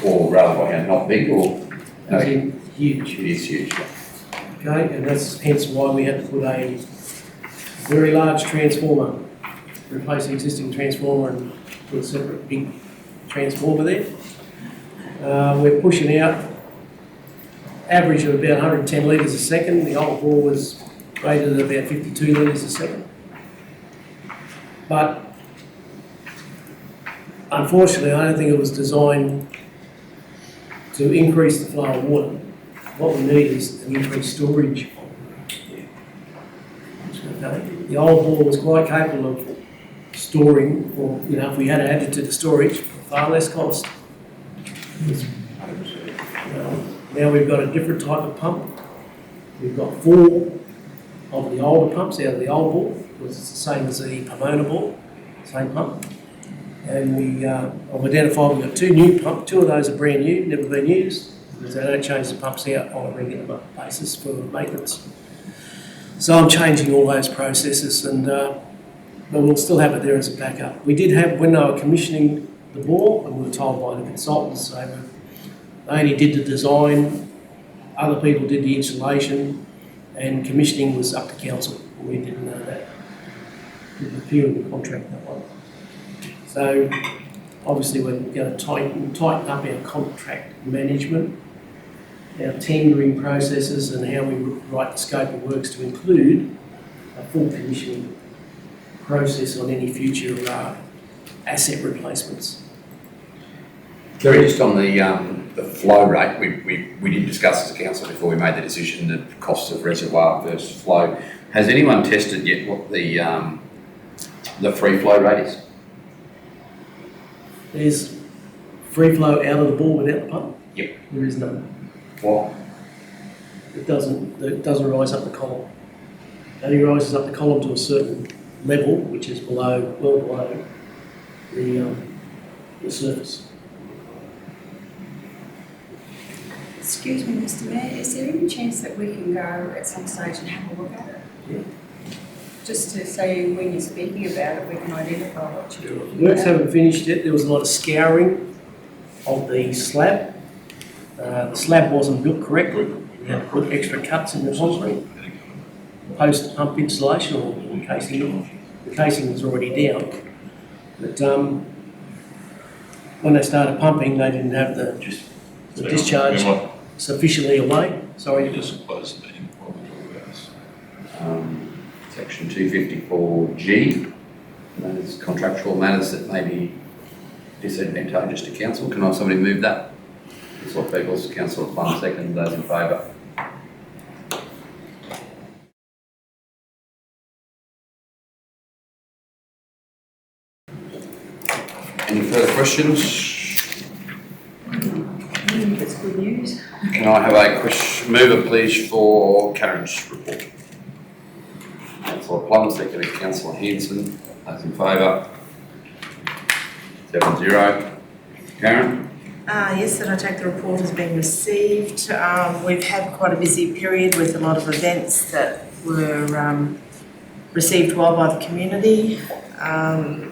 Or rather, not big, or? As in huge. It is huge. Okay, and that's hence why we had to put a very large transformer, replace the existing transformer and put a separate big transformer there. We're pushing out average of about 110 litres a second. The old bore was rated at about 52 litres a second. But unfortunately, I don't think it was designed to increase the flow of water. What we need is an increased storage. Okay. The old bore was quite capable of storing, or if we had added to the storage, for far less cost. Now we've got a different type of pump. We've got 4 of the older pumps out of the old bore, which is the same as the Pomona bore, same pump. And I've identified we've got 2 new pumps. 2 of those are brand new, never been used, because they don't change the pumps out on a regular basis for maintenance. So I'm changing all those processes, and but we'll still have it there as a backup. We did have, when they were commissioning the bore, and we were told by the consultants, they only did the design, other people did the installation, and commissioning was up to council. We didn't know that. Didn't appear in the contract that one. So obviously we're going to tighten up our contract management, our tendering processes, and how we write the scope of works to include a full commissioning process on any future asset replacements. Kerry, just on the flow rate, we did discuss as a council before we made the decision the cost of reservoir versus flow. Has anyone tested yet what the free flow rate is? There's free flow out of the bore without the pump? Yep. There is none. What? It doesn't rise up the column. It only rises up the column to a certain level, which is well below the surface. Excuse me, Mr Mayor, is there any chance that we can go at some stage and have a look at it? Yeah. Just to say when you're speaking about it, we can identify what you're talking Works about. haven't finished yet. There was a lot of scouring of the slab. The slab wasn't built correctly. We had to put extra cuts in the concrete. Post pump installation or casing, the casing was already down. But when they started pumping, they didn't have the discharge sufficiently away. Sorry. Just close the meeting while we talk about this. Section 254G, those contractual matters that may be disadvantageous to council. Can I have somebody move that? Councillor Peebles, Councillor Plum, second. Those in favour? Any further questions? That's good news. Can I have a mover, please, for Karen's report? Councillor Plum, second. Councillor Hanson. Those in favour? 7-0. Karen? Yes, and I take the report as being received. We've had quite a busy period with a lot of events that were received well by the community.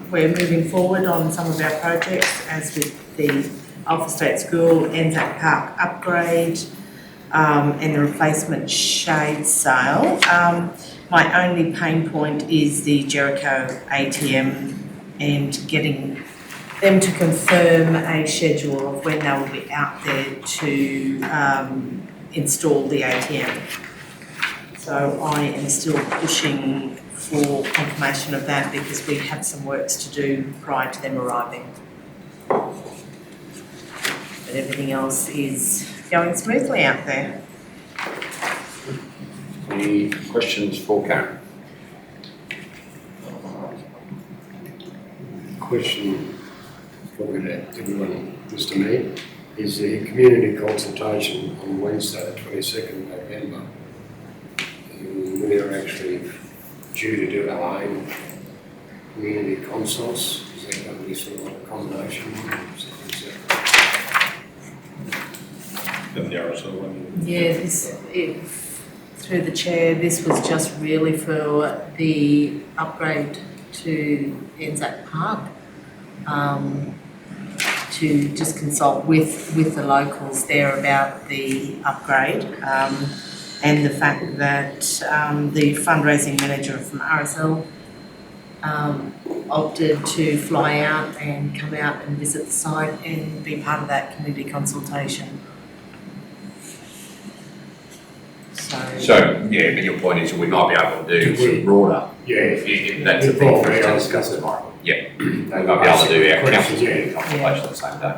We're moving forward on some of our projects, as with the Alpha State School, Anzac Park upgrade, and the replacement shade sale. My only pain point is the Jericho ATM and getting them to confirm a schedule of when they will be out there to install the ATM. So I am still pushing for confirmation of that because we have some works to do prior to them arriving. But everything else is going smoothly out there. Any questions for Karen? Question probably to everyone, Mr Mayor, is the community consultation on Wednesday, the 22nd of November. We're actually due to do our own community consults. Is that going to be sort of like a combination? Then the RSL one. Yeah, through the chair, this was just really for the upgrade to Anzac Park. To just consult with the locals there about the upgrade, and the fact that the fundraising manager from RSL opted to fly out and come out and visit the site and be part of that community consultation. So, yeah, but your point is we might be able to do some broader. Yeah, if that's a thing for us to discuss tomorrow. Yeah, we might be able to do our council community consultation on the same day.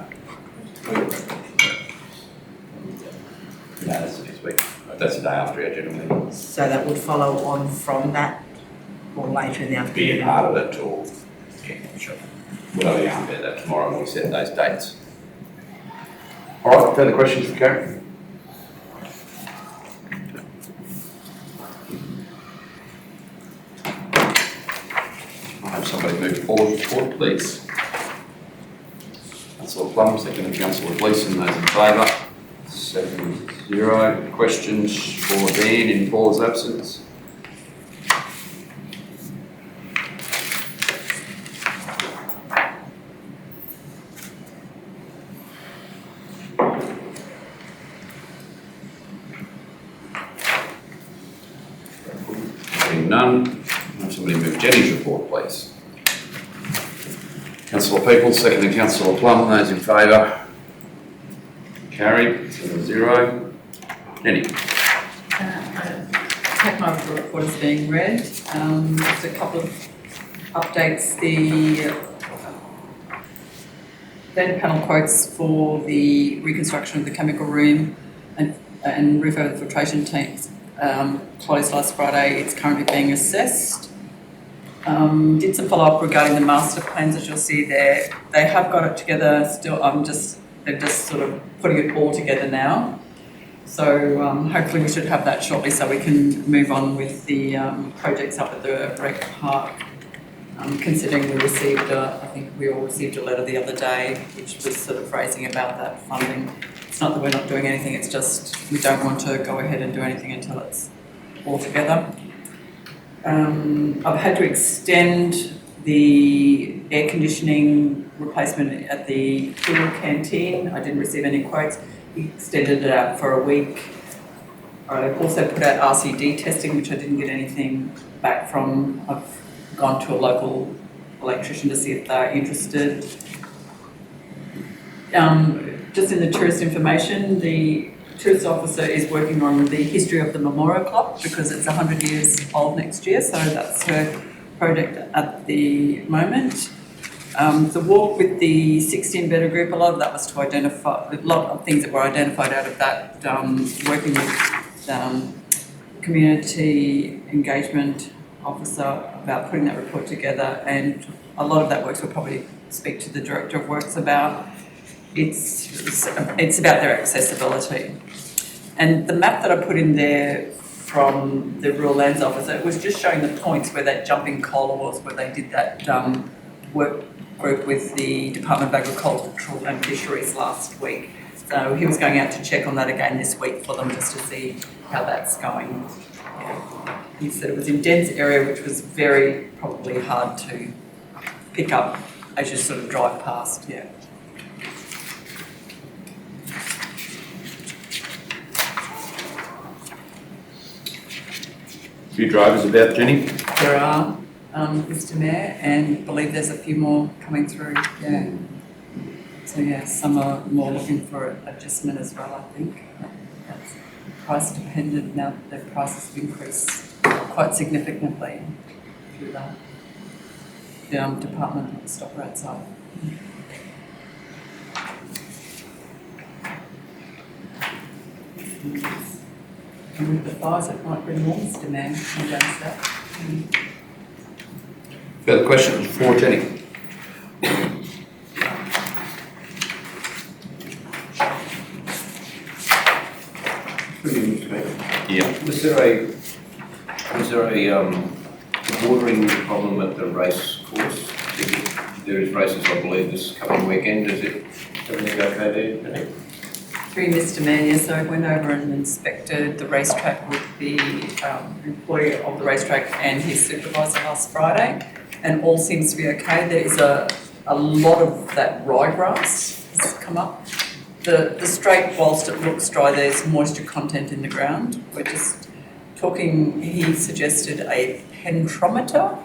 No, that's the next week. That's the day after our general meeting. So that would follow on from that, or later in the afternoon. Be a part of it, or, yeah, sure. We'll have a yarn about that tomorrow when we set those dates. All right, further questions for Karen? I'll have somebody move forward, please. Councillor Plum, second, Councillor Gleeson, those in favour. 7-0. Questions for Dan in Paul's absence? none, have somebody move Jenny's report, please. Councillor Peoples, seconded Councillor Plum, those in favour? Carried, 7-0. Jenny. Take my report as being read. Just a couple of updates. The data panel quotes for the reconstruction of the chemical room and roof over the filtration tanks closed last Friday. It's currently being assessed. Did some follow-up regarding the master plans, as you'll see there. They have got it together still. They're just sort of putting it all together now. So hopefully we should have that shortly so we can move on with the projects up at the rec park. Considering we received, I think we all received a letter the other day which was sort of phrasing about that funding. It's not that we're not doing anything, it's just we don't want to go ahead and do anything until it's all together. I've had to extend the air conditioning replacement at the pool canteen. I didn't receive any quotes. We extended it out for a week. I also put out RCD testing, which I didn't get anything back from. I've gone to a local electrician to see if they're interested. Just in the tourist information, the tourist officer is working on the history of the Memorial Clock because it's 100 years old next year, so that's her project at the moment. The walk with the 16 Better group, a lot of that was to identify, a lot of things that were identified out of that, working with community engagement officer about putting that report together, and a lot of that works we'll probably speak to the Director of Works about. It's about their accessibility. And the map that I put in there from the Rural Lands Officer, it was just showing the points where that jumping coal was, where they did that work group with the Department of Agriculture and Fisheries last week. So he was going out to check on that again this week for them just to see how that's going. Yeah. He said it was in dense area, which was very probably hard to pick up as you sort of drive past, yeah. A few drivers about, Jenny? There are, Mr Mayor, and I believe there's a few more coming through, yeah. So yeah, some are more looking for adjustment as well, I think. That's price dependent now that their prices have increased quite significantly through that. The department stop outside. And with the fires, it might bring more demand against that. Further questions for Jenny? Yeah. Was there a watering problem at the race course? There is races, I believe, this coming weekend. Is it everything okay there? Through Mr Mayor, so I went over and inspected the racetrack with the employee of the racetrack and his supervisor last Friday, and all seems to be okay. There is a lot of that ryegrass has come up. The straight, whilst it looks dry, there's moisture content in the ground. We're just talking, he suggested a pentrometer,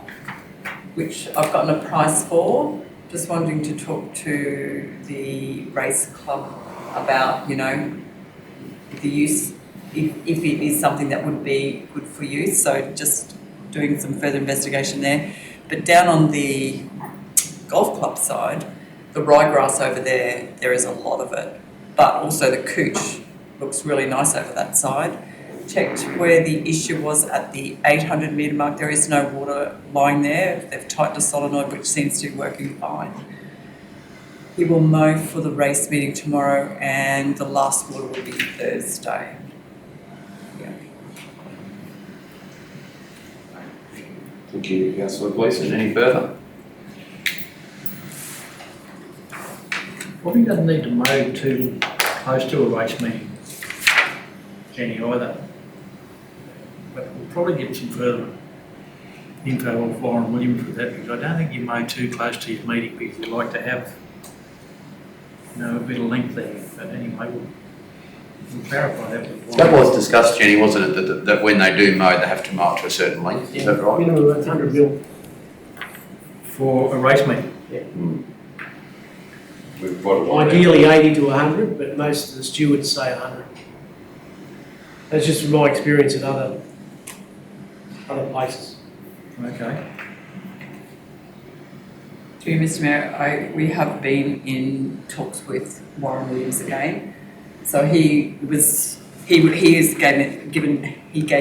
which I've gotten a price for. Just wanting to talk to the race club about, you know, the use, if it is something that would be good for use. So just doing some further investigation there. But down on the golf club side, the ryegrass over there is a lot of it. But also the couch looks really nice over that side. Checked where the issue was at the 800 metre mark. There is no water lying there. They've tightened a solenoid, which seems to be working fine. He will mow for the race meeting tomorrow, and the last water will be Thursday. Yeah. Thank you, Councillor Gleeson. Any further? Probably doesn't need to mow too close to a race meeting, Jenny, either. But we'll probably get some further info of Warren Williams with that, because I don't think you mow too close to his meeting, because you like to have, you know, a bit of length there. But anyway, We'll clarify that before. That was discussed, Jenny, wasn't it, that when they do mow, they have to mow it to a certain length, is that right? Minimum of 100 mil. For a race meet. We've got a lot. Ideally 80 to 100, but most of the stewards say 100. That's just from my experience in other places. Okay. To you, Mr. Mayor, we have been in talks with Warren Williams again. So he gave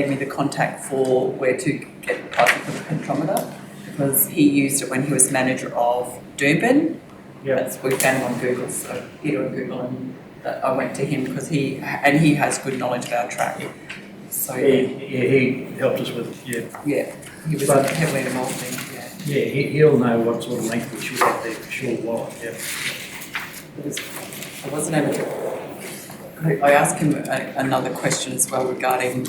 me the contact for where to get pricing for the spectrometer, because he used it when he was manager of Doomben. Yeah. We found him on Google, so Peter on Google, and I went to him because he has good knowledge about track. So He helped us with, yeah, he was But- heavily involved in, yeah. Yeah, he'll know what sort of length we should have there for sure, why, yeah. I wasn't able to. I asked him another question as well regarding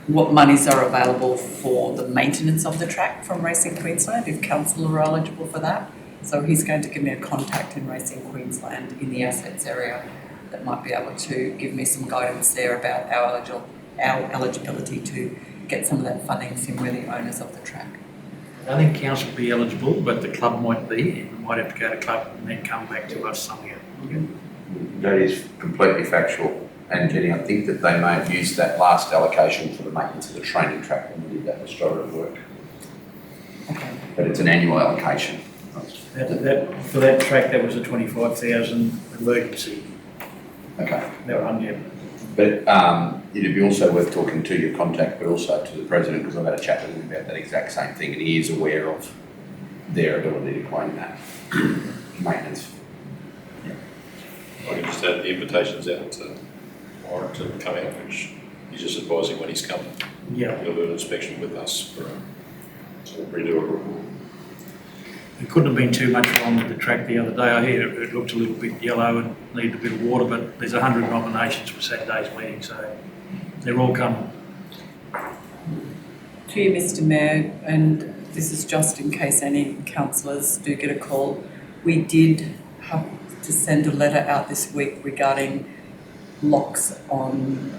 what monies are available for the maintenance of the track from Racing Queensland, if council are eligible for that. So he's going to give me a contact in Racing Queensland in the assets area that might be able to give me some guidance there about our eligibility to get some of that funding from we're the owners of the track. I think council will be eligible, but the club might be, and we might have to go to club and then come back to us somehow. That is completely factual. And Jenny, I think that they may have used that last allocation for the maintenance of the training track when we did that restorative work. Okay. But it's an annual allocation. For that track, that was a 25,000 emergency. Okay. They were under. But it'd be also worth talking to your contact, but also to the president, because I've had a chat with him about that exact same thing, and he is aware of their ability to claim that maintenance. I can just add the invitations out to Warren to come out, which he's just advising when he's coming. Yeah. He'll do an inspection with us for to redo a report. There couldn't have been too much wrong with the track the other day. I hear it looked a little bit yellow and needed a bit of water, but there's 100 nominations for Saturday's meeting, so they're all coming. To you, Mr. Mayor, and this is just in case any councillors do get a call, we did have to send a letter out this week regarding locks on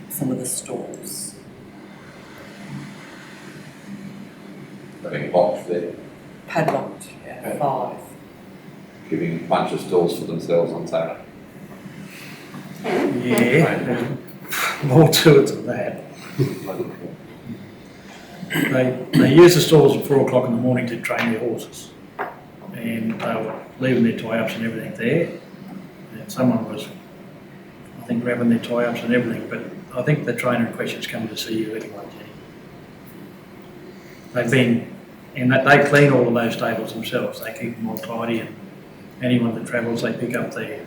some of the stalls. They're being locked there, Padlocked, yeah, 5. giving a bunch of stalls for themselves on Saturday. Yeah, there's more to it than that. They use the stalls at 4 o'clock in the morning to train their horses. And they were leaving their tie-ups and everything there. And someone was, I think, grabbing their tie-ups and everything, but I think the trainer in question is coming to see you anyway, Jenny. They've been, and that they clean all of those stables themselves. They keep them all tidy, and anyone that travels, they pick up their,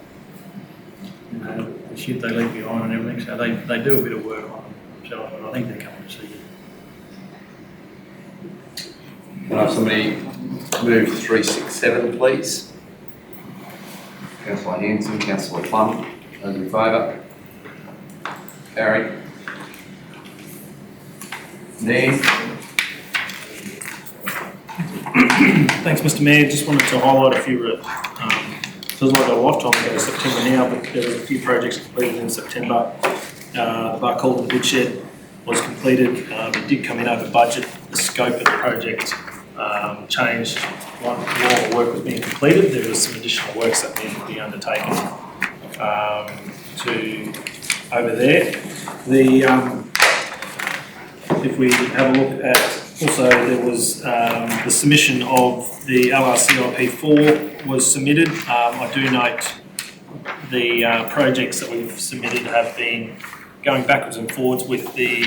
the shit they leave behind and everything. So they do a bit of work on them themselves, but I think they're coming to see you. Can I have somebody move 367, please? Councillor Hanson, Councillor Plum, those in favour? Carried. Dean? Thanks, Mr. Mayor. Just wanted to highlight a few, feels like a lifetime ago, September now, but there were a few projects completed in September. The Barcaldine Woodshed was completed. It did come in over budget. The scope of the project changed while the work was being completed. There was some additional works that needed to be undertaken over there. If we have a look at, also there was the submission of the LRCIP4 was submitted. I do note the projects that we've submitted have been going backwards and forwards with they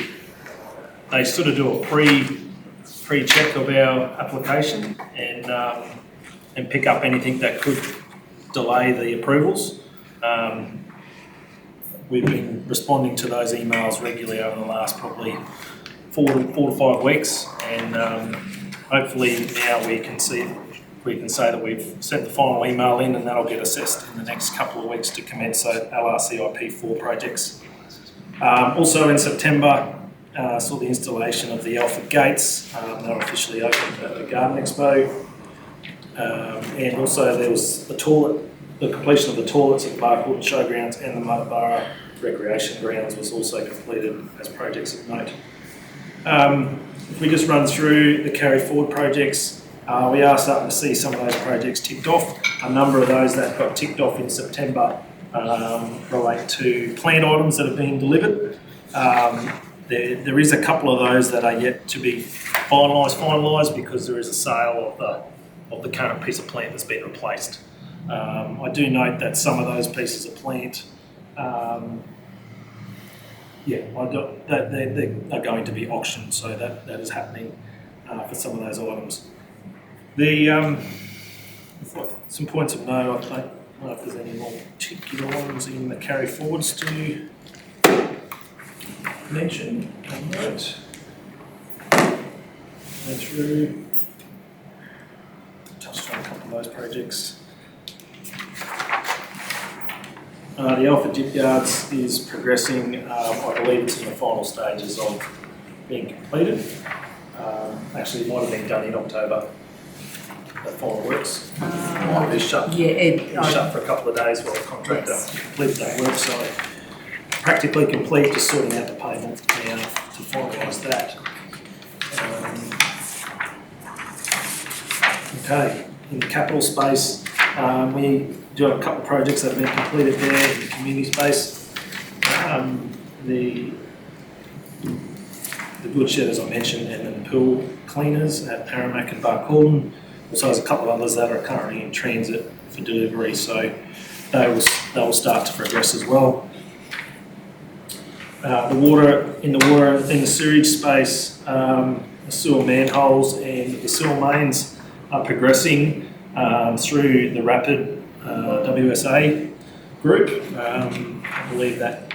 sort of do a pre-check of our application and pick up anything that could delay the approvals. We've been responding to those emails regularly over the last probably 4 to 5 weeks, and hopefully now we can say that we've sent the final email in, and that'll get assessed in the next couple of weeks to commence LRCIP4 projects. Also in September, saw the installation of the Alfred Gates. They were officially opened at the Garden Expo. And also there was a toilet the completion of the toilets at the Barcaldine Showgrounds and the Muttaburra Recreation Grounds was also completed as projects of note. If we just run through the carry forward projects, we are starting to see some of those projects ticked off. A number of those that got ticked off in September relate to planned items that have been delivered. There is a couple of those that are yet to be finalised because there is a sale of the current piece of plant that's been replaced. I do note that some of those pieces of plant, they are going to be auctioned, so that is happening for some of those items. Some points of note, I don't know if there's any more particular ones in the carry forwards to mention and note. Go through, touched on a couple of those projects. The Alford Gyp Yards is progressing. I believe it's in the final stages of being completed. Actually, it might have been done in October. The final works. Might be shut. Yeah, it was shut for a couple of days while the contractor completed that work. So practically complete, just sorting out the payment now to finalise that. Okay, in the capital space, we do have a couple of projects that have been completed there in the community space. The goods shed, as I mentioned, and then the pool cleaners at Parramac and Barcaldine. Also, there's a couple of others that are currently in transit for delivery, so they will start to progress as well. In the sewage space, the sewer manholes and the sewer mains are progressing through the Rapid WSA group. I believe that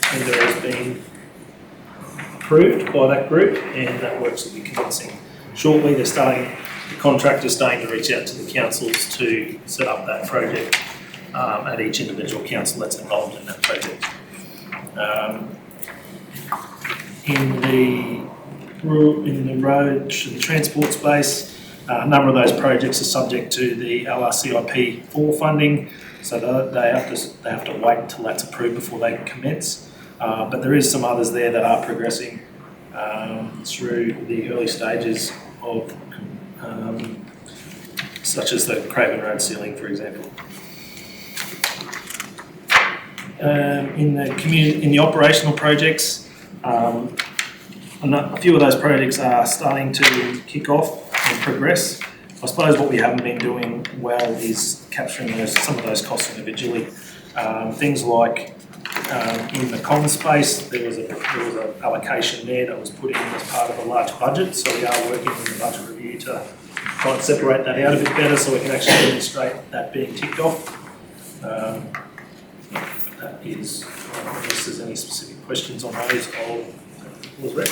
tender has been approved by that group, and that works will be commencing shortly. The contractor's starting to reach out to the councils to set up that project at each individual council that's involved in that project. In the transport space, a number of those projects are subject to the LRCIP 4 funding, so they have to wait until that's approved before they can commence. But there is some others there that are progressing through the early stages of, such as the Craven Road ceiling, for example. In the operational projects, a few of those projects are starting to kick off and progress. I suppose what we haven't been doing well is capturing some of those costs individually. Things like in the comms space, there was an allocation there that was put in as part of a large budget, so we are working on the budget review to try and separate that out a bit better so we can actually demonstrate that being ticked off. That is, unless there's any specific questions on those, I'll pause there.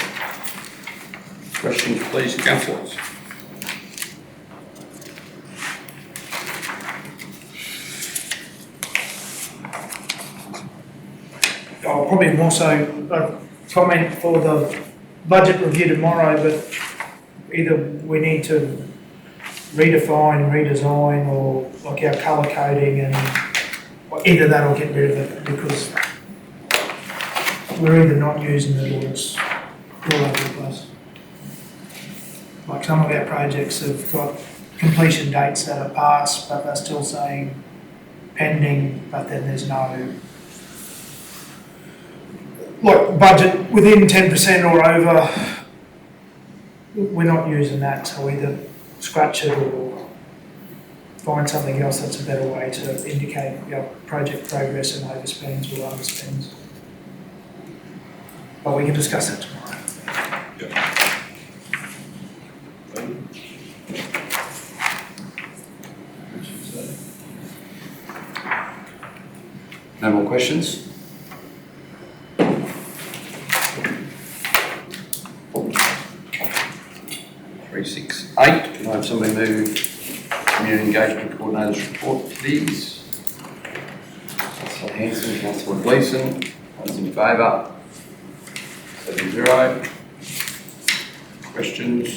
Questions, please, councillors. I'll probably more so comment for the budget review tomorrow, but either we need to redefine, redesign, or like our colour coding, and either that or get rid of it, because we're either not using it or it's all over the place. Like some of our projects have got completion dates that are passed, but they're still saying pending, but then there's no budget within 10% or over. We're not using that, so either scratch it or find something else that's a better way to indicate project progress and overspends or underspends. But we can discuss that tomorrow. Yeah. No more questions? Can I have somebody move Community Engagement Coordinator's report, please? Councillor Hanson, Councillor Gleeson, those in favour? 7-0. Questions?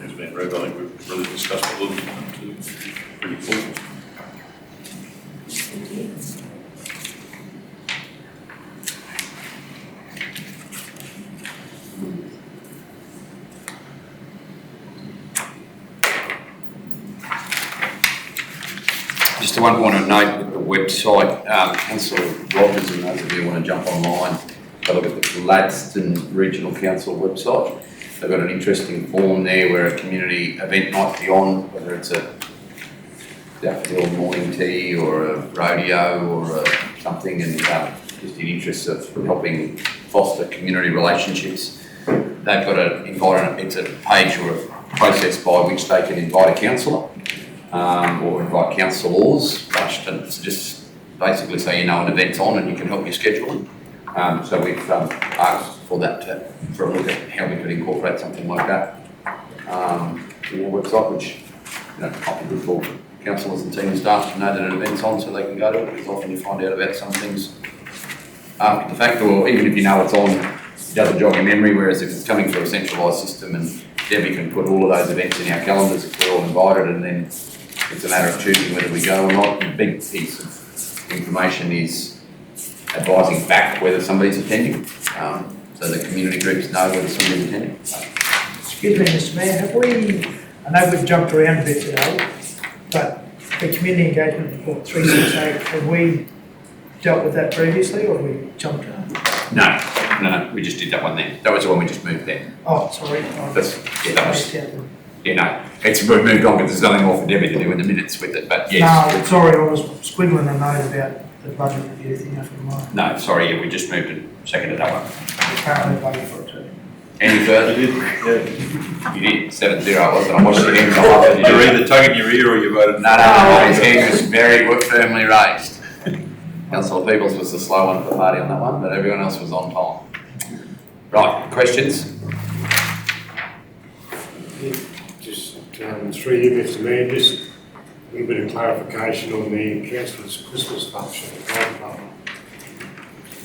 It's been read, I think we've really discussed a little bit, pretty cool. Just the one point of note with the website, Councillor Rogers and those of you who want to jump online, have a look at the Gladstone Regional Council website. They've got an interesting form there where a community event might be on, whether it's a daffodil morning tea or a rodeo or something, and just in interest of helping foster community relationships. They've got it's a page or a process by which they can invite a councillor or invite councillors, to just basically say, an event's on and you can help your scheduling. So we've asked for that for a look at how we could incorporate something like that in our website, which might be good for councillors and team staff to know that an event's on so they can go to it, because often you find out about some things after the fact, or even if you know it's on, it doesn't jog your memory, whereas if it's coming through a centralised system and Debbie can put all of those events in our calendars if we're all invited, and then it's a matter of choosing whether we go or not. The big piece of information is advising back whether somebody's attending, so the community groups know whether somebody's attending. Excuse me, Mr Mayor, have we, I know we've jumped around a bit today, but the community engagement report 368, have we dealt with that previously, or have we jumped around? No, we just did that one there. That was the one we just moved there. Oh, sorry. We've moved on because there's nothing more for Debbie to do in the minutes with it, but yes. No, sorry, I was squiggling a note about the budget review thing after mine. No, sorry, yeah, we just moved and seconded that one. Apparently voted for it too. Any further? You did, 7-0 was it? I watched your hand go up. You're either tugging your ear or you voted. No, his hand was very firmly raised. Councillor Peebles was the slow one of the party on that one, but everyone else was on time. Right, questions? Just through you, Mr Mayor, just a little bit of clarification on the councillor's Christmas function at the Garden Club.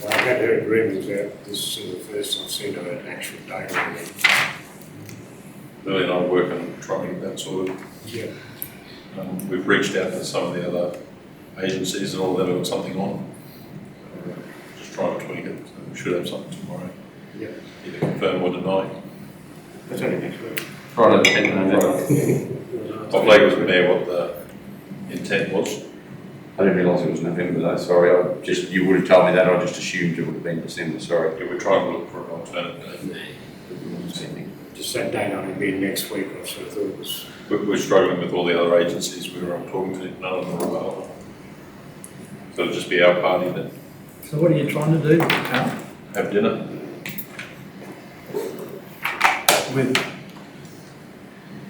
I had heard rumours about this is the first I've seen of an actual day on it. Really not working trying to get that sorted. Yeah. We've reached out to some of the other agencies and all that have got something on. Just trying to tweak it, so we should have something tomorrow. Yeah. Either confirm or deny. That's only next week. Friday, the 10th of November. I flagged with the mayor what the intent was. I didn't realise it was November though, sorry. You would have told me that, I just assumed it would have been December, sorry. Yeah, we're trying to look for an alternate date. Just that date only being next week, I sort of thought it was. We're struggling with all the other agencies we were talking to, none of them are available. So it'll just be our party then. So what are you trying to do, Carl? Have dinner. With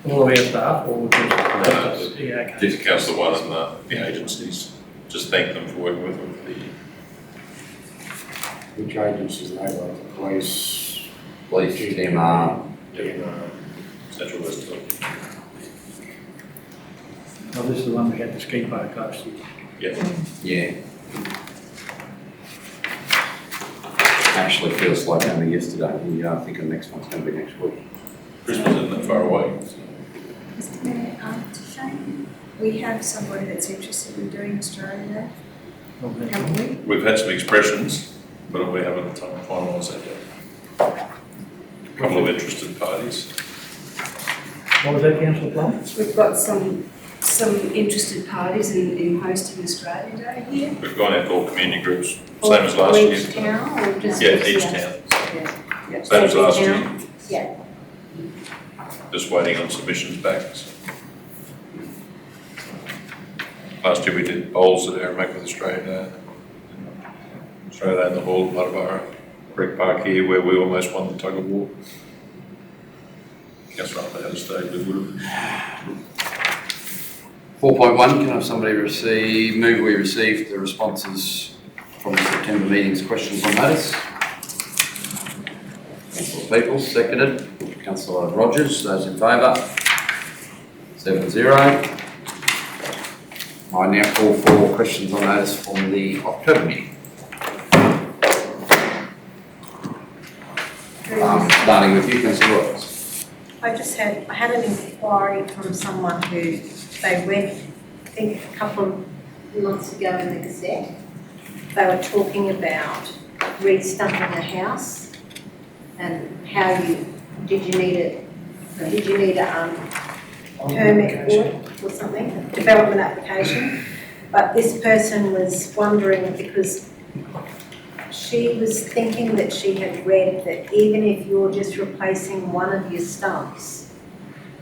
all of our staff, or just? Yeah, okay. Just Councillor One and the agencies, just thank them for working with them for the year. Which agencies are they, like the police? Police, DMR. Central West. Oh, this is the one we had the ski park last year. Yeah. Actually feels like only yesterday. I think the next one's going to be next week. Christmas isn't that far away. So. Mr Mayor, to Shane, we have somebody that's interested in doing Australia Day, haven't we? We've had some expressions, but we haven't finalised that yet. A couple of interested parties. What was that, Councillor Plum? We've got some interested parties in hosting Australia Day here. We've gone out to all community groups, same as last year. Each town or just? Yeah, each town. Yeah. Same as last year. Yeah. Just waiting on submissions back. So. Last year we did bowls at Aramac with Australia Day. Australia Day in the Hall at Muttaburra. Brick Park here where we almost won the tug of war. Councillor Arthur had a stage with Woodham. 4.1, can I have somebody move we received the responses from the September meeting's questions on notice? Councillor Peebles, seconded. Councillor Rogers, those in favour? 7-0. I now call for questions on notice from the October meeting. Starting with you, Councillor Rogers. I had an inquiry from someone who they read, I think a couple of months ago in the Gazette. They were talking about restumping a house and how did you need a permit for it or something, development application. But this person was wondering because she was thinking that she had read that even if you're just replacing one of your stumps,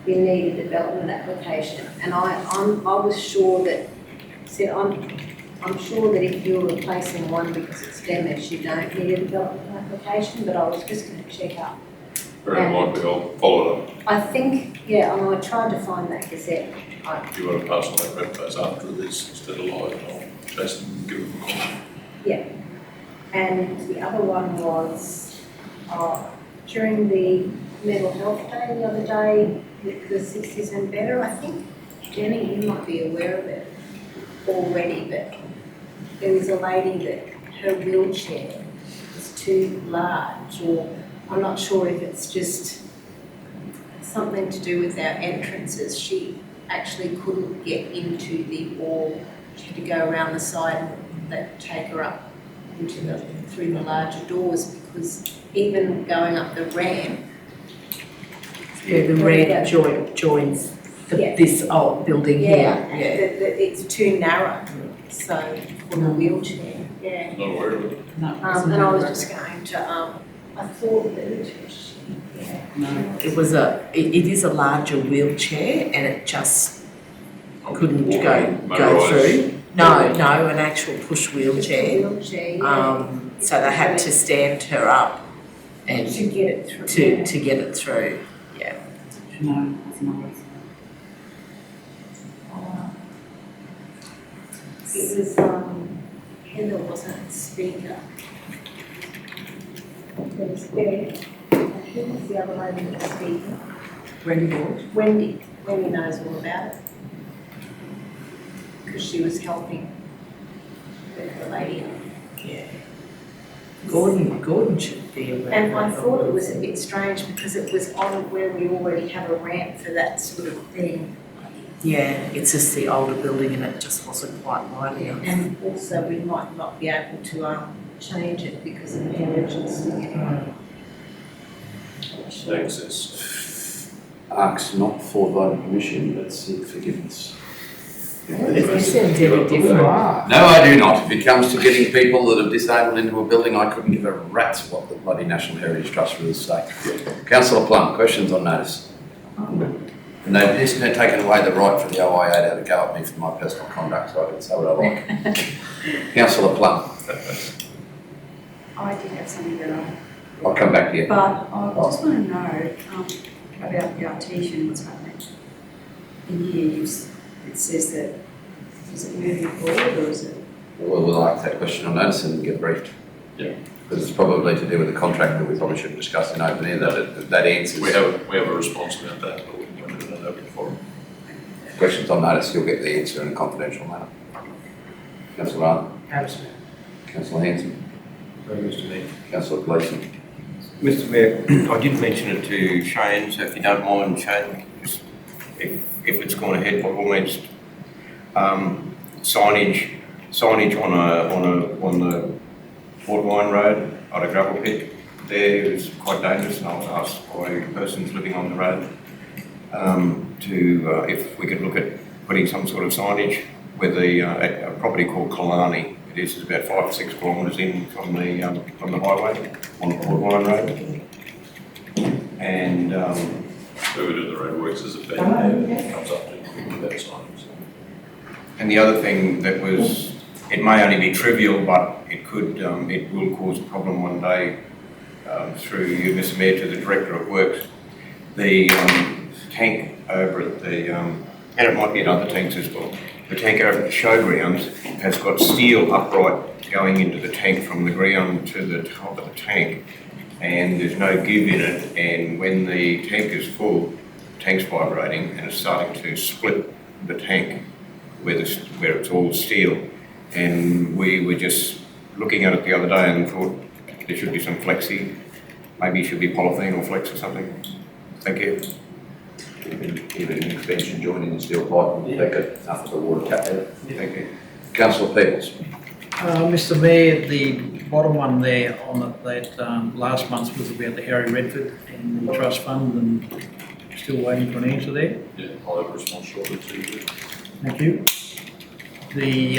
you need a development application. And I was sure that, I'm sure that if you're replacing one because it's damaged, you don't need a development application, but I was just going to check up. Very likely, I'll follow it up. I think, yeah, and I tried to find that gazette. If you want to pass on that webpage after this instead of live, I'll chase them and give them a call. Yeah. And the other one was during the mental health day the other day, with the 60s and better, I think. Jenny, you might be aware of it already, but there was a lady that her wheelchair was too large, or I'm not sure if it's just something to do with our entrances. She actually couldn't get into the wall. She had to go around the side and that take her up through the larger doors, because even going up the ramp. Yeah, the red joins this old building here. It's too narrow, so for the wheelchair, yeah. Not aware of it. And I was just going to, I thought that, yeah. No, it is a larger wheelchair and it just couldn't go through. No, an actual push wheelchair. So they had to stand her up and To get it through. to get it through. Yeah. No, that's nice. It was, Heather wasn't a speaker. It was Beth, and who was the other lady that was speaking? Wendy Ward. Wendy knows all about it. Because she was helping the lady. Yeah. Gordon should be aware. And I thought it was a bit strange because it was on where we already have a ramp for that sort of thing. Yeah, it's just the older building and it just wasn't quite wide enough. And also we might not be able to change it because of the emergency. Access. Ask's not for voting permission, but seek forgiveness. It sounds very different. No, I do not. If it comes to getting people that are disabled into a building, I couldn't give a rat's what the bloody National Heritage Trust rules say. Councillor Plum, questions on notice? No, this has taken away the right for the OIA to have a go at me for my personal conduct, so I can say what I like. Councillor Plum. I did have something that I'll come back to you. but I just want to know about the artesian, what's happening. In here, it says that, is it moving forward or is it? We'll like that question on notice and get briefed. Yeah. Because it's probably to do with the contract that we probably shouldn't discuss in open air, that answers. We have a response about that, but we can do that open forum. Questions on notice, you'll get the answer in a confidential manner. Councillor Arndt. Absolutely. Councillor Hanson. Sorry, Mr. Mayor. Councillor Gleeson. Mr. Mayor, I did mention it to Shane, so if you don't mind, Shane, if it's gone ahead, by all means, signage on the Port Wine Road on a gravel pit there is quite dangerous, and I was asked by persons living on the road if we could look at putting some sort of signage where at a property called Killarney. It is about 5 or 6 kilometres in from the highway on the Port Wine Road. And Where we do the roadworks as a band, it comes up to that sign. And the other thing that was, it may only be trivial, but it will cause a problem one day through you, Mr. Mayor, to the Director of Works. The tank over at the, and it might be in other tanks as well, the tank over at the showgrounds has got steel upright going into the tank from the ground to the top of the tank. And there's no give in it, and when the tank is full, the tank's vibrating and it's starting to split the tank where it's all steel. And we were just looking at it the other day and thought there should be some flexi, maybe it should be polythene or flex or something. Thank you. Even an expansion joining the steel pipe, we'll take it after the water tap out. Thank you. Councillor Peoples. Mr. Mayor, the bottom one there on that last month's was about the Harry Redford and the trust fund, and still waiting for an answer there. Yeah, I'll have a response shortly to you. Thank you. the,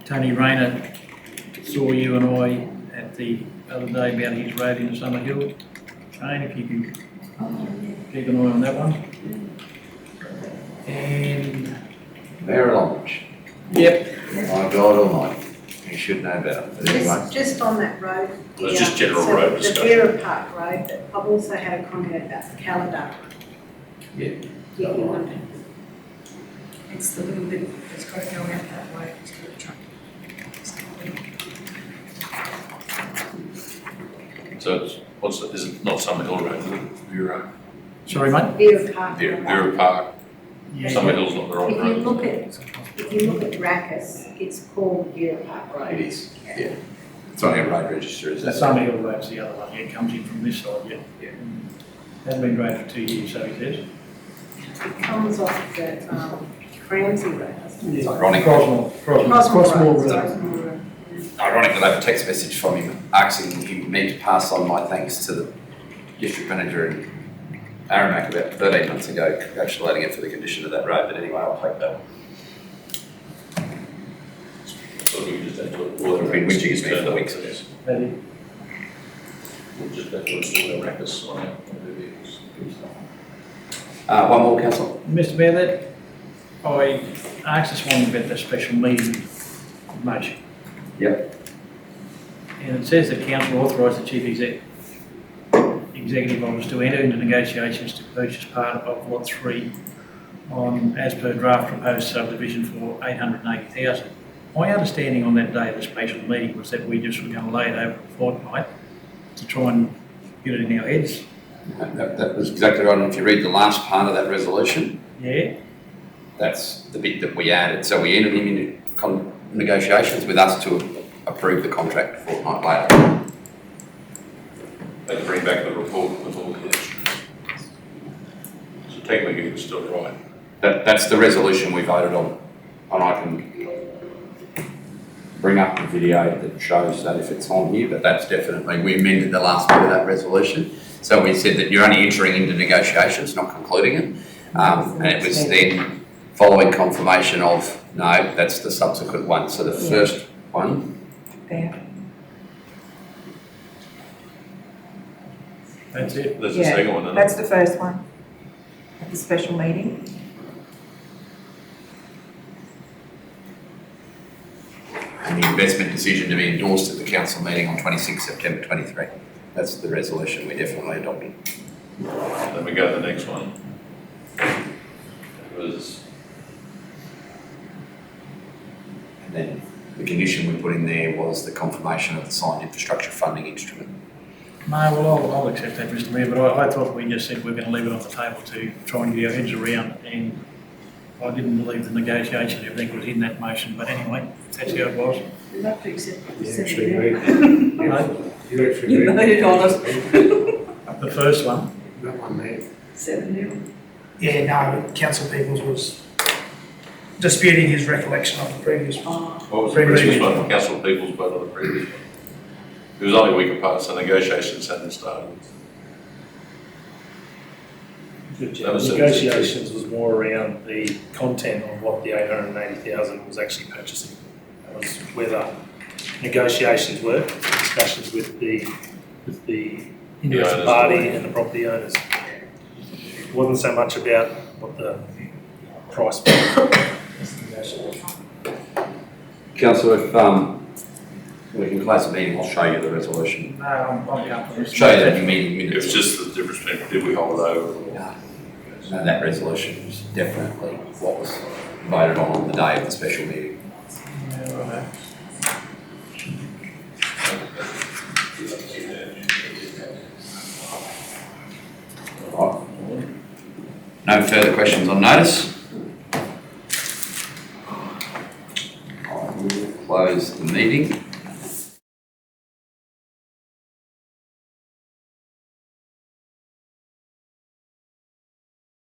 Tony Rayner saw you and I at the other day about his road in Summer Hill. Jane, if you can keep an eye on that one. And, Mayor Longridge. yep, My God almighty, you should know better, but anyway. Just on that road. It was just general road The discussion. Vera Park Road, but I've also had a comment about the calendar. Yeah. Yeah, you want to. It's the little bit that's got to go out that way to the truck. So it's, is it not Summer Hill Road, is it? Vera, sorry mate. Vera Park. Vera Park, Yeah. Summer Hill's not the right If you road. look at Rackus, it's called Vera Park Road. It is, yeah. It's on our road register, is The that? Summer Hill Road's the other one, yeah, it comes in from this side, yeah. Yeah. Hasn't been graded for 2 years, so he says. It comes off the Ramsey Road, doesn't it? It's ironic. Crossmore Road. Ironic that I have a text message from him asking him me to pass on my thanks to the district manager in Aramac about 13 months ago, congratulating him for the condition of that road, but anyway, I'll take that. So we just have to look. Well, they've been whinging at me for the weeks. Maybe. We'll just have to install a Rackus on our vehicles. One more, councillor. Mr Mayor, that, I asked this morning about the special meeting motion. Yep. And it says that council authorised the chief executive officer to enter into negotiations to purchase part of lot 3 on, as per draft proposed subdivision for 880,000. My understanding on that day of the special meeting was that we just were going to lay it over a fortnight to try and get it in our heads. That was exactly right, and if you read the last part of that resolution, Yeah, that's the bit that we added. So we entered him into negotiations with us to approve the contract a fortnight later. They bring back the report with all the extras. So technically it's still right. That's the resolution we voted on, and I can bring up the video that shows that if it's on here, but that's definitely, we amended the last bit of that resolution. So we said that you're only entering into negotiations, not concluding it. And it was then following confirmation of, no, that's the subsequent one. So the first one, There. that's it. There's a second one, isn't That's the first one, at the special meeting. and the investment decision to be endorsed at the council meeting on 26 September 23. That's the resolution we definitely adopted. Then we go to the next one. It was, And then the condition we put in there was the confirmation of the signed infrastructure funding instrument. No, well, I'll accept that, Mr Mayor, but I thought we just said we're going to leave it on the table to try and get our heads around, and I didn't believe the negotiation, everything was in that motion, but anyway, that's how it was. You have to accept it. You actually moved. You actually You moved. voted on it. The first one, That one there. 7-0. Yeah, no, councillor Peoples was disputing his recollection of the previous one. what was the previous one? Councillor Peoples voted on the previous one. It was only a week apart, so negotiations hadn't started. That was Negotiations was more around the content of what the 880,000 was actually purchasing. That was whether negotiations were, discussions with the interested owners. party and the property owners. It wasn't so much about what the price was. Councillor, if we can close the meeting, I'll show you the resolution. no, I'm comfortable. Show you the meeting It minutes. was just the difference between did we hold it over or No, that resolution was definitely what was voted on the day of the special meeting. Yeah, right. Right. No further questions on notice? I will close the meeting.